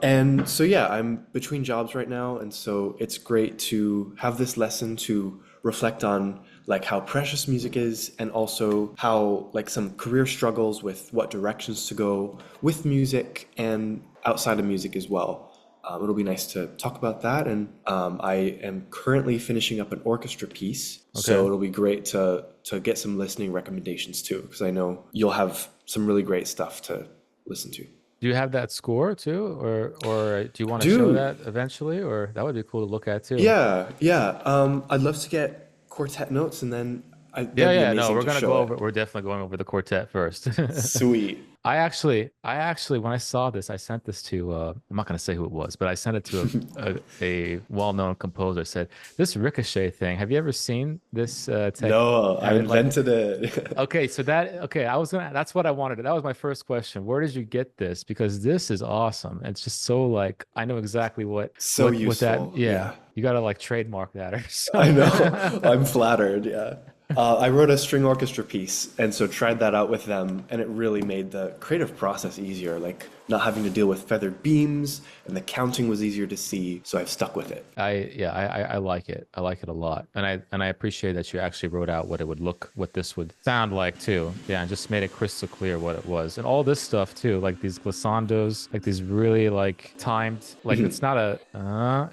And so yeah, I'm between jobs right now, and so it's great to have this lesson to reflect on like how precious music is, and also how like some career struggles with what directions to go with music and outside of music as well. It'll be nice to talk about that. And I am currently finishing up an orchestra piece. Okay. So it'll be great to get some listening recommendations too, because I know you'll have some really great stuff to listen to. Do you have that score too? Or do you want to show that eventually? Or that would be cool to look at too. Yeah. I'd love to get quartet notes, and then we're gonna go over. We're definitely going over the quartet first. Sweet. I actually, when I saw this, I sent this to. I'm not gonna say who it was, but I sent it to a well-known composer. I said, "This ricochet thing. Have you ever seen this?" No, I invented it. Okay, so that's what I wanted. That was my first question. Where did you get this? Because this is awesome. It's just so like I know exactly useful. What that. Yeah, you gotta like trademark that or something. I know. I'm flattered. Yeah. I wrote a string orchestra piece, and so tried that out with them, and it really made the creative process easier, like not having to deal with feathered beams, and the counting was easier to see, so I've stuck with it. I like it. I like it a lot, and I appreciate that you actually wrote out what this would sound like too. Yeah, and just made it crystal clear what it was, and all this stuff too, like these glissandos, like these really like timed, like it's not a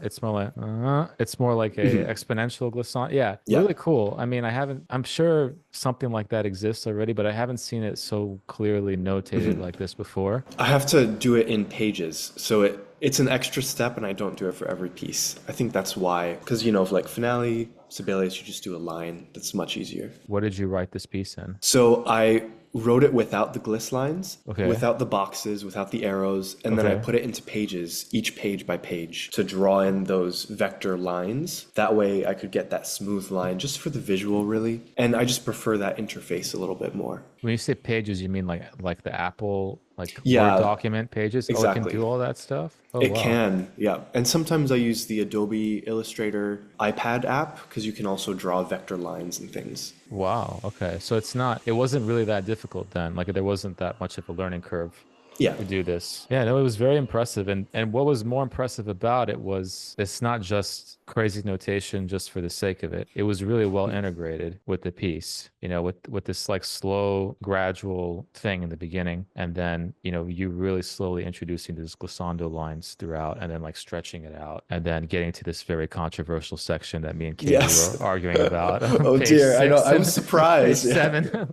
it's more like a exponential glissando. Yeah, really cool. I mean, I haven't I'm sure something like that exists already, but I haven't seen it so clearly notated like this before. I have to do it in pages, so it's an extra step, and I don't do it for every piece. I think that's why, because like finale, Sibelius, you just do a line. That's much easier. What did you write this piece in? So I wrote it without the gliss lines, Okay. without the boxes, without the arrows, and then I put it into pages, each page by page, to draw in those vector lines. That way I could get that smooth line just for the visual, really. And I just prefer that interface a little bit more. When you say pages, you mean like the Apple Word Yeah, document pages? Oh, it can exactly. do all that stuff? Oh, It wow. can, yeah. And sometimes I use the Adobe Illustrator iPad app because you can also draw vector lines and things. Wow. Okay. So it wasn't really that difficult then. Like there wasn't that much of a learning curve Yeah. to do this. Yeah, no, it was very impressive. And what was more impressive about it was it's not just crazy notation just for the sake of it. It was really well integrated with the piece, with this like slow, gradual thing in the beginning. And then, you really slowly introducing these glissando lines throughout and then like stretching it out and then getting to this very controversial section that me and Katie Yes. were arguing about. on Oh page dear, I know. 6 I'm and surprised. Page Yeah. 7.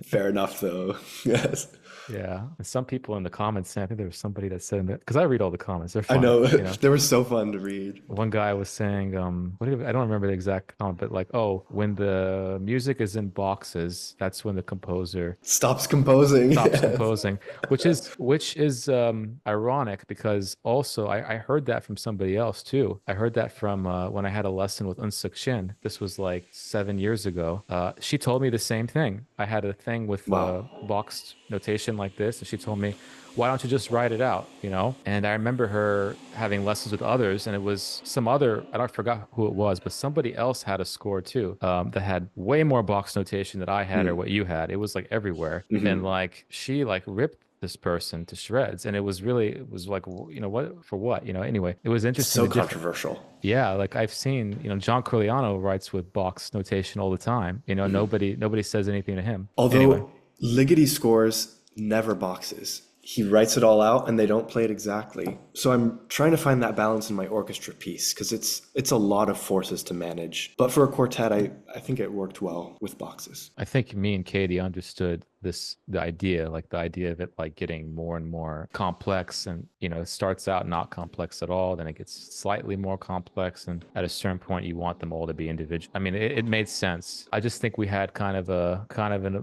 Fair enough, though. Yes. Yeah. And some people in the comments, I think there was somebody that said that, because I read all the comments. They're I fun. know. They were so fun to read. One guy was saying, I don't remember the exact comment, but like, oh, when the music is in boxes, that's when the composer Stops composing. stops Yes. composing, which is ironic because also I heard that from somebody else too. I heard that from when I had a lesson with Unsuk Shin. This was like 7 years ago. She told me the same thing. I had a thing with Wow. boxed notation like this, and she told me, why don't you just write it out, And I remember her having lessons with others, and it was some other, I forgot who it was, but somebody else had a score too, that had way more box notation than I had or what you had. It was like everywhere. And like she like ripped this person to shreds, and it was like, what for what, anyway, it was interesting. So controversial. Yeah, like I've seen, John Corleano writes with box notation all the time. Nobody says anything to him. Although Anyway. Ligeti scores never boxes. He writes it all out and they don't play it exactly. So I'm trying to find that balance in my orchestra piece because it's a lot of forces to manage. But for a quartet, I think it worked well with boxes. I think me and Katie understood the idea of it like getting more and more complex, and it starts out not complex at all, then it gets slightly more complex, and at a certain point you want them all to be individual. I mean, it made sense. I just think we had kind of a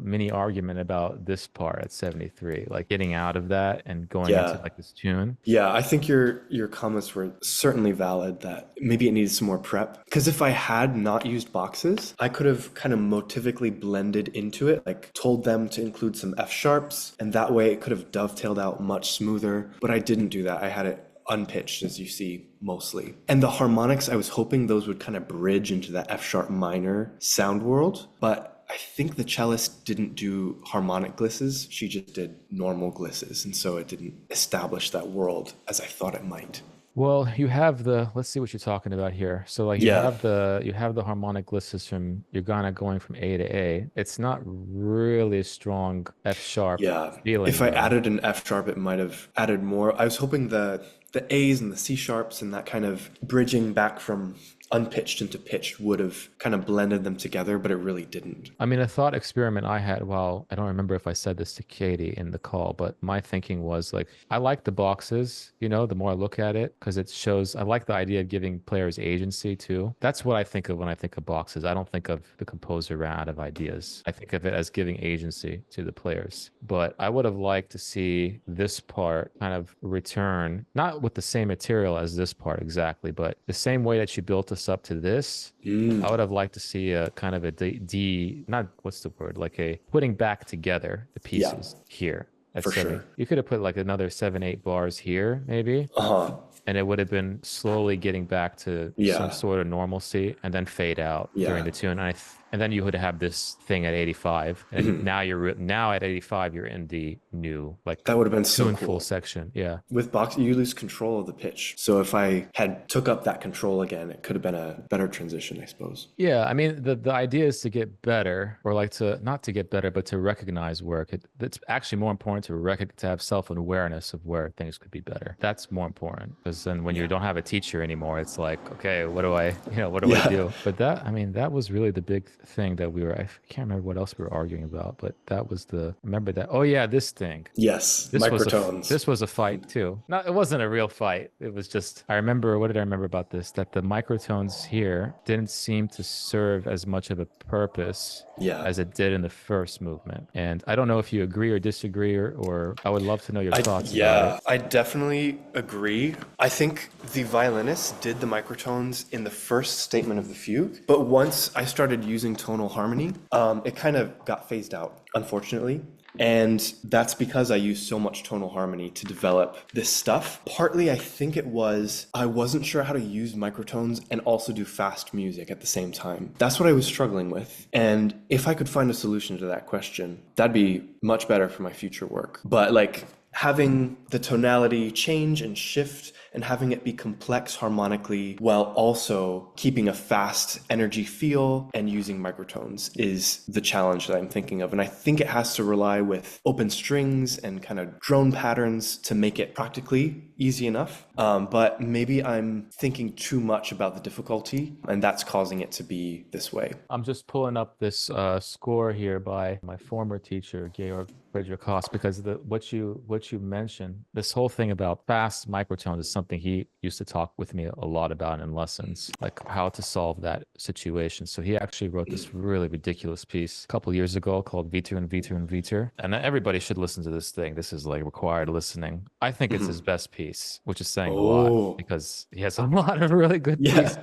mini argument about this part at 73, like getting out of that and going into like this tune. Yeah, I think your comments were certainly valid that maybe it needed some more prep. Because if I had not used boxes, I could have kind of motivically blended into it, like told them to include some F sharps, and that way it could have dovetailed out much smoother. But I didn't do that. I had it unpitched, as you see, mostly. And the harmonics, I was hoping those would kind of bridge into that F sharp minor sound world, but I think the cellist didn't do harmonic glisses. She just did normal glisses, and so it didn't establish that world as I thought it might. Well, you have let's see what you're talking about here. So like you have the harmonic glisses from, you're kind of going from A to A. It's not really a strong F sharp feeling. If I added an F sharp, it might have added more. I was hoping the A's and the C sharps and that kind of bridging back from unpitched into pitched would have kind of blended them together, but it really didn't. I mean, a thought experiment I had, well, I don't remember if I said this to Katie in the call, but my thinking was like, I like the boxes, the more I look at it, because it shows, I like the idea of giving players agency too. That's what I think of when I think of boxes. I don't think of the composer ran out of ideas. I think of it as giving agency to the players. But I would have liked to see this part kind of return, not with the same material as this part exactly, but the same way that you built us up to this. I would have liked to see a kind of a not what's the word, like a putting back together the pieces here. At For 7. sure. You could have put like another 7-8 bars here, maybe. And it would have been slowly getting back to some sort of normalcy and then fade out during the tune. And and then you would have this thing at 85, and now at 85 you're in the new like That would have been so tuneful cool. section. Yeah. With boxing, you lose control of the pitch. So if I had took up that control again, it could have been a better transition, I suppose. Yeah, I mean the idea is to get better, or like to not to get better, but to recognize where it's actually more important to have self-awareness of where things could be better. That's more important, because then when you don't have a teacher anymore, it's like, okay, what do I do? But that was really the big thing that I can't remember what else we were arguing about, but that was remember that. Oh yeah, this thing. Yes, This microtones. this was a fight too. No, it wasn't a real fight. It was just, what did I remember about this? That the microtones here didn't seem to serve as much of a purpose as it did in the first movement. And I don't know if you agree or disagree, or I would love to know your thoughts about it. I definitely agree. I think the violinist did the microtones in the first statement of the fugue, but once I started using tonal harmony, it kind of got phased out, unfortunately. And that's because I used so much tonal harmony to develop this stuff. Partly, I think I wasn't sure how to use microtones and also do fast music at the same time. That's what I was struggling with. And if I could find a solution to that question, that'd be much better for my future work. But like having the tonality change and shift and having it be complex harmonically while also keeping a fast energy feel and using microtones is the challenge that I'm thinking of. And I think it has to rely with open strings and kind of drone patterns to make it practically easy enough. But maybe I'm thinking too much about the difficulty, and that's causing it to be this way. I'm just pulling up this score here by my former teacher, Georg Friedrich Haas, because what you mentioned, this whole thing about fast microtones is something he used to talk with me a lot about in lessons, like how to solve that situation. So he actually wrote this really ridiculous piece a couple years ago called Viter and Viter and Viter. And everybody should listen to this thing. This is like required listening. I think it's his best piece, which is saying a lot, because he has a lot of really good pieces.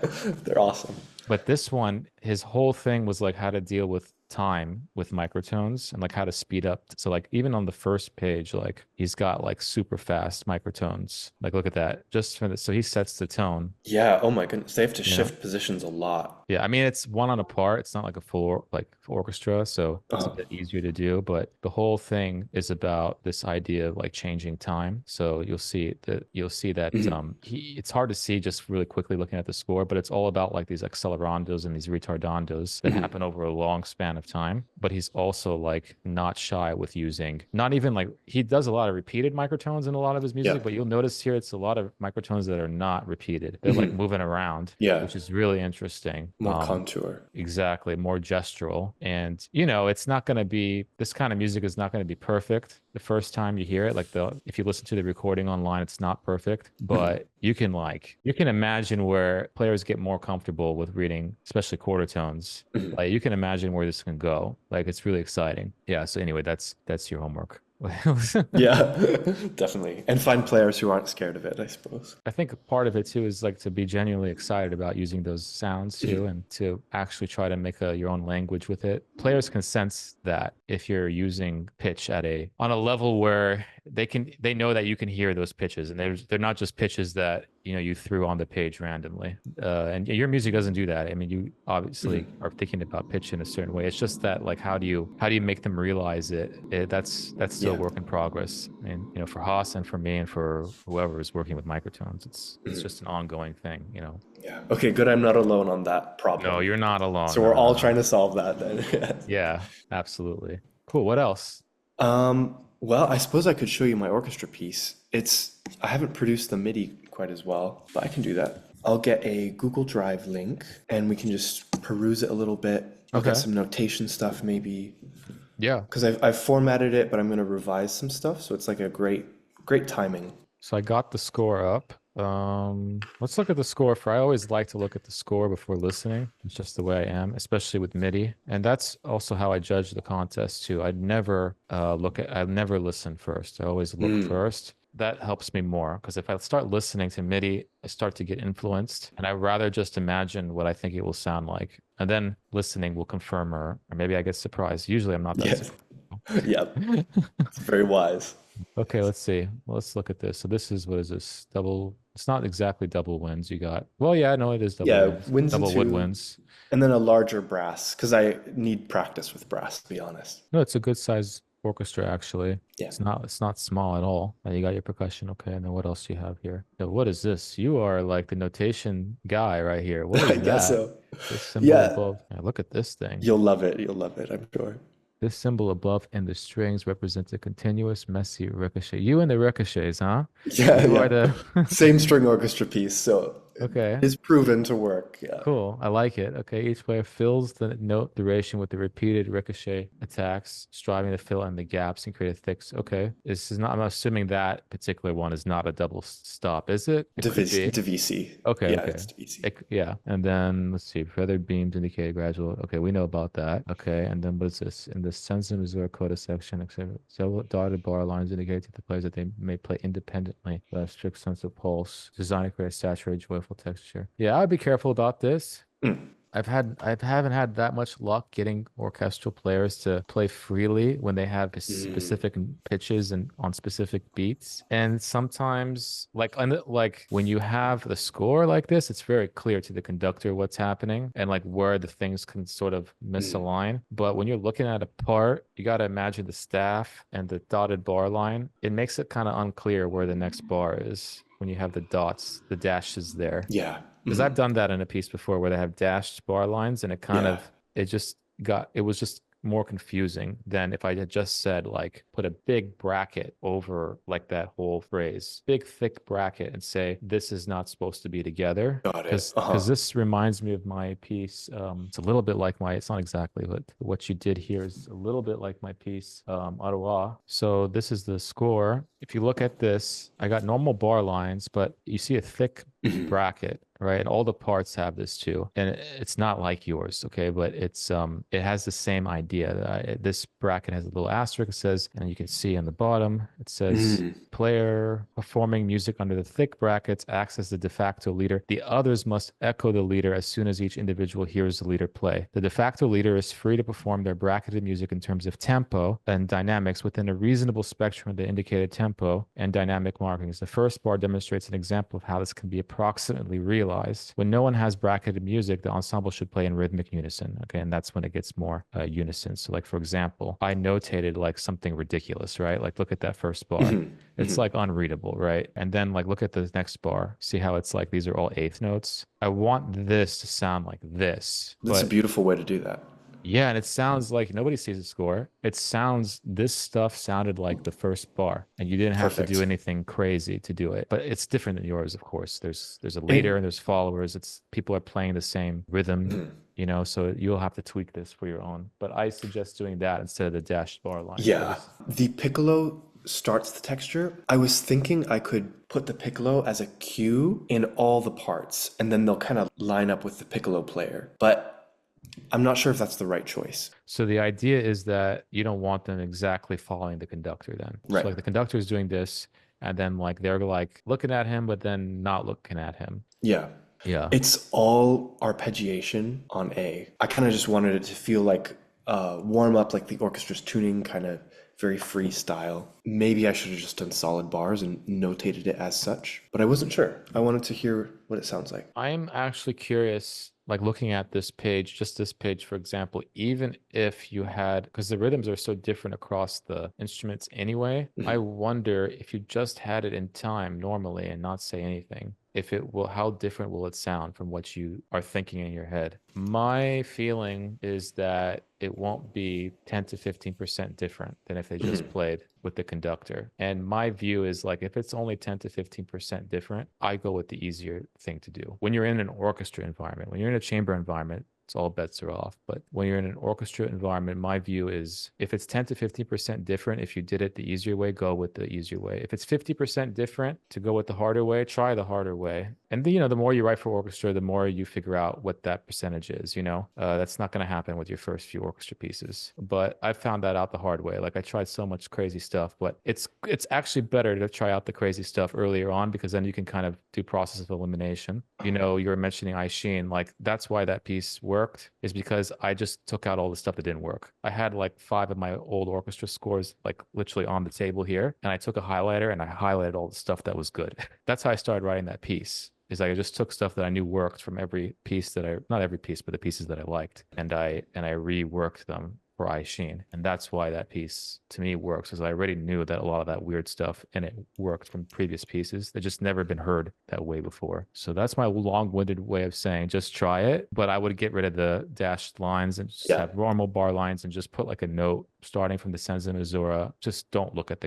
They're awesome. But this one, his whole thing was like how to deal with time with microtones and like how to speed up. So like even on the first page, like he's got like super fast microtones. Like look at that. Just for so he sets the tone. Yeah. Oh my goodness. They have to shift positions a lot. Yeah. I mean, it's one on a part. It's not like a full orchestra, so it's a bit easier to do. But the whole thing is about this idea of like changing time. So you'll see that it's hard to see just really quickly looking at the score, but it's all about like these accelerandos and these retardandos that happen over a long span of time. But he's also like not shy with using, not even like, he does a lot of repeated microtones in a lot of his music, but you'll notice here it's a lot of microtones that are not repeated. They're like moving around, which is really interesting. More contour. Exactly. More gestural. And it's not going to be, this kind of music is not going to be perfect the first time you hear it. Like if you listen to the recording online, it's not perfect, but you can imagine where players get more comfortable with reading, especially quarter tones. Like you can imagine where this can go. Like it's really exciting. Yeah. So anyway, that's your homework. Yeah, definitely. And find players who aren't scared of it, I suppose. I think part of it too is like to be genuinely excited about using those sounds too, and to actually try to make your own language with it. Players can sense that if you're using pitch on a level where they know that you can hear those pitches, and they're not just pitches that you threw on the page randomly. And your music doesn't do that. I mean, you obviously are thinking about pitch in a certain way. It's just that like how do you make them realize it? That's still a work in progress. And for Haas and for me and for whoever is working with microtones, it's just an ongoing thing. Yeah. Okay, good. I'm not alone on that problem. No, you're not alone. So we're all trying to solve that then. Yeah, absolutely. Cool. What else? Well, I suppose I could show you my orchestra piece. I haven't produced the MIDI quite as well, but I can do that. I'll get a Google Drive link and we can just peruse it a little bit. I'll get some notation stuff maybe. Yeah. Because I've formatted it, but I'm going to revise some stuff. So it's like a great timing. So I got the score up. Let's look at the score. I always like to look at the score before listening. It's just the way I am, especially with MIDI. And that's also how I judge the contest too. I'd never listen first. I always look first. That helps me more, because if I start listening to MIDI, I start to get influenced, and I'd rather just imagine what I think it will sound like, and then listening will confirm or maybe I get surprised. Usually I'm not that surprised. Yep. It's very wise. Okay, let's see. Let's look at this. So this is, what is this? Double It's not exactly double winds. You got, well, yeah, no, it is double Yeah, winds. winds and Double two, woodwinds. and then a larger brass because I need practice with brass, to be honest. No, it's a good size orchestra actually. Yeah. It's not small at all. And you got your percussion, okay. And then what else do you have here? So what is this? You are like the notation guy right here. What I is guess that? so. This symbol Yeah, above. Yeah, look at this thing. you'll love it. You'll love it, I'm sure. This symbol above and the strings represents a continuous, messy ricochet. You and the ricochets, huh? Yeah, You yeah. are the Same string orchestra piece, so okay. it's proven to work. Yeah. Cool. I like it. Okay. Each player fills the note duration with the repeated ricochet attacks, striving to fill in the gaps and create a thick. Okay. This is not, I'm assuming that particular one is not a double stop, is it? It could be. DVC. Okay. Yeah, Okay. it's DVC. Yeah. And then let's see. Feathered beams indicate gradual. Okay. We know about that. Okay. And then what is this? In the Sensen Missouri Coda section, several dotted bar lines indicate to the players that they may play independently without a strict sense of pulse, designed to create a saturated, joyful texture. Yeah, I'd be careful about this. Mm. I haven't had that much luck getting orchestral players to play freely when they have specific pitches and on specific beats. And sometimes, like when you have the score like this, it's very clear to the conductor what's happening and like where the things can sort of misalign. But when you're looking at a part, you got to imagine the staff and the dotted bar line. It makes it kind of unclear where the next bar is when you have the dots, the dashes there. Yeah. Because I've done that in a piece before where they have dashed bar lines and it was just more confusing than if I had just said like put a big bracket over like that whole phrase, big thick bracket, and say this is not supposed to be together. Got it. Because this reminds me of my piece. It's a little bit like it's not exactly what you did here is a little bit like my piece, Ottawa. So this is the score. If you look at this, I got normal bar lines, but you see a thick bracket, right? And all the parts have this too. And it's not like yours, okay? But it has the same idea. This bracket has a little asterisk. It says, and you can see on the bottom, it says player performing music under the thick brackets acts as the de facto leader. The others must echo the leader as soon as each individual hears the leader play. The de facto leader is free to perform their bracketed music in terms of tempo and dynamics within a reasonable spectrum of the indicated tempo and dynamic markings. The first bar demonstrates an example of how this can be approximately realized. When no one has bracketed music, the ensemble should play in rhythmic unison. Okay, and that's when it gets more unison. So like, for example, I notated like something ridiculous, right? Like look at that first bar. It's like unreadable, right? And then like look at the next bar. See how it's like these are all eighth notes? I want this to sound like this. That's a beautiful way to do that. Yeah, and it sounds like nobody sees the score. This stuff sounded like the first bar, and you didn't have to do anything crazy to do it. But it's different than yours, of course. There's a leader and there's followers. People are playing the same rhythm, so you'll have to tweak this for your own. But I suggest doing that instead of the dashed bar line. Yeah, the piccolo starts the texture. I was thinking I could put the piccolo as a cue in all the parts, and then they'll kind of line up with the piccolo player. But I'm not sure if that's the right choice. So the idea is that you don't want them exactly following the conductor then. Right. So like the conductor is doing this, and then like they're like looking at him, but then not looking at him. Yeah. Yeah. It's all arpeggiation on A. I kind of just wanted it to feel like warm up, like the orchestra's tuning, kind of very freestyle. Maybe I should have just done solid bars and notated it as such, but I wasn't sure. I wanted to hear what it sounds like. I'm actually curious, like looking at this page, just this page, for example, even if you had, because the rhythms are so different across the instruments anyway, I wonder if you just had it in time normally and not say anything, how different will it sound from what you are thinking in your head? My feeling is that it won't be 10 to 15% different than if they just played with the conductor. And my view is like, if it's only 10 to 15% different, I go with the easier thing to do. When you're in an orchestra environment, when you're in a chamber environment, it's all bets are off. But when you're in an orchestra environment, my view is if it's 10 to 15% different, if you did it the easier way, go with the easier way. If it's 50% different to go with the harder way, try the harder way. And the more you write for orchestra, the more you figure out what that percentage is, that's not going to happen with your first few orchestra pieces. But I found that out the hard way. Like I tried so much crazy stuff, but it's actually better to try out the crazy stuff earlier on, because then you can kind of do process of elimination. You were mentioning I Sheen, like that's why that piece worked, is because I just took out all the stuff that didn't work. I had like 5 of my old orchestra scores like literally on the table here, and I took a highlighter and I highlighted all the stuff that was good. That's how I started writing that piece. Is like I just took stuff that I knew worked from every piece not every piece, but the pieces that I liked, and I reworked them for I Sheen. And that's why that piece to me works, because I already knew that a lot of that weird stuff in it worked from previous pieces that just never been heard that way before. So that's my long-winded way of saying just try it. But I would get rid of the dashed lines and just have normal bar lines and just put like a note starting from the senza misura. Just don't look at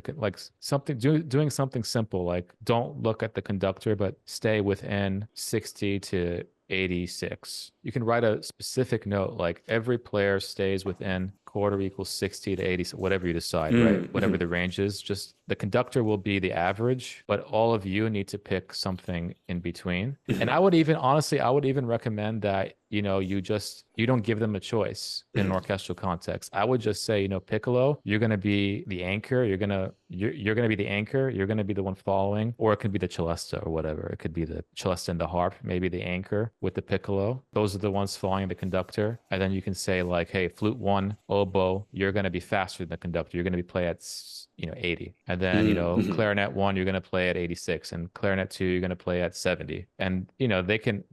doing something simple, like don't look at the conductor, but stay within 60 to 86. You can write a specific note like every player stays within quarter equals 60 to 80, so whatever you decide, right? Whatever the range is, just the conductor will be the average, but all of you need to pick something in between. And I would even recommend that you don't give them a choice in an orchestral context. I would just say, piccolo, you're going to be the anchor, you're going to be the anchor, you're going to be the one following, or it could be the celesta or whatever. It could be the celesta and the harp, maybe the anchor with the piccolo. Those are the ones following the conductor. And then you can say like, hey, flute 1, oboe, you're going to be faster than the conductor. You're going to be play at 80. And then, clarinet 1, you're going to play at 86, and clarinet 2, you're going to play at 70. And, they can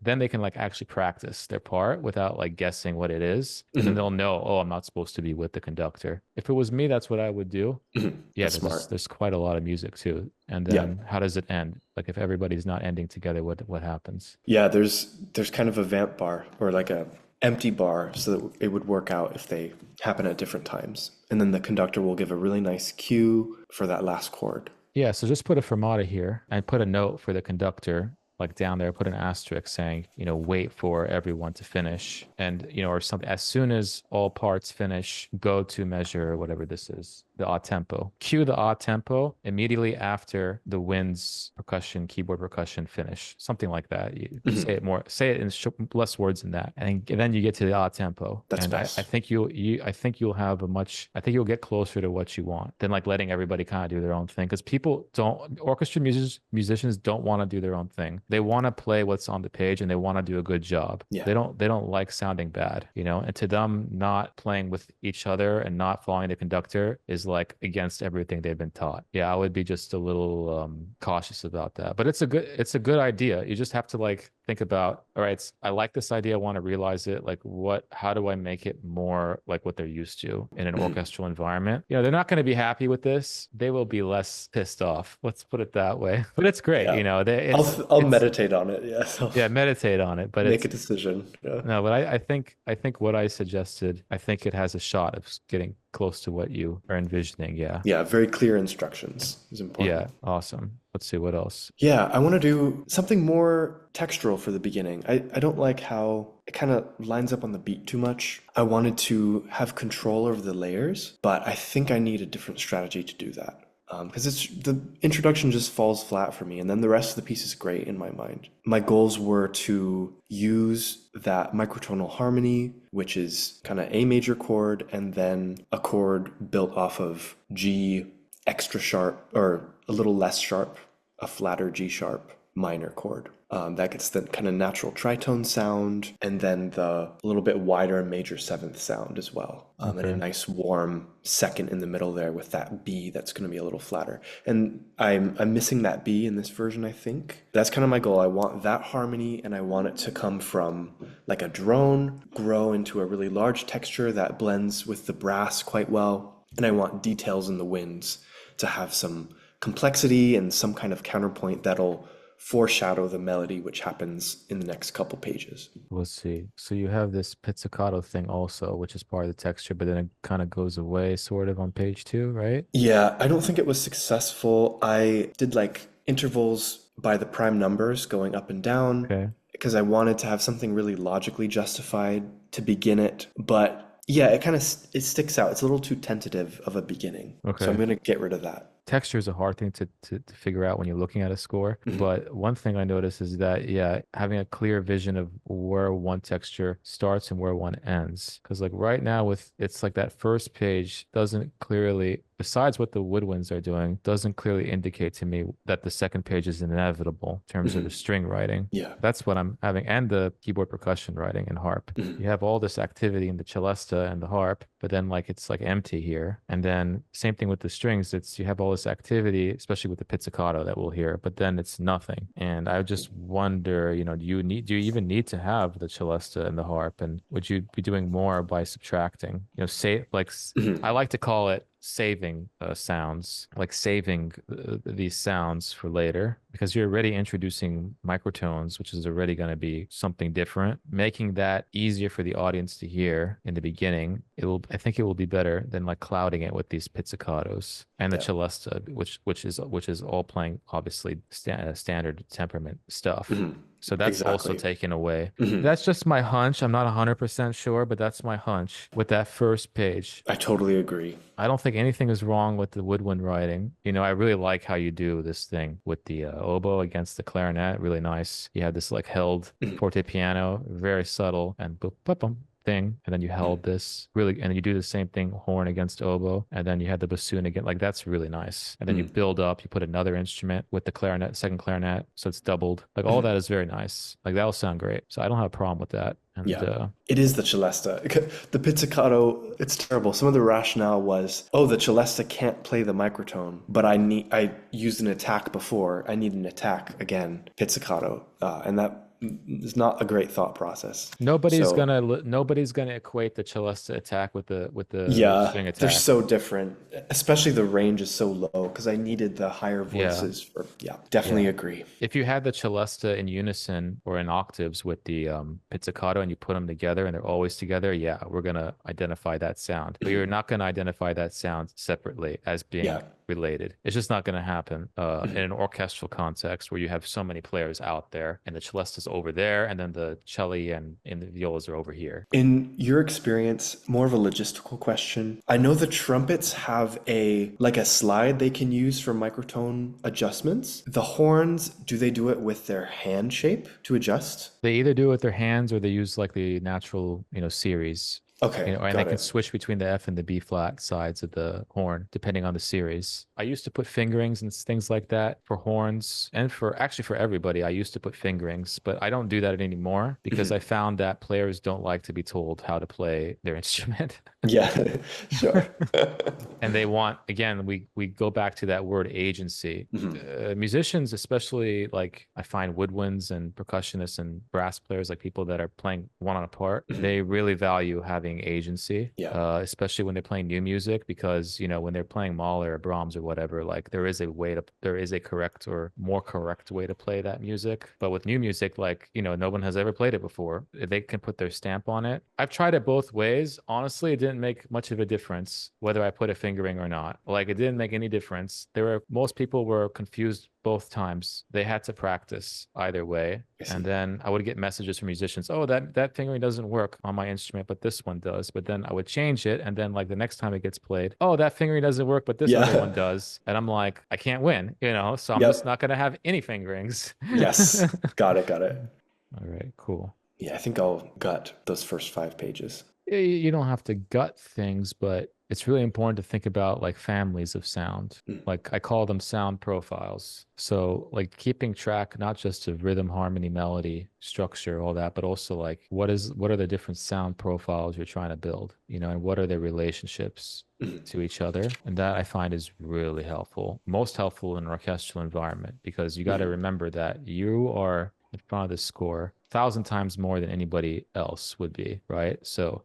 like actually practice their part without like guessing what it is. And then they'll know, oh, I'm not supposed to be with the conductor. If it was me, that's what I would do. Yeah, there's quite a lot of music too. And then how does it end? Like if everybody's not ending together, what happens? Yeah, there's kind of a vamp bar or like a empty bar, so that it would work out if they happen at different times. And then the conductor will give a really nice cue for that last chord. Yeah, so just put a fermata here and put a note for the conductor, like down there, put an asterisk saying, wait for everyone to finish, and, or something. As soon as all parts finish, go to measure whatever this is, the odd tempo. Cue the odd tempo immediately after the winds percussion, keyboard percussion finish, something like that. You say it in less words than that, and then you get to the odd tempo. That's and best. I think you'll get closer to what you want than like letting everybody kind of do their own thing, because orchestra musicians don't want to do their own thing. They want to play what's on the page, and they want to do a good job. Yeah. They don't like sounding bad, and to them, not playing with each other and not following the conductor is like against everything they've been taught. Yeah, I would be just a little cautious about that. But it's a good idea. You just have to like think about, all right, I like this idea, I want to realize it. Like how do I make it more like what they're used to in an orchestral environment? They're not going to be happy with this. They will be less pissed off. Let's put it that way. But it's great. I'll meditate on it. Yeah. Meditate on it. But make a decision. Yeah. No, but I think what I suggested, I think it has a shot of getting close to what you are envisioning. Yeah. Yeah. Very clear instructions is important. Yeah. Awesome. Let's see what else. Yeah. I want to do something more textural for the beginning. I don't like how it kind of lines up on the beat too much. I wanted to have control over the layers, but I think I need a different strategy to do that. Because the introduction just falls flat for me, and then the rest of the piece is great in my mind. My goals were to use that microtonal harmony, which is kind of A major chord, and then a chord built off of G extra sharp, or a little less sharp, a flatter G sharp minor chord. That gets the kind of natural tritone sound, and then the little bit wider major seventh sound as well. And a nice warm second in the middle there with that B that's going to be a little flatter. And I'm missing that B in this version, I think. That's kind of my goal. I want that harmony, and I want it to come from like a drone, grow into a really large texture that blends with the brass quite well. And I want details in the winds to have some complexity and some kind of counterpoint that'll foreshadow the melody, which happens in the next couple pages. Let's see. So you have this pizzicato thing also, which is part of the texture, but then it kind of goes away sort of on page 2, right? Yeah, I don't think it was successful. I did like intervals by the prime numbers going up and down, because I wanted to have something really logically justified to begin it. But yeah, it sticks out. It's a little too tentative of a beginning. So I'm going to get rid of that. texture is a hard thing to figure out when you're looking at a score. But one thing I noticed is that, yeah, having a clear vision of where one texture starts and where one ends. Because like right now it's like that first page doesn't clearly, besides what the woodwinds are doing, doesn't clearly indicate to me that the second page is inevitable in terms of the string writing. Yeah. That's what I'm having, and the keyboard percussion writing and harp. You have all this activity in the celesta and the harp, but then like it's like empty here. And then same thing with the strings. It's you have all this activity, especially with the pizzicato that we'll hear, but then it's nothing. And I just wonder, do you even need to have the celesta and the harp? And would you be doing more by subtracting? Say like I like to call it saving sounds, like saving these sounds for later, because you're already introducing microtones, which is already going to be something different. Making that easier for the audience to hear in the beginning, I think it will be better than like clouding it with these pizzicatos and the celesta, which is all playing obviously standard temperament stuff. So that's also taken away. That's just my hunch. I'm not 100% sure, but that's my hunch with that first page. I totally agree. I don't think anything is wrong with the woodwind writing. I really like how you do this thing with the oboe against the clarinet. Really nice. You have this like held forte piano, very subtle, and boop, boop, boom thing, and then you held this really, and you do the same thing, horn against oboe, and then you had the bassoon again. Like that's really nice. And then you build up, you put another instrument with the clarinet, second clarinet, so it's doubled. Like all that is very nice. Like that'll sound great. So I don't have a problem with that. And, it is the celesta. The pizzicato, it's terrible. Some of the rationale was, the celesta can't play the microtone, but I used an attack before. I need an attack again, pizzicato, and that is not a great thought process. Nobody's gonna equate the celesta attack with the string attack. They're so different. Especially the range is so low because I needed the higher voices for definitely agree. If you had the celesta in unison or in octaves with the pizzicato and you put them together and they're always together, we're gonna identify that sound. But you're not gonna identify that sound separately as being related. It's just not going to happen in an orchestral context where you have so many players out there and the celesta's over there and then the cello and the violas are over here. In your experience, more of a logistical question, I know the trumpets have a slide they can use for microtone adjustments. The horns, do they do it with their hand shape to adjust? They either do it with their hands or they use like the natural, series. Okay. And they can switch between the F and the B flat sides of the horn, depending on the series. I used to put fingerings and things like that for horns and for everybody. I used to put fingerings, but I don't do that anymore because I found that players don't like to be told how to play their instrument. Yeah, sure. And they want, again, we go back to that word agency. Musicians, especially like I find woodwinds and percussionists and brass players, like people that are playing one on a part, they really value having agency, especially when they're playing new music, because when they're playing Mahler or Brahms or whatever, like there is a correct or more correct way to play that music. But with new music, like no one has ever played it before, they can put their stamp on it. I've tried it both ways. Honestly, it didn't make much of a difference whether I put a fingering or not. Like it didn't make any difference. Most people were confused both times. They had to practice either way. And then I would get messages from musicians, that fingering doesn't work on my instrument, but this one does. But then I would change it, and then like the next time it gets played, that fingering doesn't work, but this other one does. And I'm like, I can't win, so I'm just not going to have any fingerings. Yes. Got it. All right, cool. Yeah, I think I'll gut those first 5 pages. You don't have to gut things, but it's really important to think about like families of sound. Like I call them sound profiles. So like keeping track, not just of rhythm, harmony, melody, structure, all that, but also like what are the different sound profiles you're trying to build, and what are their relationships to each other. And that I find is really helpful, most helpful in an orchestral environment, because you got to remember that you are in front of the score 1,000 times more than anybody else would be, right? So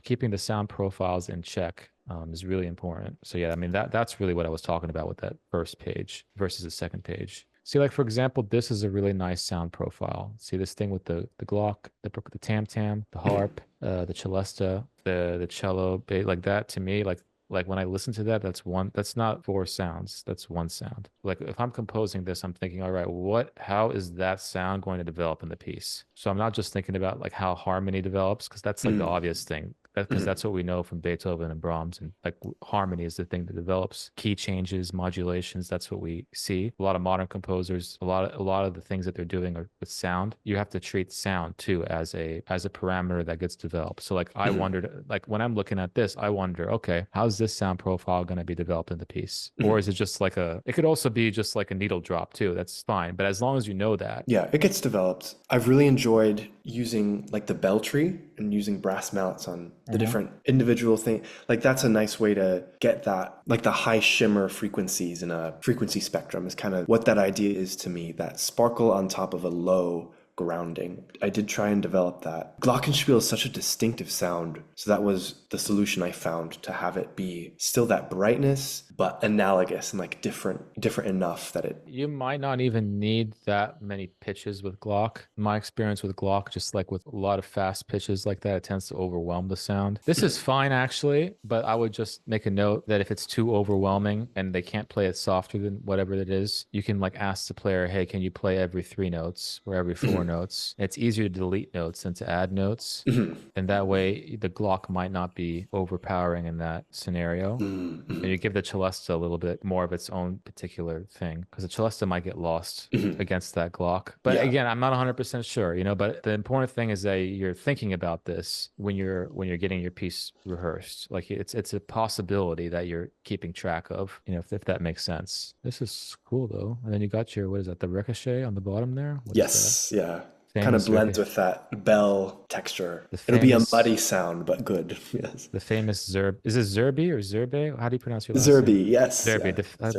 keeping the sound profiles in check is really important. So yeah, I mean that's really what I was talking about with that first page versus the second page. See, like for example, this is a really nice sound profile. See this thing with the Glock, the tam-tam, the harp, the celesta, the cello, like that. To me, like when I listen to that, that's not 4 sounds, that's 1 sound. Like if I'm composing this, I'm thinking, all right, how is that sound going to develop in the piece? So I'm not just thinking about like how harmony develops, because that's like the obvious thing. because that's what we know from Beethoven and Brahms, and like harmony is the thing that develops key changes, modulations. That's what we see. A lot of modern composers, a lot of the things that they're doing are with sound. You have to treat sound too as a parameter that gets developed. So like I wondered, like when I'm looking at this, I wonder, okay, how's this sound profile going to be developed in the piece? Or is it just like it could also be just like a needle drop too. That's fine. But as long as you know that. Yeah, it gets developed. I've really enjoyed using like the bell tree and using brass mallets on the different individual thing. Like that's a nice way to get that, like the high shimmer frequencies in a frequency spectrum is kind of what that idea is to me, that sparkle on top of a low grounding. I did try and develop that. Glockenspiel is such a distinctive sound, so that was the solution I found, to have it be still that brightness, but analogous and like different enough that it... You might not even need that many pitches with Glock. My experience with Glock, just like with a lot of fast pitches like that, it tends to overwhelm the sound. This is fine actually, but I would just make a note that if it's too overwhelming and they can't play it softer than whatever it is, you can like ask the player, hey, can you play every 3 notes or every 4 notes? It's easier to delete notes than to add notes. And that way the Glock might not be overpowering in that scenario. And you give the celesta a little bit more of its own particular thing, because the celesta might get lost against that Glock. But again, I'm not 100% sure, you know, but the important thing is that you're thinking about this when you're getting your piece rehearsed. Like it's a possibility that you're keeping track of, you know, if that makes sense. This is cool though. And then you got your, what is that, the ricochet on the bottom there? Yes, yeah. Kind of blends with that bell texture. It'll be a muddy sound, but good. Yes. The famous Zerb. Is it Zerbi or Zerbe? How do you pronounce your last Zerbi, name? yes. Zerbi. Yeah.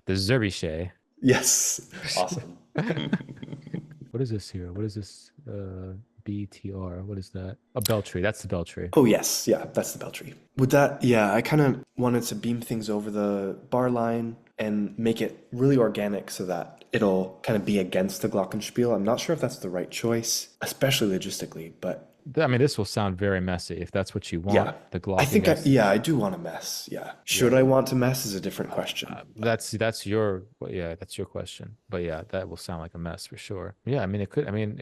The Zerbische. Yes. Awesome. What is this here? What is this? BTR. What is that? A bell tree. That's the bell tree. Oh, yes. Yeah, that's the bell tree. With that, yeah, I kind of wanted to beam things over the bar line and make it really organic so that it'll kind of be against the glockenspiel. I'm not sure if that's the right choice, especially logistically, but... I mean, this will sound very messy if that's what you want. Yeah, the glocking. I think, I do want to mess. Yeah. Should I want to mess is a different question. That's your question. But yeah, that will sound like a mess for sure. Yeah, I mean, it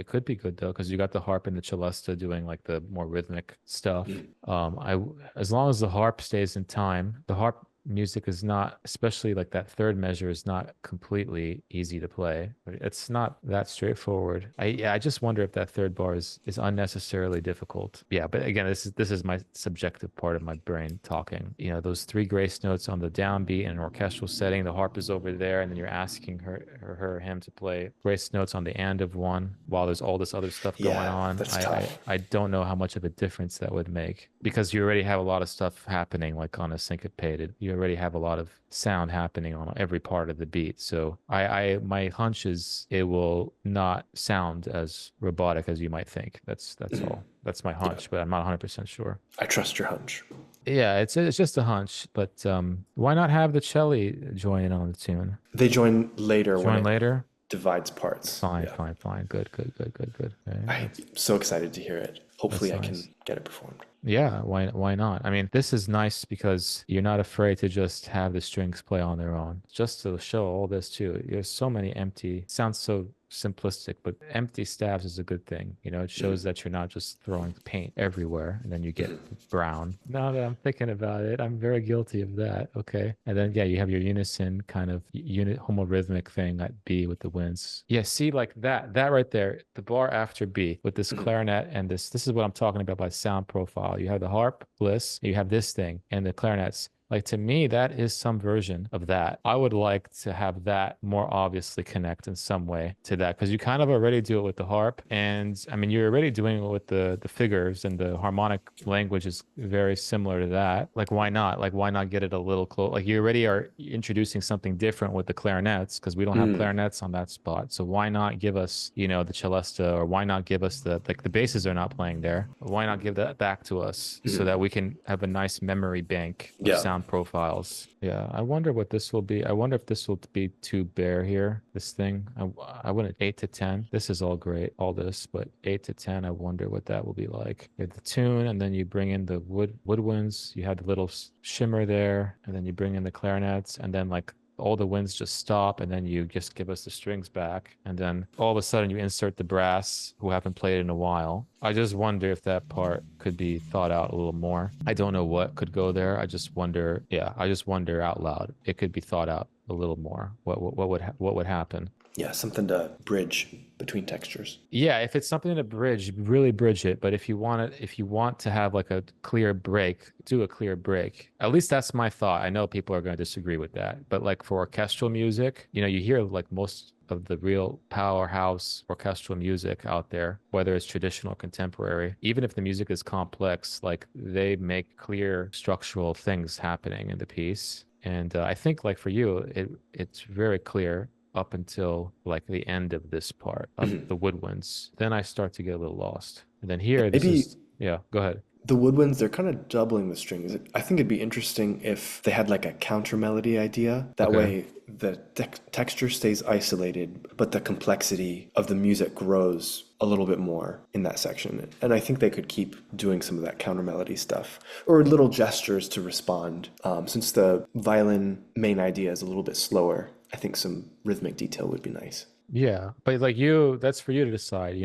could be good though, because you got the harp and the celesta doing like the more rhythmic stuff. As long as the harp stays in time, the harp music is not, especially like that third measure, is not completely easy to play. It's not that straightforward. I just wonder if that third bar is unnecessarily difficult. Yeah, but again, this is my subjective part of my brain talking. You know, those 3 grace notes on the downbeat in an orchestral setting, the harp is over there, and then you're asking her or him to play grace notes on the and of one while there's all this other stuff going on. That's tough. I don't know how much of a difference that would make, because you already have a lot of stuff happening like on a syncopated. You already have a lot of sound happening on every part of the beat. So my hunch is it will not sound as robotic as you might think. That's all. That's my hunch, but I'm not 100% sure. I trust your hunch. Yeah, it's just a hunch, but why not have the cello join in on the tune? They join later. Later? Divides parts. Fine. Good. Okay. I'm so excited to hear it. Hopefully I can get it performed. Yeah, why not? I mean, this is nice because you're not afraid to just have the strings play on their own. Just to show all this too. There's so many empty, sounds so simplistic, but empty stabs is a good thing. You know, it shows that you're not just throwing paint everywhere and then you get brown. Now that I'm thinking about it, I'm very guilty of that. Okay. And then, yeah, you have your unison kind of homorhythmic thing at B with the winds. Yeah, see, like that right there, the bar after B with this clarinet and this is what I'm talking about by sound profile. You have the harp, bliss, you have this thing, and the clarinets. Like, to me, that is some version of that. I would like to have that more obviously connect in some way to that, because you kind of already do it with the harp. And I mean, you're already doing it with the figures, and the harmonic language is very similar to that. Like, why not? Like, why not get it a little close? Like, you already are introducing something different with the clarinets, because we don't have clarinets on that spot. So why not give us, you know, the celesta, or why not give us the basses are not playing there. Why not give that back to us so that we can have a nice memory bank of sound profiles. Yeah, I wonder what this will be. I wonder if this will be too bare here, this thing. I went at 8 to 10. This is all great, all this, but 8 to 10, I wonder what that will be like. You have the tune, and then you bring in the woodwinds. You have the little shimmer there, and then you bring in the clarinets, and then like all the winds just stop, and then you just give us the strings back, and then all of a sudden you insert the brass who haven't played in a while. I just wonder if that part could be thought out a little more. I don't know what could go there. I just wonder, I just wonder out loud. It could be thought out a little more. What would happen? Yeah, something to bridge between textures. Yeah, if it's something to bridge, really bridge it. But if you want to have like a clear break, do a clear break. At least that's my thought. I know people are going to disagree with that, but like for orchestral music, you hear like most of the real powerhouse orchestral music out there, whether it's traditional or contemporary, even if the music is complex, like they make clear structural things happening in the piece. And I think like for you, it's very clear up until like the end of this part of the woodwinds. Then I start to get a little lost. And then here, go ahead. The woodwinds, they're kind of doubling the strings. I think it'd be interesting if they had like a counter melody idea. That way the texture stays isolated, but the complexity of the music grows a little bit more in that section. And I think they could keep doing some of that counter melody stuff or little gestures to respond. Since the violin main idea is a little bit slower, I think some rhythmic detail would be nice. Yeah, but like that's for you to decide,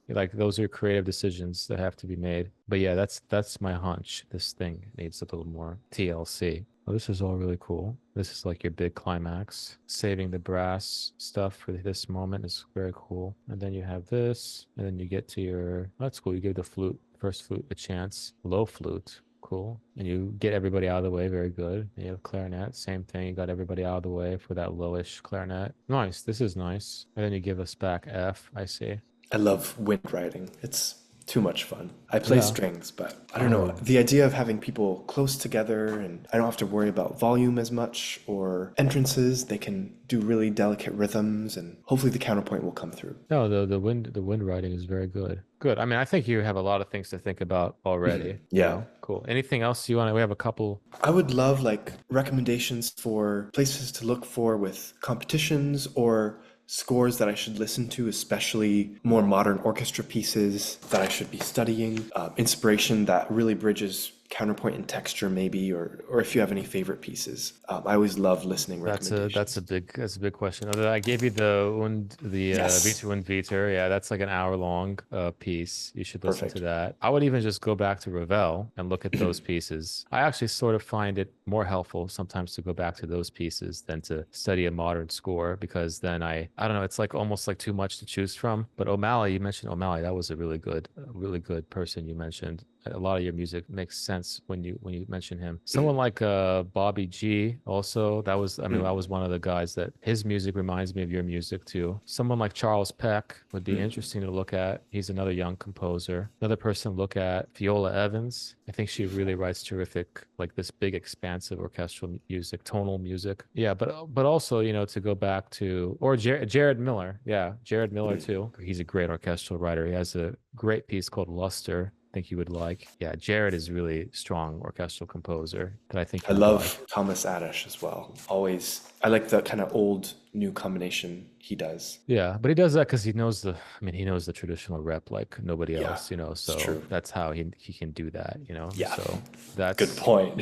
like those are creative decisions that have to be made. But yeah, that's my hunch. This thing needs a little more TLC. Well, this is all really cool. This is like your big climax. Saving the brass stuff for this moment is very cool. And then you have this, and then you get to that's cool. You give the first flute a chance. Low flute. Cool. And you get everybody out of the way. Very good. And you have clarinet. Same thing. You got everybody out of the way for that lowish clarinet. Nice. This is nice. And then you give us back F. I see. I love wind writing. It's too much fun. I play strings, but I don't know. The idea of having people close together and I don't have to worry about volume as much or entrances. They can do really delicate rhythms and hopefully the counterpoint will come through. No, the wind writing is very good. Good. I mean, I think you have a lot of things to think about already. Yeah. Cool. Anything else you want? We have a couple. I would love like recommendations for places to look for with competitions or scores that I should listen to, especially more modern orchestra pieces that I should be studying, inspiration that really bridges counterpoint and texture maybe, or if you have any favorite pieces. I always love listening recommendations. That's a big question. I gave you Vita und Viter. Yeah, that's like an hour long piece. You should listen to that. I would even just go back to Ravel and look at those pieces. I actually sort of find it more helpful sometimes to go back to those pieces than to study a modern score, because then I don't know, it's like almost like too much to choose from. But O'Malley, you mentioned O'Malley. That was a really good person you mentioned. A lot of your music makes sense when you mention him. Someone like Bobby G also, that was one of the guys that his music reminds me of your music too. Someone like Charles Peck would be interesting to look at. He's another young composer. Another person to look at, Viola Evans. I think she really writes terrific, like this big expansive orchestral music, tonal music. Yeah, but also, to go back to, or Jared Miller. Yeah, Jared Miller too. He's a great orchestral writer. He has a great piece called Luster. Think you would like. Yeah, Jared is really strong orchestral composer that I think I love Thomas Adish as well. Always, I like the kind of old new combination he does. Yeah, but he does that because he knows the traditional rep like nobody else, so true. That's how he can do that, Yeah. So that's good point.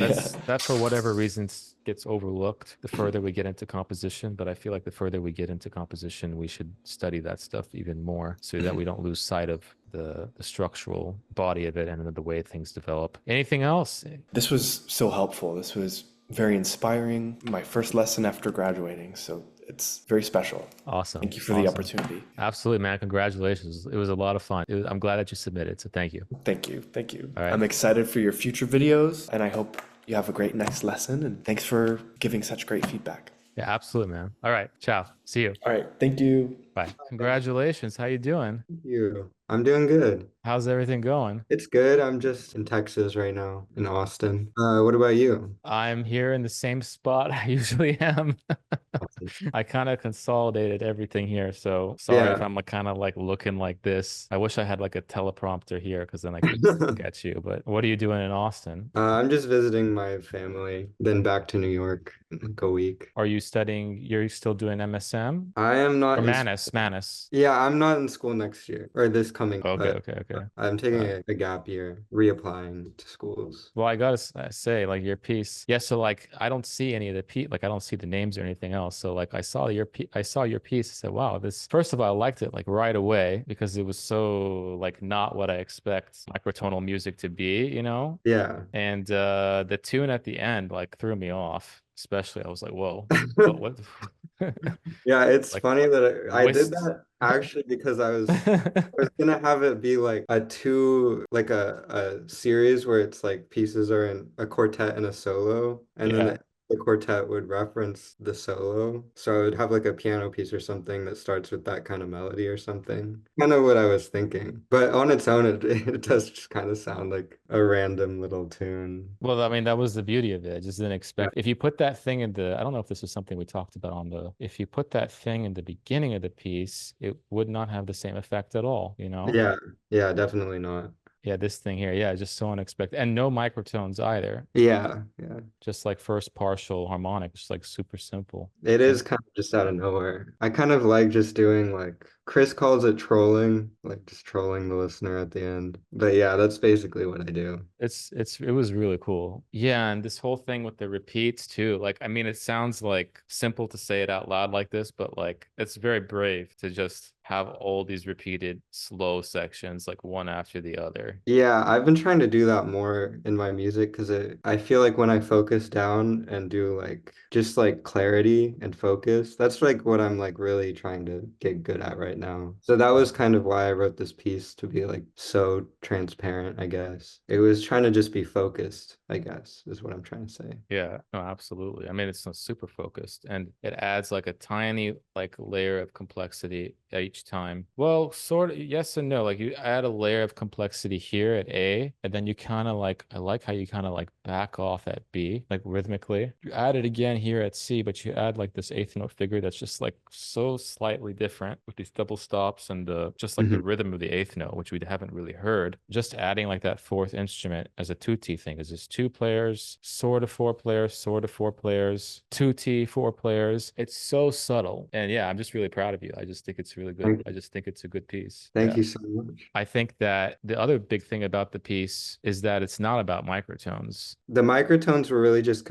That for whatever reasons gets overlooked the further we get into composition, but I feel like the further we get into composition, we should study that stuff even more so that we don't lose sight of the structural body of it and the way things develop. Anything else? This was so helpful. This was very inspiring. My first lesson after graduating, so it's very special. Awesome. Thank you for the opportunity. Absolutely, man. Congratulations. It was a lot of fun. I'm glad that you submitted, so thank you. Thank you. All right. I'm excited for your future videos, and I hope you have a great next lesson, and thanks for giving such great feedback. Yeah, absolutely, man. All right. Ciao. See you. All right. Thank you. Bye. Congratulations. How you doing? Thank you. I'm doing good. How's everything going? It's good. I'm just in Texas right now, in Austin. What about you? I'm here in the same spot I usually am. I kind of consolidated everything here, so sorry if I'm kind of like looking like this. I wish I had like a teleprompter here because then I could look at you. But what are you doing in Austin? I'm just visiting my family, then back to New York in like a week. Are you studying? You're still doing MSM? I am not Or Manus. Yeah, I'm not in school next year or this coming, Okay, but okay. I'm taking a gap year, reapplying to schools. Well, I gotta say, like your piece, yeah. So like, I don't see any of the like I don't see the names or anything else. So like, I saw your piece. I said, wow, this. First of all, I liked it like right away because it was so like not what I expect microtonal music to be, you know. Yeah. And the tune at the end like threw me off. Especially, I was like, whoa, what? Yeah, it's Like funny that I did voiced. that actually because I was gonna have it be like a series where it's like pieces are in a quartet and a solo, and then Yeah. the quartet would reference the solo. So I would have like a piano piece or something that starts with that kind of melody or something. Kind of what I was thinking. But on its own, it does just kind of sound like a random little tune. Well, I mean, that was the beauty of it. I just didn't Yeah. expect if you put that thing in I don't know if this is something we talked about on if you put that thing in the beginning of the piece, it would not have the same effect at all, you know? Yeah, yeah, definitely not. Yeah, this thing here, yeah, just so unexpected. And no microtones either. Yeah, yeah. Just like first partial harmonic, just like super simple. It And is kind of just out of nowhere. I kind of like just doing like Chris calls it trolling, like just trolling the listener at the end. But yeah, that's basically what I do. it was really cool. Yeah, and this whole thing with the repeats too. Like, I mean, it sounds like simple to say it out loud like this, but like it's very brave to just have all these repeated slow sections like one after the other. Yeah, I've been trying to do that more in my music because I feel like when I focus down and do like just like clarity and focus, that's like what I'm like really trying to get good at right now. So that was kind of why I wrote this piece to be like so transparent, I guess. It was trying to just be focused, I guess, is what I'm trying to say. Yeah, no, absolutely. I mean, it's not super focused and it adds like a tiny like layer of complexity each time. Well, sort of yes and no. Like you add a layer of complexity here at A, and then you kind of like I like how you kind of like back off at B, like rhythmically. You add it again here at C, but you add like this eighth note figure that's just like so slightly different with these double stops and just like the Mhm. rhythm of the eighth note, which we haven't really heard. Just adding like that fourth instrument as a 2T thing is just two players, sort of four players, sort of four players, 2T, four players. It's so subtle. And yeah, I'm just really proud of you. I just think it's really good. I just think it's a good piece. Thank Yeah. you so much. I think that the other big thing about the piece is that it's not about microtones. The microtones were really just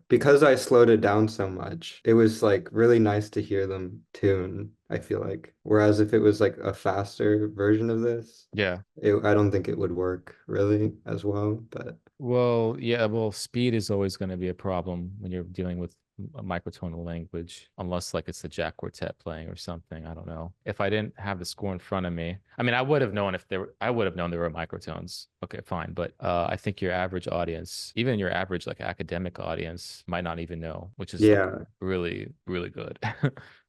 because I slowed it down so much. It was like really nice to hear them tune, I feel like. Whereas if it was like a faster version of this, Yeah. I don't think it would work really as well, but Well, yeah, well, speed is always going to be a problem when you're dealing with a microtonal language, unless like it's the Jack Quartet playing or something. I don't know. If I didn't have the score in front of me, I mean, I would have known there were microtones. Okay, fine. But I think your average audience, even your average like academic audience, might not even know, which is like yeah. really, really good.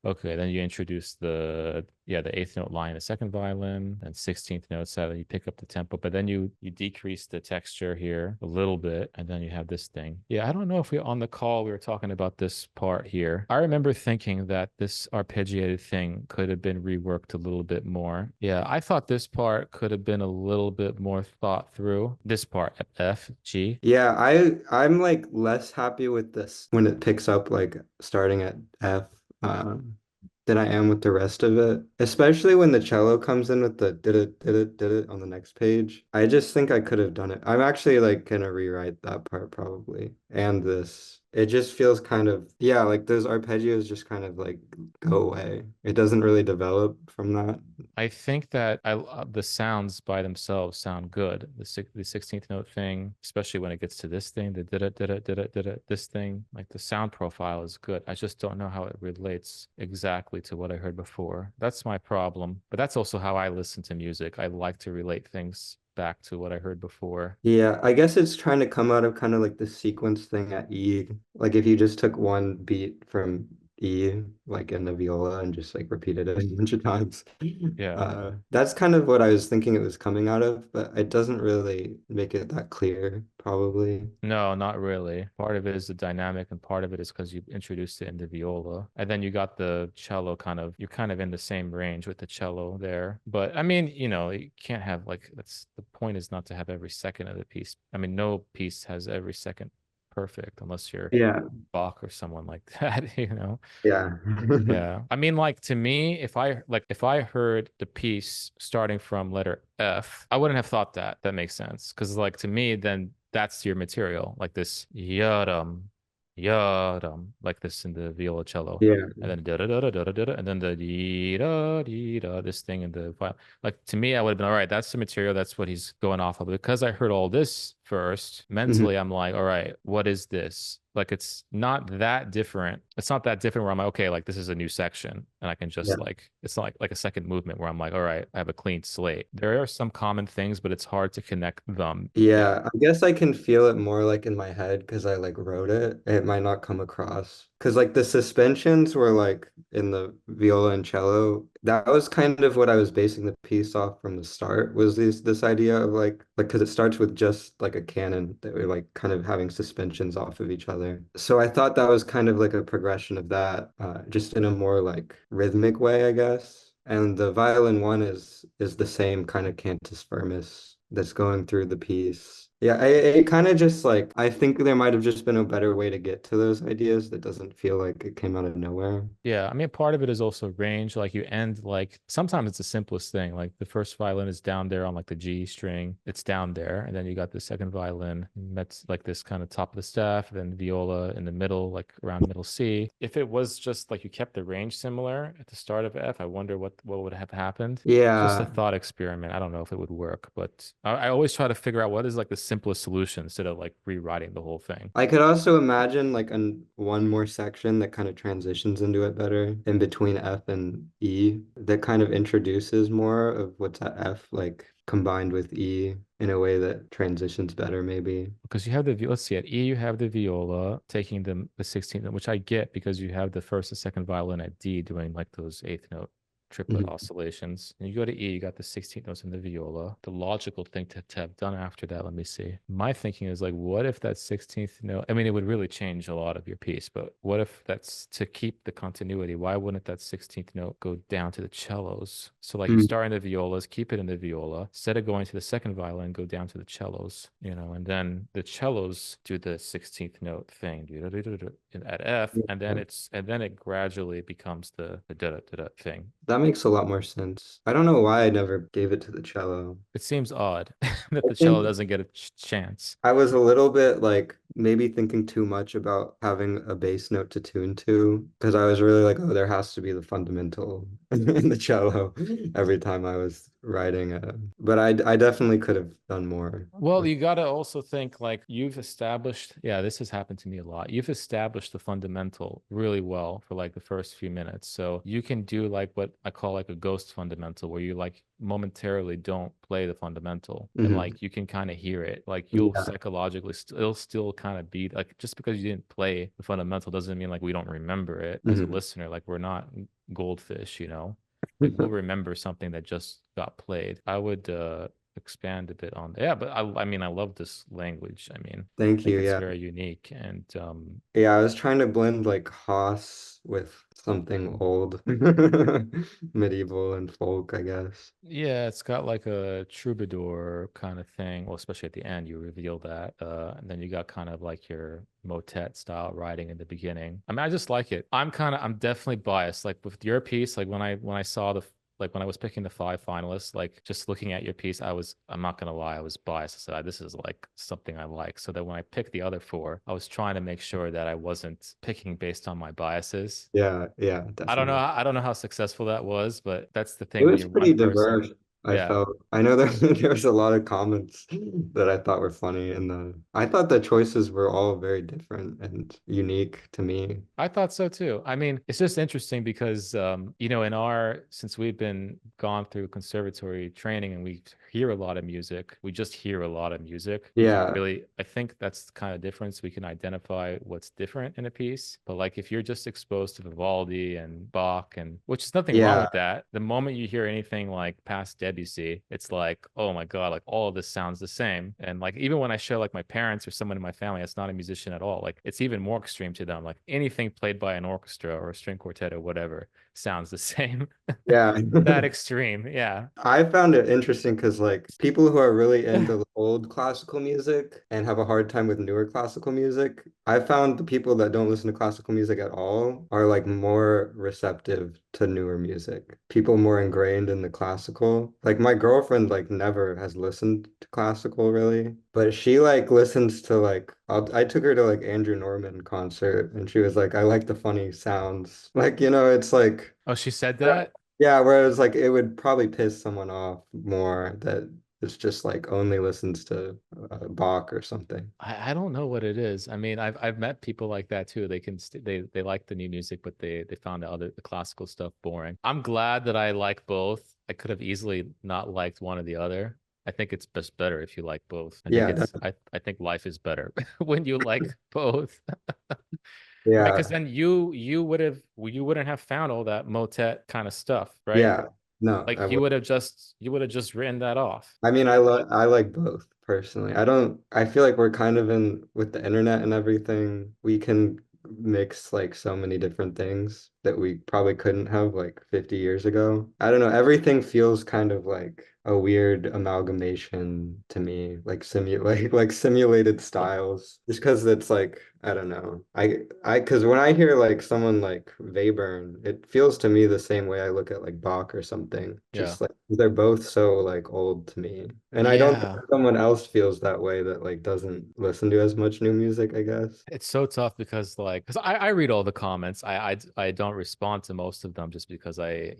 Okay, then you introduce the eighth note line, the second violin, and 16th note, so you pick up the tempo, but then you decrease the texture here a little bit, and then you have this thing. Yeah, I don't know if on the call we were talking about this part here. I remember thinking that this arpeggiated thing could have been reworked a little bit more. Yeah, I thought this part could have been a little bit more thought through. This part, F, G. Yeah, I'm like less happy with this when it picks up like starting at F. Um, than I am with the rest of it, especially when the cello comes in with the did it on the next page. I just think I could have done it. I'm actually like gonna rewrite that part probably. And this. It just feels kind of, yeah, like those arpeggios just kind of like go away. It doesn't really develop from that. I think that the sounds by themselves sound good. The 16th note thing, especially when it gets to this thing, the did it, this thing, like the sound profile is good. I just don't know how it relates exactly to what I heard before. That's my problem. But that's also how I listen to music. I like to relate things back to what I heard before. Yeah, I guess it's trying to come out of kind of like the sequence thing at E. Like if you just took one beat from E, like in the viola, and just like repeated it a bunch of times. Yeah. That's kind of what I was thinking it was coming out of, but it doesn't really make it that clear, probably. No, not really. Part of it is the dynamic, and part of it is because you introduced it in the viola. And then you got the cello you're kind of in the same range with the cello there. But I mean, you can't have like, that's the point is not to have every second of the piece. I mean, no piece has every second perfect unless you're Yeah. Bach or someone like that, you know? Yeah. Yeah. I mean, like to me, if I heard the piece starting from letter F, I wouldn't have thought that. That makes sense. Because like to me, then that's your material, like this yadam, yadam, like this in the violoncello. Yeah. And then da da da da da da da, and then the dee da, this thing in the violin. Like to me, I would have been all right. That's the material. That's what he's going off of. Because I heard all this first, Mhm. mentally, I'm like, all right, what is this? Like it's not that different. It's not that different where I'm like, okay, like this is a new section, and I can just Yeah. like it's not like a second movement where I'm like, all right, I have a clean slate. There are some common things, but it's hard to connect them. Yeah, I guess I can feel it more like in my head because I like wrote it. It might not come across. Because like the suspensions were like in the viola and cello. That was kind of what I was basing the piece off from the start, was this idea of like because it starts with just like a canon that we're like kind of having suspensions off of each other. So I thought that was kind of like a progression of that, just in a more like rhythmic way, I guess. And the violin one is the same kind of cantus firmus that's going through the piece. Yeah, it kind of just like I think there might have just been a better way to get to those ideas that doesn't feel like it came out of nowhere. Yeah, I mean, part of it is also range. Like you end like sometimes it's the simplest thing. Like the first violin is down there on like the G string, it's down there, and then you got the second violin that's like this kind of top of the staff, then viola in the middle, like around middle C. If it was just like you kept the range similar at the start of F, I wonder what would have happened. Just a Yeah, thought experiment. I don't know if it would work, but I always try to figure out what is like the simplest solution instead of like rewriting the whole thing. I could also imagine like one more section that kind of transitions into it better in between F and E that kind of introduces more of what's at F, like combined with E in a way that transitions better, maybe. Because you have let's see, at E you have the viola taking the 16th note, which I get because you have the first and second violin at D doing like those eighth note triplet Mhm. oscillations. And you go to E, you got the 16th notes in the viola. The logical thing to have done after that, let me see. My thinking is like, what if that 16th note, I mean, it would really change a lot of your piece, but what if that's to keep the continuity? Why wouldn't that 16th note go down to the cellos? So like you Mm. start in the violas, keep it in the viola, instead of going to the second violin, go down to the cellos, you know, and then the cellos do the 16th note thing at F, and then Yeah. it gradually becomes the da da da thing. That makes a lot more sense. I don't know why I never gave it to the cello. It seems odd that I the cello think doesn't get a chance. I was a little bit like maybe thinking too much about having a bass note to tune to because I was really like, oh, there has to be the fundamental in the cello every time I was writing. But I definitely could have done more. Well, you got to also think like you've established, yeah, this has happened to me a lot. You've established the fundamental really well for like the first few minutes. So you can do like what I call like a ghost fundamental where you like momentarily don't play the fundamental and Mhm. like you can kind of hear it. Like you'll Yeah. psychologically it'll still kind of be like just because you didn't play the fundamental doesn't mean like we don't remember it as a Mhm. listener. Like we're not goldfish, you know? Like we'll remember something that just got played. I would expand a bit on yeah, but I mean I love this language. I mean, I Thank think you. it's Yeah. very unique and Yeah, I was trying to blend like Haas with something old, medieval and folk, I guess. yeah, it's got like a troubadour kind of thing. Well, especially at the end, you reveal that. And then you got kind of like your motet style writing in the beginning. I mean, I just like it. I'm definitely biased. Like with your piece, like when I saw like when I was picking the five finalists, like just looking at your piece, I'm not gonna lie, I was biased. I said, "Ah, this is like something I like." So that when I picked the other four, I was trying to make sure that I wasn't picking based on my biases. Yeah, yeah, definitely. I don't know how successful that was, but that's the It thing when was you're one pretty diverse, person. I Yeah. felt. I know there there was a lot of comments that I thought were funny, and I thought the choices were all very different and unique to me. I thought so too. I mean, it's just interesting because, you know, since we've been gone through conservatory training and we hear a lot of music, we just hear a lot of music. We can't Yeah, really, I think that's the kind of difference. We can identify what's different in a piece. But like if you're just exposed to Vivaldi and Bach, and which is nothing wrong yeah, with that, the moment you hear anything like past Debussy, it's like, oh my God, like all of this sounds the same. And like even when I show like my parents or someone in my family that's not a musician at all, like it's even more extreme to them. Like anything played by an orchestra or a string quartet or whatever, sounds the same. Yeah. That extreme. Yeah. I found it interesting because like people who are really into the old classical music and have a hard time with newer classical music, I found the people that don't listen to classical music at all are like more receptive to newer music. People more ingrained in the classical. Like my girlfriend like never has listened to classical really, but she like listens to like I took her to like Andrew Norman concert and she was like, I like the funny sounds. Like, it's like Oh, she said that? yeah, whereas like it would probably piss someone off more that it's just like only listens to Bach or something. I don't know what it is. I mean, I've met people like that too. They can they like the new music, but they found the classical stuff boring. I'm glad that I like both. I could have easily not liked one or the other. I think it's just better if you like both. Yeah, I think life is better when you like both. yeah, Because then you wouldn't have found all that motet kind of stuff, right? yeah. No, Like you would have just written that off. I mean, I like both personally. I feel like we're kind of in with the internet and everything. We can mix like so many different things that we probably couldn't have like 50 years ago. I don't know. Everything feels kind of like a weird amalgamation to me, like like simulated styles. Just because it's like I don't know. Because when I hear like someone like Webern, it feels to me the same way I look at like Bach or something. Yeah. Just like they're both so like old to me. And I don't think Yeah. someone else feels that way that like doesn't listen to as much new music, I guess. It's so tough because because I read all the comments. I don't respond to most of them just because I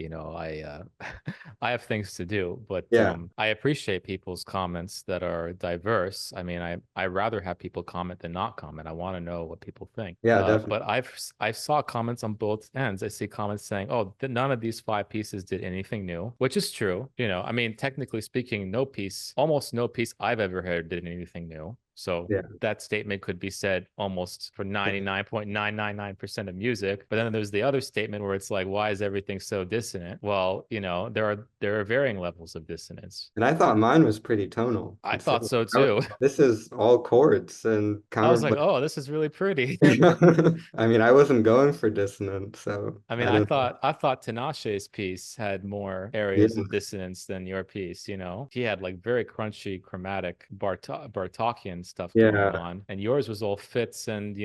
I have things to do. But Yeah, I appreciate people's comments that are diverse. I mean, I rather have people comment than not comment. I want to know what people think. yeah, definitely. But I saw comments on both ends. I see comments saying, "Oh, none of these five pieces did anything new," which is true. I mean, technically speaking, almost no piece I've ever heard did anything new. So Yeah. that statement could be said almost for 99.999% of music. But then there's the other statement where it's like, why is everything so dissonant? Well, there are varying levels of dissonance. And I thought mine was pretty tonal. I It's like, thought so too. this is all chords and I was like, counter. oh, this is really pretty. I mean, I wasn't going for dissonance, so I mean, I don't know. I thought Tinashe's piece had more Yeah, areas of dissonance than your piece. He had like very crunchy, chromatic Bartokian stuff going yeah, on, and yours was all fits and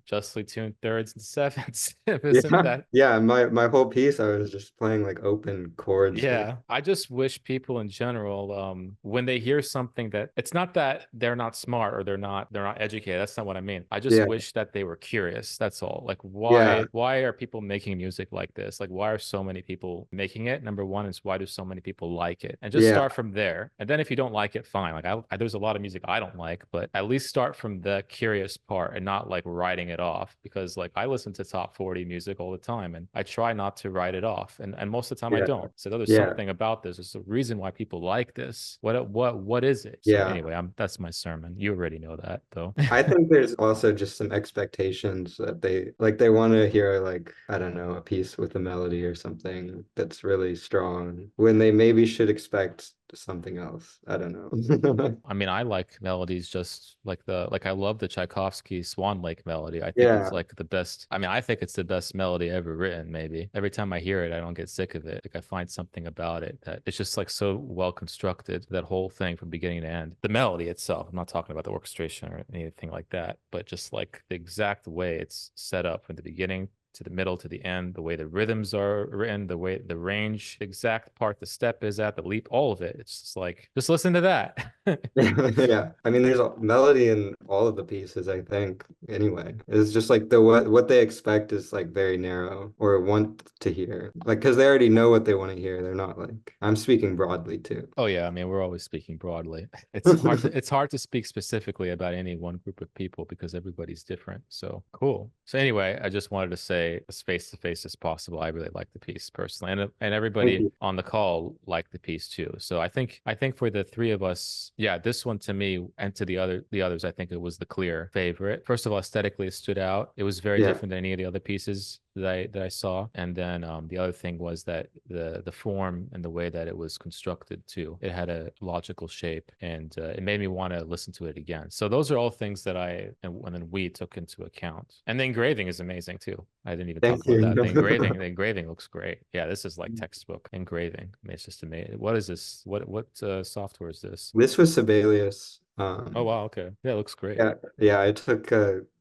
justly tuned thirds and sevenths. Isn't yeah, that? yeah. My whole piece, I was just playing like open chords. Yeah, I just wish people in general, when they hear something that it's not that they're not smart or they're not educated. That's not what I mean. I just Yeah, wish that they were curious. That's all. Like, yeah, why are people making music like this? Like, why are so many people making it? Number one is why do so many people like it? And just yeah, start from there. And then if you don't like it, fine. Like, there's a lot of music I don't like, but at least start from the curious part and not like writing it off. Because like I listen to top 40 music all the time, and I try not to write it off. And most of the time I yeah, don't. So there's yeah, something about this. There's a reason why people like this. What is it? So yeah. anyway, that's my sermon. You already know that though. I think there's also just some expectations that they want to hear like I don't know a piece with a melody or something that's really strong when they maybe should expect something else. I don't know. I mean, I like melodies just like I love the Tchaikovsky Swan Lake melody. I think it's Yeah, like the best. I mean, I think it's the best melody ever written, maybe. Every time I hear it, I don't get sick of it. Like I find something about it that it's just like so well constructed, that whole thing from beginning to end. The melody itself, I'm not talking about the orchestration or anything like that, but just like the exact way it's set up from the beginning to the middle to the end, the way the rhythms are written, the way the range, the exact part the step is at, the leap, all of it. It's just like, just listen to that. yeah. I mean, there's a melody in all of the pieces, I think. Anyway, it's just like the what they expect is like very narrow or want to hear, like because they already know what they want to hear. They're not like I'm speaking broadly too. Oh yeah, I mean we're always speaking broadly. It's hard to speak specifically about any one group of people because everybody's different. So cool. So anyway, I just wanted to say as face to face as possible. I really like the piece personally, and Thank everybody you. on the call liked the piece too. So I think for the three of us, yeah, this one to me and to the others, I think it was the clear favorite. First of all, aesthetically, it stood out. It was very Yeah, different than any of the other pieces that I saw. And then the other thing was that the form and the way that it was constructed too. It had a logical shape, and it made me want to listen to it again. So those are all things that and then we took into account. And the engraving is amazing too. I didn't even talk Thank about that. you. The engraving looks great. Yeah, this is like textbook engraving. I mean, it's just amazing. What is this? What software is this? This was Sibelius. Oh wow, okay. Yeah, it looks great. Yeah, I took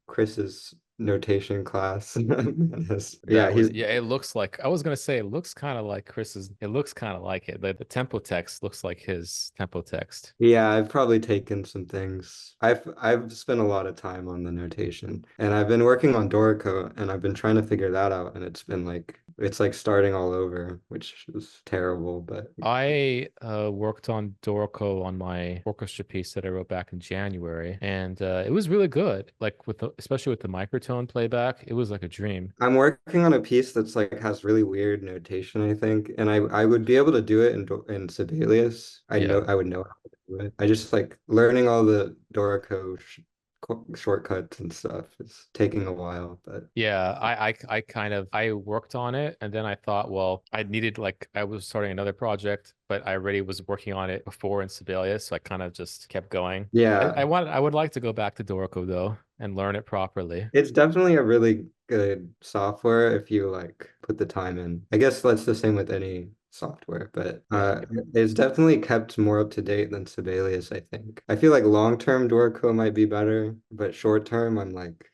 Chris's notation class. Yeah, That was, yeah, it looks like, I was gonna say it looks kind of like Chris's, it looks kind of like it. The tempo text looks like his tempo text. yeah, I've probably taken some things. I've spent a lot of time on the notation, and I've been working on Dorico, and I've been trying to figure that out, and it's like starting all over, which is terrible, but I worked on Dorico on my orchestra piece that I wrote back in January, and it was really good. Like especially with the microtone playback, it was like a dream. I'm working on a piece that's like has really weird notation, I think, and I would be able to do it in Sibelius. Yeah. I would know how to do it. I just like learning all the Dorico shortcuts and stuff is taking a while, but Yeah, I kind of I worked on it, and then I thought, well, I needed, like, I was starting another project, but I already was working on it before in Sibelius, so I kind of just kept going. yeah, I would like to go back to Dorico though and learn it properly. it's definitely a really good software if you like put the time in. I guess that's the same with any software, but Yeah. it's definitely kept more up to date than Sibelius, I think. I feel like long-term Dorico might be better, but short-term,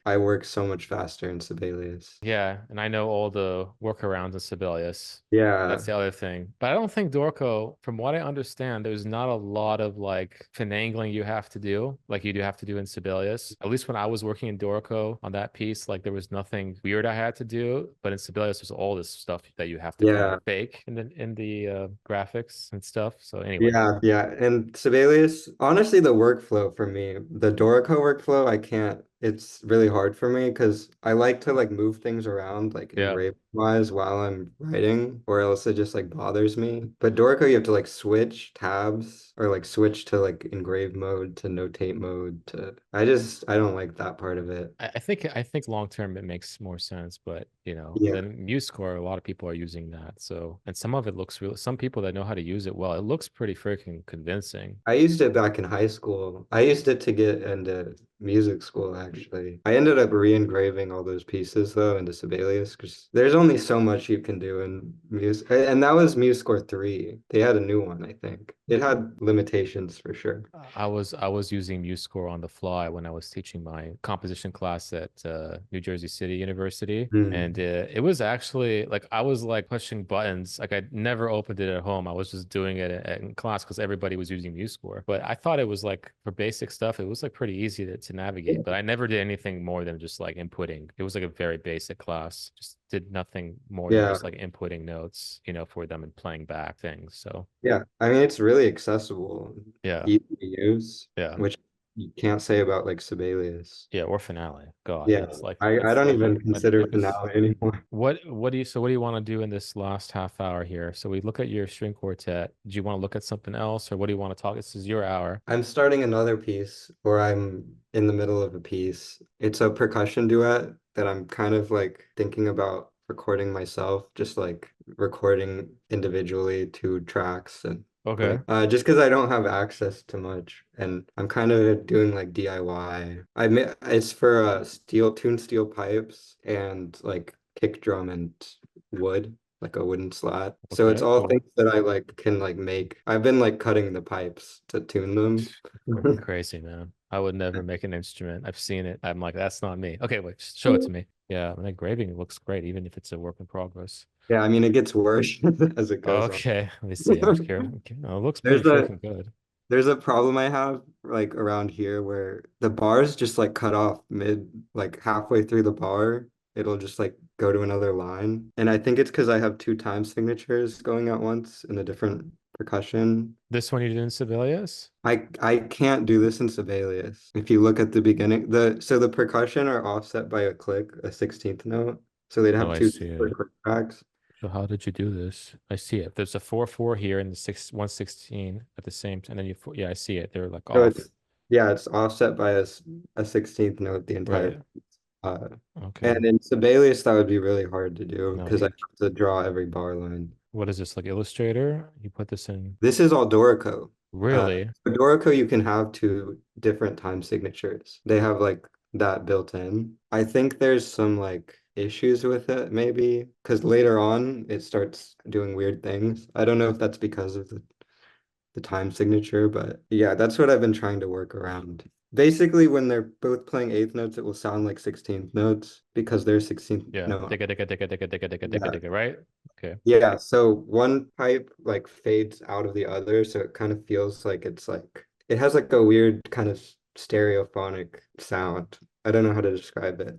I work so much faster in Sibelius. Yeah, and I know all the workarounds in Sibelius. Yeah, That's the other thing. But I don't think Dorico, from what I understand, there's not a lot of like finagling you have to do, like you do have to do in Sibelius. At least when I was working in Dorico on that piece, like there was nothing weird I had to do. But in Sibelius, there's all this stuff that you have to kind yeah. of fake in the graphics and stuff. So anyway, Yeah. And Sibelius, honestly, the workflow for me, the Dorico workflow, it's really hard for me because I like to like move things around like yeah. engrave wise while I'm writing, or else it just like bothers me. But Dorico, you have to like switch tabs or like switch to like engrave mode to notate mode to I don't like that part of it. I think long term it makes more sense, but and Yeah. then MuseScore, a lot of people are using that. So, and some of it looks real. Some people that know how to use it well, it looks pretty freaking convincing. I used it back in high school. I used it to get into music school, actually. I ended up re-engraving all those pieces, though, into Sibelius, because there's only so much you can do in music. And that was MuseScore 3. They had a new one, I think. It had limitations for sure. I was using MuseScore on the fly when I was teaching my composition class at New Jersey City University, Hmm. and it was actually like I was like pushing buttons. Like I never opened it at home. I was just doing it in class because everybody was using MuseScore. But I thought it was like for basic stuff, it was like pretty easy to navigate. But I never did anything more than just like inputting. It was like a very basic class. Just did nothing more than Yeah. just like inputting notes, for them and playing back things. So Yeah. I mean, it's really accessible, yeah, easy to use, yeah. which you can't say about like Sibelius. Yeah, or finale. God, Yeah. I don't even consider finale anymore. what do you want to do in this last half hour here? So we look at your string quartet. Do you want to look at something else, or what do you want to talk? This is your hour. I'm starting another piece, or I'm in the middle of a piece. It's a percussion duet that I'm kind of like thinking about recording myself, just like recording individually 2 tracks and Okay. just because I don't have access to much, and I'm kind of doing like DIY. It's for tuned steel pipes and like kick drum and wood, like a wooden slat. So it's Okay, all cool. things that I like can like make. I've been like cutting the pipes to tune them. Crazy, man. I would never make an instrument. I've seen it. I'm like, that's not me. Okay, wait, show it to me. Yeah, and engraving looks great, even if it's a work in progress. Yeah, I mean it gets worse as it goes on. Okay, let me see. I'm scared. Okay. Oh, it looks pretty There's a freaking good. there's a problem I have like around here where the bars just like cut off mid, like halfway through the bar. It'll just like go to another line. And I think it's because I have 2 time signatures going at once in a different percussion. This one you did in Sibelius? I can't do this in Sibelius. If you look at the beginning, the percussion are offset by a click, a 16th note. So they'd Oh, have I two see it. separate click tracks. So how did you do this? I see it. There's a 4/4 here and the 116 at the same time. And then yeah, I see it. They're like So off. it's offset by a 16th note the entire Right. time. Uh, Okay. and in Sibelius, that would be really hard to do No, because I have to draw every bar line. what is this, like Illustrator? You put this in. This is all Dorico. Really? For Dorico, you can have two different time signatures. They have like that built in. I think there's some like issues with it, maybe, because later on it starts doing weird things. I don't know if that's because of the time signature, but yeah, that's what I've been trying to work around. Basically, when they're both playing eighth notes, it will sound like 16th notes because they're 16th Yeah. no. Digga, digga, digga, digga, digga, digga, digga, Yeah. digga, right? Okay. Yeah, so one pipe like fades out of the other, so it kind of feels like it's like it has like a weird kind of stereophonic sound. I don't know how to describe it.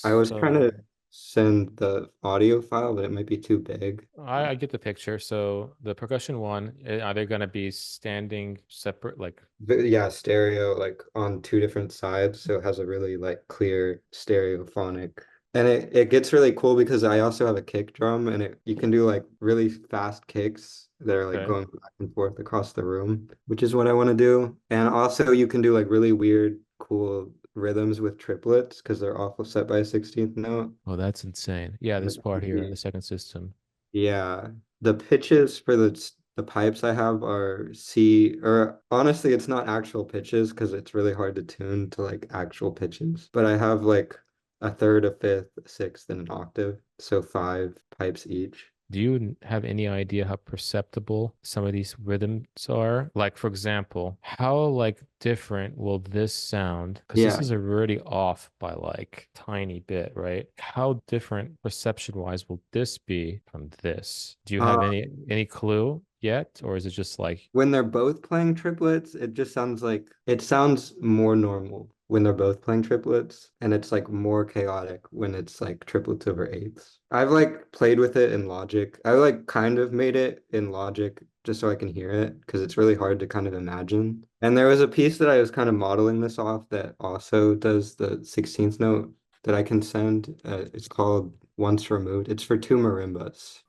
I was trying So to send the audio file, but it might be too big. I get the picture. So the percussion one, are they gonna be standing separate? Like, But yeah, stereo like on two different sides, so it has a really like clear stereophonic. And it gets really cool because I also have a kick drum and you can do like really fast kicks that are like okay. going back and forth across the room, which is what I want to do. And also you can do like really weird, cool rhythms with triplets because they're all set by a 16th note. Oh, that's insane. Yeah, this part here, the second system. Yeah, the pitches for the pipes I have are C, or honestly, it's not actual pitches because it's really hard to tune to like actual pitches. But I have like a third, a fifth, a sixth, and an octave, so five pipes each. Do you have any idea how perceptible some of these rhythms are? Like, for example, how like different will this sound? Because this Yeah, is already off by like tiny bit, right? How different perception wise will this be from this? Do you have uh, any clue yet, or is it just like when they're both playing triplets, it just sounds like it sounds more normal when they're both playing triplets, and it's like more chaotic when it's like triplets over eighths. I've like played with it in Logic. I like kind of made it in Logic just so I can hear it because it's really hard to kind of imagine. And there was a piece that I was kind of modeling this off that also does the 16th note that I can send. It's called Once Removed. It's for two marimbas.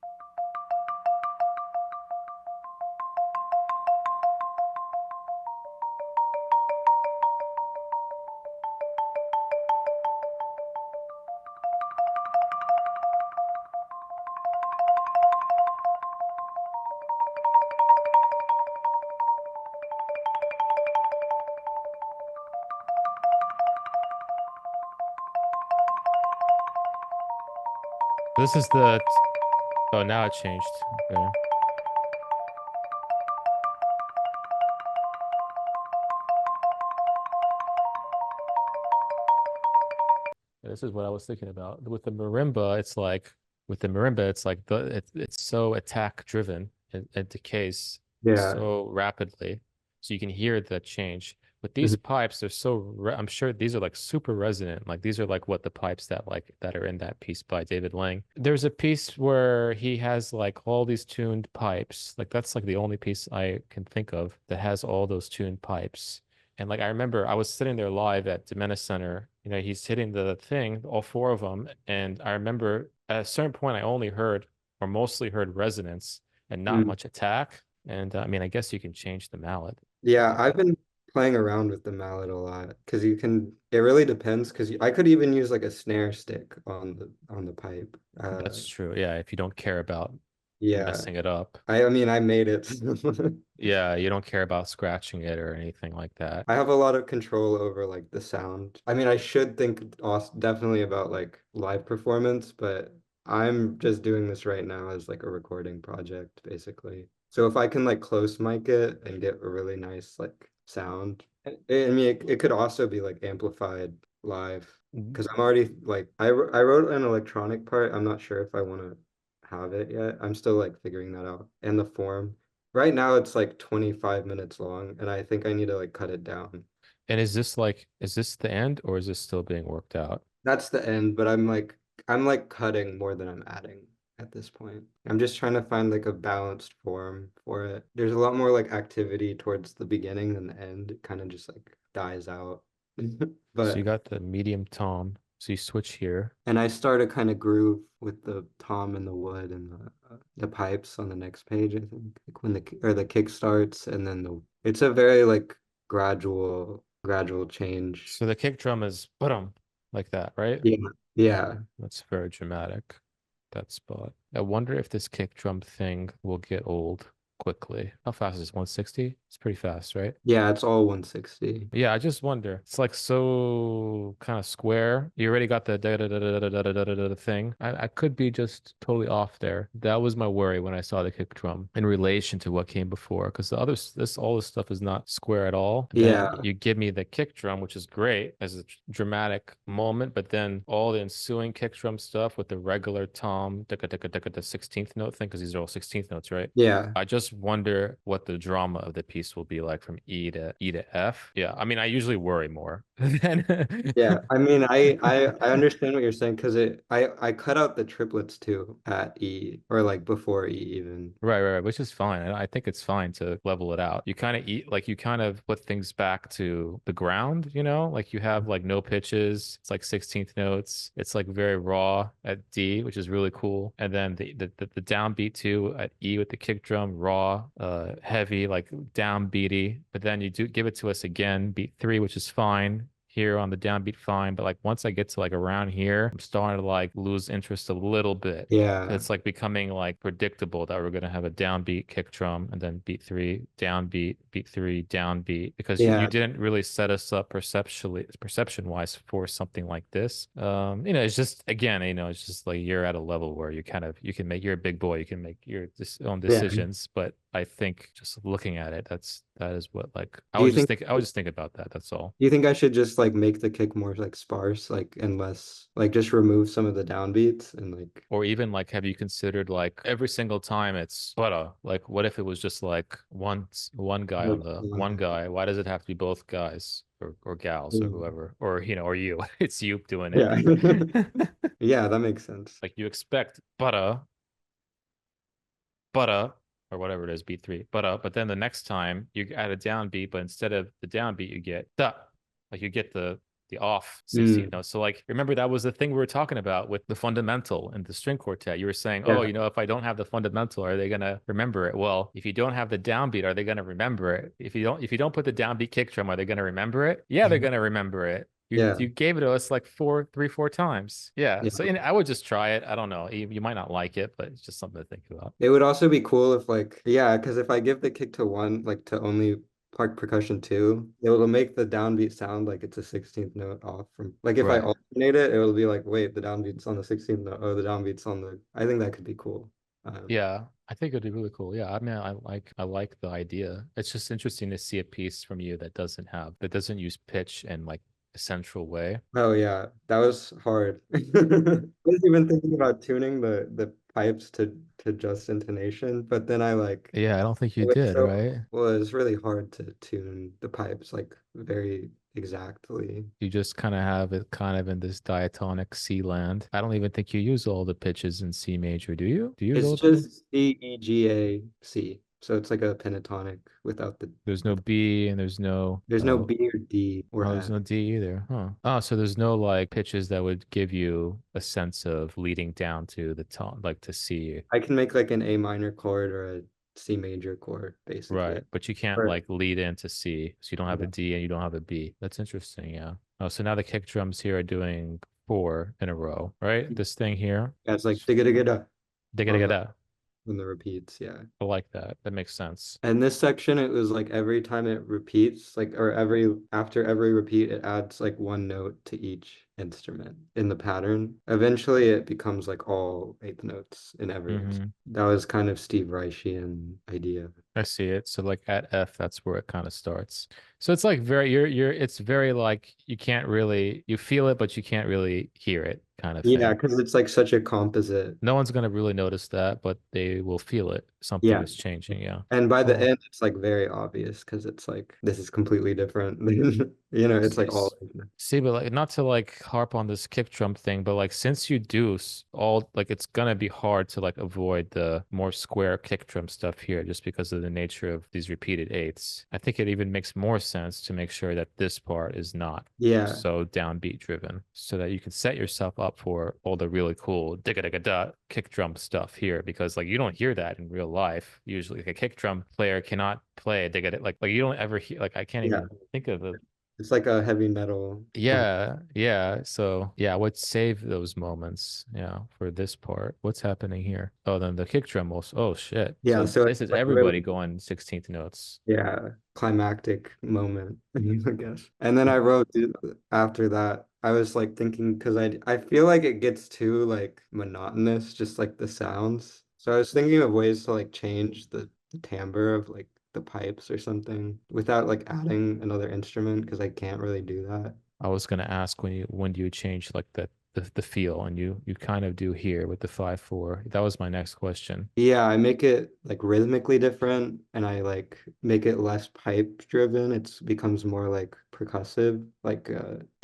this is the oh now it changed. Okay. This is what I was thinking about. With the marimba, it's like it's so attack driven. It decays Yeah. so rapidly, so you can hear the change. With these pipes, they're I'm sure these are like super resonant. Like these are like what the pipes that are in that piece by David Lang. There's a piece where he has like all these tuned pipes. Like that's like the only piece I can think of that has all those tuned pipes. And like I remember I was sitting there live at Domenice Center. You know, he's hitting the thing, all four of them. And I remember at a certain point I only heard or mostly heard resonance and not Mm. much attack. And I mean, I guess you can change the mallet. Yeah, I've been playing around with the mallet a lot because it really depends because I could even use like a snare stick on the pipe. That's true. Yeah, if you don't care about Yeah, messing it up. I mean I made it. Yeah, you don't care about scratching it or anything like that. I have a lot of control over like the sound. I mean, I should think also definitely about like live performance, but I'm just doing this right now as like a recording project, basically. So if I can like close mic it and get a really nice like sound, I mean, it could also be like amplified live Mhm. because I'm already like I wrote an electronic part. I'm not sure if I want to have it yet. I'm still like figuring that out and the form. Right now it's like 25 minutes long, and I think I need to like cut it down. And is this the end or is this still being worked out? That's the end, but I'm like cutting more than I'm adding at this point. I'm just trying to find like a balanced form for it. There's a lot more like activity towards the beginning than the end. It kind of just like dies out. So you But got the medium tom. So you switch here. and I start a kind of groove with the tom and the wood and the pipes on the next page, I think. Like when the kick starts and then it's a very like gradual change. So the kick drum is ba-dum, like that, right? Yeah. Yeah. That's very dramatic, that spot. I wonder if this kick drum thing will get old quickly. How fast is it? 160? It's pretty fast, right? Yeah, it's all 160. Yeah, I just wonder. It's like so kind of square. You already got the da da da da da da da da da da thing. I could be just totally off there. That was my worry when I saw the kick drum in relation to what came before, because the other all this stuff is not square at all. Yeah. Then you give me the kick drum, which is great as a dramatic moment, but then all the ensuing kick drum stuff with the regular tom, the 16th note thing, because these are all 16th notes, right? Yeah. I just wonder what the drama of the piece will be like from E to F. Yeah, I mean, I usually worry more than Yeah, I mean, I understand what you're saying because I cut out the triplets too at E or like before E even. Right, which is fine. I think it's fine to level it out. You kind of eat like you kind of put things back to the ground, you know, like you have like no pitches. It's like 16th notes. It's like very raw at D, which is really cool. And then the downbeat too at E with the kick drum, raw, heavy, like downbeaty. But then you do give it to us again, beat 3, which is fine here on the downbeat, fine, but like once I get to like around here, I'm starting to like lose interest a little bit. Yeah. It's like becoming like predictable that we're gonna have a downbeat kick drum and then beat 3, downbeat, beat 3, downbeat, because you didn't really set us up perception wise for something like this. It's just again, it's just like you're at a level where you can make, you're a big boy, you can make your own decisions, but I think just looking at it, that is what like I would just think about that. That's all. Do you think I should just like make the kick more like sparse, like and less like just remove some of the downbeats and like, or even like have you considered like every single time it's like what if it was just like one guy on the one guy? Why does it have to be both guys or gals or whoever or or you? It's you doing it. Yeah. Yeah, that makes sense. Like you expect butter or whatever it is, beat 3, but then the next time you add a downbeat, but instead of the downbeat, you get like you get the off 16th note. So like, remember that was the thing we were talking about with the fundamental and the string quartet. You were saying, oh, if I don't have the fundamental, are they gonna remember it? Well, if you don't have the downbeat, are they gonna remember it? If you don't put the downbeat kick drum, are they gonna remember it? Yeah, they're gonna remember it. You gave it to us like 4 times. Yeah. So I would just try it. I don't know. You might not like it, but it's just something to think about. It would also be cool if like, because if I give the kick to one, like to only percussion 2, it will make the downbeat sound like it's a 16th note off from like if I alternate it, it will be like, wait, the downbeat's on the 16th note, or the downbeat's on the. I think that could be cool. Yeah, I think it'd be really cool. Yeah, I mean, I like the idea. It's just interesting to see a piece from you that doesn't use pitch and like a central way. Oh yeah, that was hard. I was even thinking about tuning the pipes to just intonation, but then I I don't think you did, right? Well, it's really hard to tune the pipes like very exactly. You just kind of have it kind of in this diatonic C land. I don't even think you use all the pitches in C major, do you? Do you use It's just C, E, G, A, C. So it's like a pentatonic without the. There's no B and there's no. There's no B or D or there's no D either, huh? Oh, so there's no like pitches that would give you a sense of leading down to the tone, like to C. I can make like an A minor chord or a C major chord, basically. Right, but you can't like lead into C, so you don't have a D and you don't have a B. That's interesting, yeah. Oh, so now the kick drums here are doing 4 in a row, right? This thing here. Yeah, it's like digga digga da. Digga digga da. In the repeats, yeah. I like that. That makes sense. And this section, it was like every time it repeats, like or after every repeat, it adds like one note to each instrument in the pattern. Eventually, it becomes like all 8th notes in every. That was kind of Steve Reichian idea. I see it. So like at F, that's where it kind of starts. So it's like it's very like you can't really, you feel it, but you can't really hear it kind of thing. Yeah, because it's like such a composite. No one's gonna really notice that, but they will feel it. Something is changing, yeah. And by the end, it's like very obvious because it's like this is completely different. It's like all. See, but like not to like harp on this kick drum thing, but like since you do all like it's gonna be hard to like avoid the more square kick drum stuff here just because of the nature of these repeated 8ths. I think it even makes more sense to make sure that this part is not so downbeat driven, so that you can set yourself up for all the really cool digga digga da kick drum stuff here, because like you don't hear that in real life usually. Like a kick drum player cannot play digga like you don't ever hear, like I can't even think of It's like a heavy metal. Yeah. So yeah, I would save those moments, for this part. What's happening here? Oh, then the kick drum also. Oh shit. Yeah, So so this it's is like everybody really, going 16th notes. yeah, climactic moment, I guess. And then I wrote after that, I was like thinking because I feel like it gets too like monotonous, just like the sounds. So I was thinking of ways to like change the timbre of like the pipes or something without like adding another instrument because I can't really do that. I was gonna ask when do you change like the feel, and you kind of do here with the 5/4. That was my next question. Yeah, I make it like rhythmically different and I like make it less pipe driven. It's becomes more like percussive, like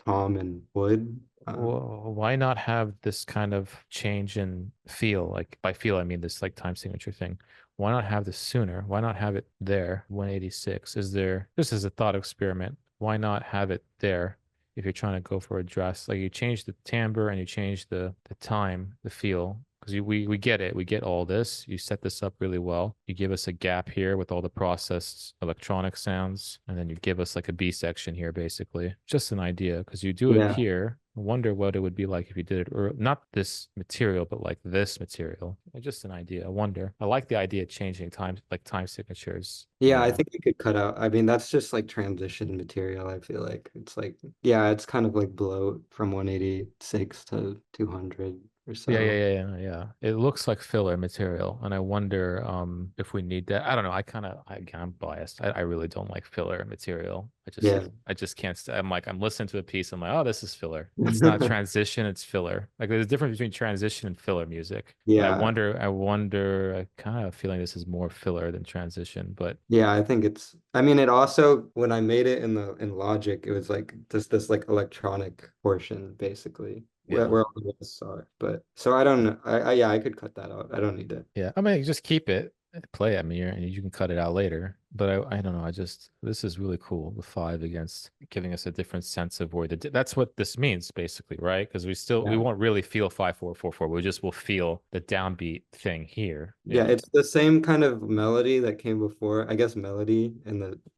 tom and wood. Well, why not have this kind of change in feel? Like by feel, I mean this like time signature thing. Why not have this sooner? Why not have it there, 186? Is there, this is a thought experiment. Why not have it there if you're trying to go for a dress? Like you change the timbre and you change the time, the feel. Because we get it. We get all this. You set this up really well. You give us a gap here with all the processed electronic sounds, and then you give us like a B section here, basically. Just an idea, because you do it Yeah. here. I wonder what it would be like if you did it, or not this material, but like this material. Just an idea. I wonder. I like the idea of changing time, like time signatures. Yeah, I think you could cut out. I mean, that's just like transition material, I feel like. It's like, yeah, it's kind of like bloat from 186 to 200 or so. Yeah. It looks like filler material, and I wonder if we need that. I don't know. Again, I'm biased. I really don't like filler material. Yeah. I just can't I'm like, I'm listening to a piece, I'm like, oh, this is filler. It's not transition, it's filler. Like there's a difference between transition and filler music. But Yeah. I kind of feeling this is more filler than transition, but Yeah, I think it's, I mean, it also, when I made it in Logic, it was like this like electronic portion basically yeah. where all the rest are. But so I don't know. Yeah, I could cut that out. I don't need it. Yeah, I mean, just keep it, play it. I mean, and you can cut it out later. But I don't know. This is really cool. The five against giving us a different sense of where that's what this means, basically, right? Because we Yeah. won't really feel 5/4/4/4. We just will feel the downbeat thing here. Yeah, it's the same kind of melody that came before, I guess melody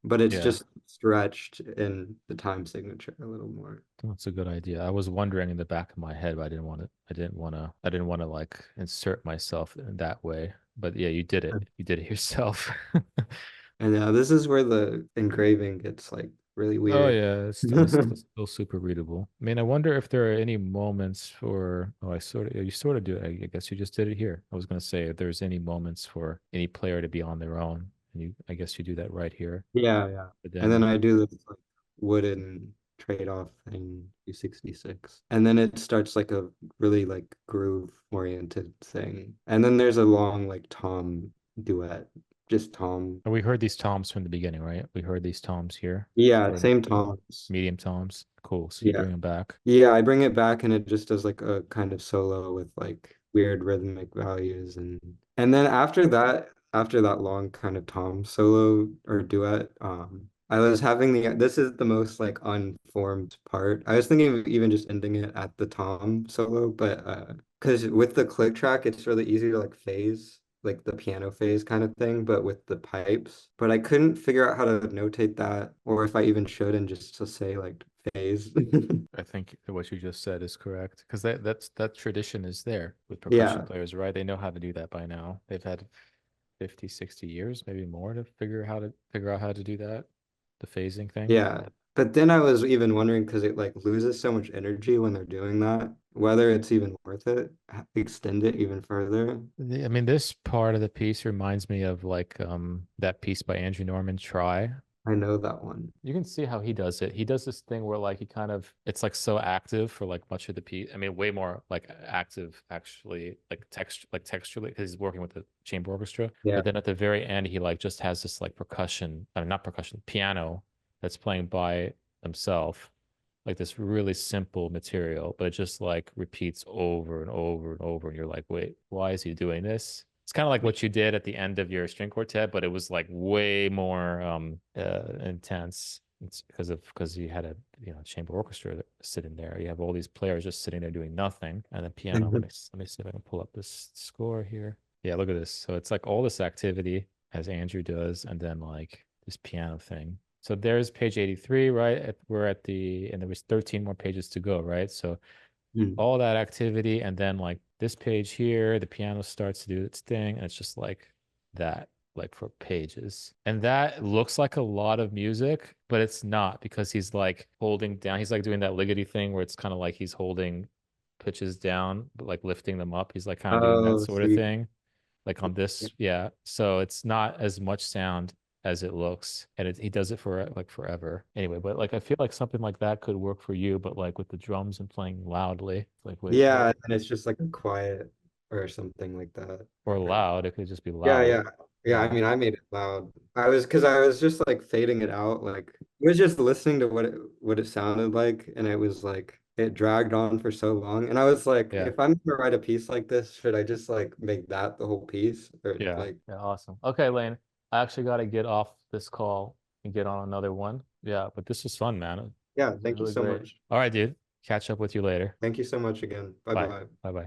but it's Yeah. just stretched in the time signature a little more. That's a good idea. I was wondering in the back of my head, but I didn't want to like insert myself in that way. But yeah, you did it. You did it yourself. And this is where the engraving gets like really Oh weird. yeah, it's still super readable. I mean, I wonder if there are any moments for, oh, you sort of do it. I guess you just did it here. I was gonna say if there's any moments for any player to be on their own, and I guess you do that right here. Yeah. But And then then I do this like wooden trade-off thing, 266. And then it starts like a really like groove oriented thing. And then there's a long like tom duet, just tom. we heard these toms from the beginning, right? We heard these toms here, Yeah, or same toms. medium toms. Cool. So you Yeah. bring them back. Yeah, I bring it back and it just does like a kind of solo with like weird rhythmic values and then after that long kind of tom solo or duet, I was having this is the most like unformed part. I was thinking of even just ending it at the tom solo, but because with the click track it's really easy to like phase like the piano phase kind of thing, but with the pipes. But I couldn't figure out how to notate that, or if I even should, and just to say like phase. I think what you just said is correct because that tradition is there with percussion Yeah, players, right? They know how to do that by now. They've had 50, 60 years, maybe more to figure out how to do that, the phasing thing. yeah. But then I was even wondering because it like loses so much energy when they're doing that, whether it's even worth it, extend it even further. I mean, this part of the piece reminds me of like that piece by Andrew Norman, Try. I know that one. You can see how he does it. He does this thing where like he kind of it's like so active for like much of the piece. I mean, way more like active actually, like texturally because he's working with the chamber orchestra. Yeah. But then at the very end, he like just has this like percussion, I mean, not percussion, piano that's playing by himself, like this really simple material, but it just like repeats over and over and over, and you're like, wait, why is he doing this? It's kind of like what you did at the end of your string quartet, but it was like way more intense. It's because you had a chamber orchestra sitting there. You have all these players just sitting there doing nothing, and then piano. Let me see if I can pull up this score here. Yeah, look at this. So it's like all this activity as Andrew does, and then like this piano thing. So there's page 83, right? We're at and there was 13 more pages to go, right? So all that activity, and then like this page here, the piano starts to do its thing, and it's just like that, like for pages. And that looks like a lot of music, but it's not, because he's like holding down, he's like doing that liggity thing where it's kind of like he's holding pitches down, but like lifting them up. He's like kind of doing that Oh, sort so of you, thing. Like on this, yeah. So it's not as much sound as it looks, and he does it for like forever. Anyway, but like I feel like something like that could work for you, but like with the drums and playing loudly, like with yeah, and it's just like a quiet or something like that. or Right. loud, it could just be Yeah, loud. yeah. Yeah, I Yeah. mean, I made it loud. Because I was just like fading it out. Like I was just listening to what it sounded like, and it was like it dragged on for so long. And I was like, Yeah. if I'm gonna write a piece like this, should I just like make that the whole piece? Or Yeah. like, Yeah. Awesome. Okay, Lane. I actually got to get off this call and get on another one. Yeah, but this was fun, man. yeah, This is thank you really so great. much. All right, dude. Catch up with you later. Thank you so much again. Bye Bye. bye. Bye bye.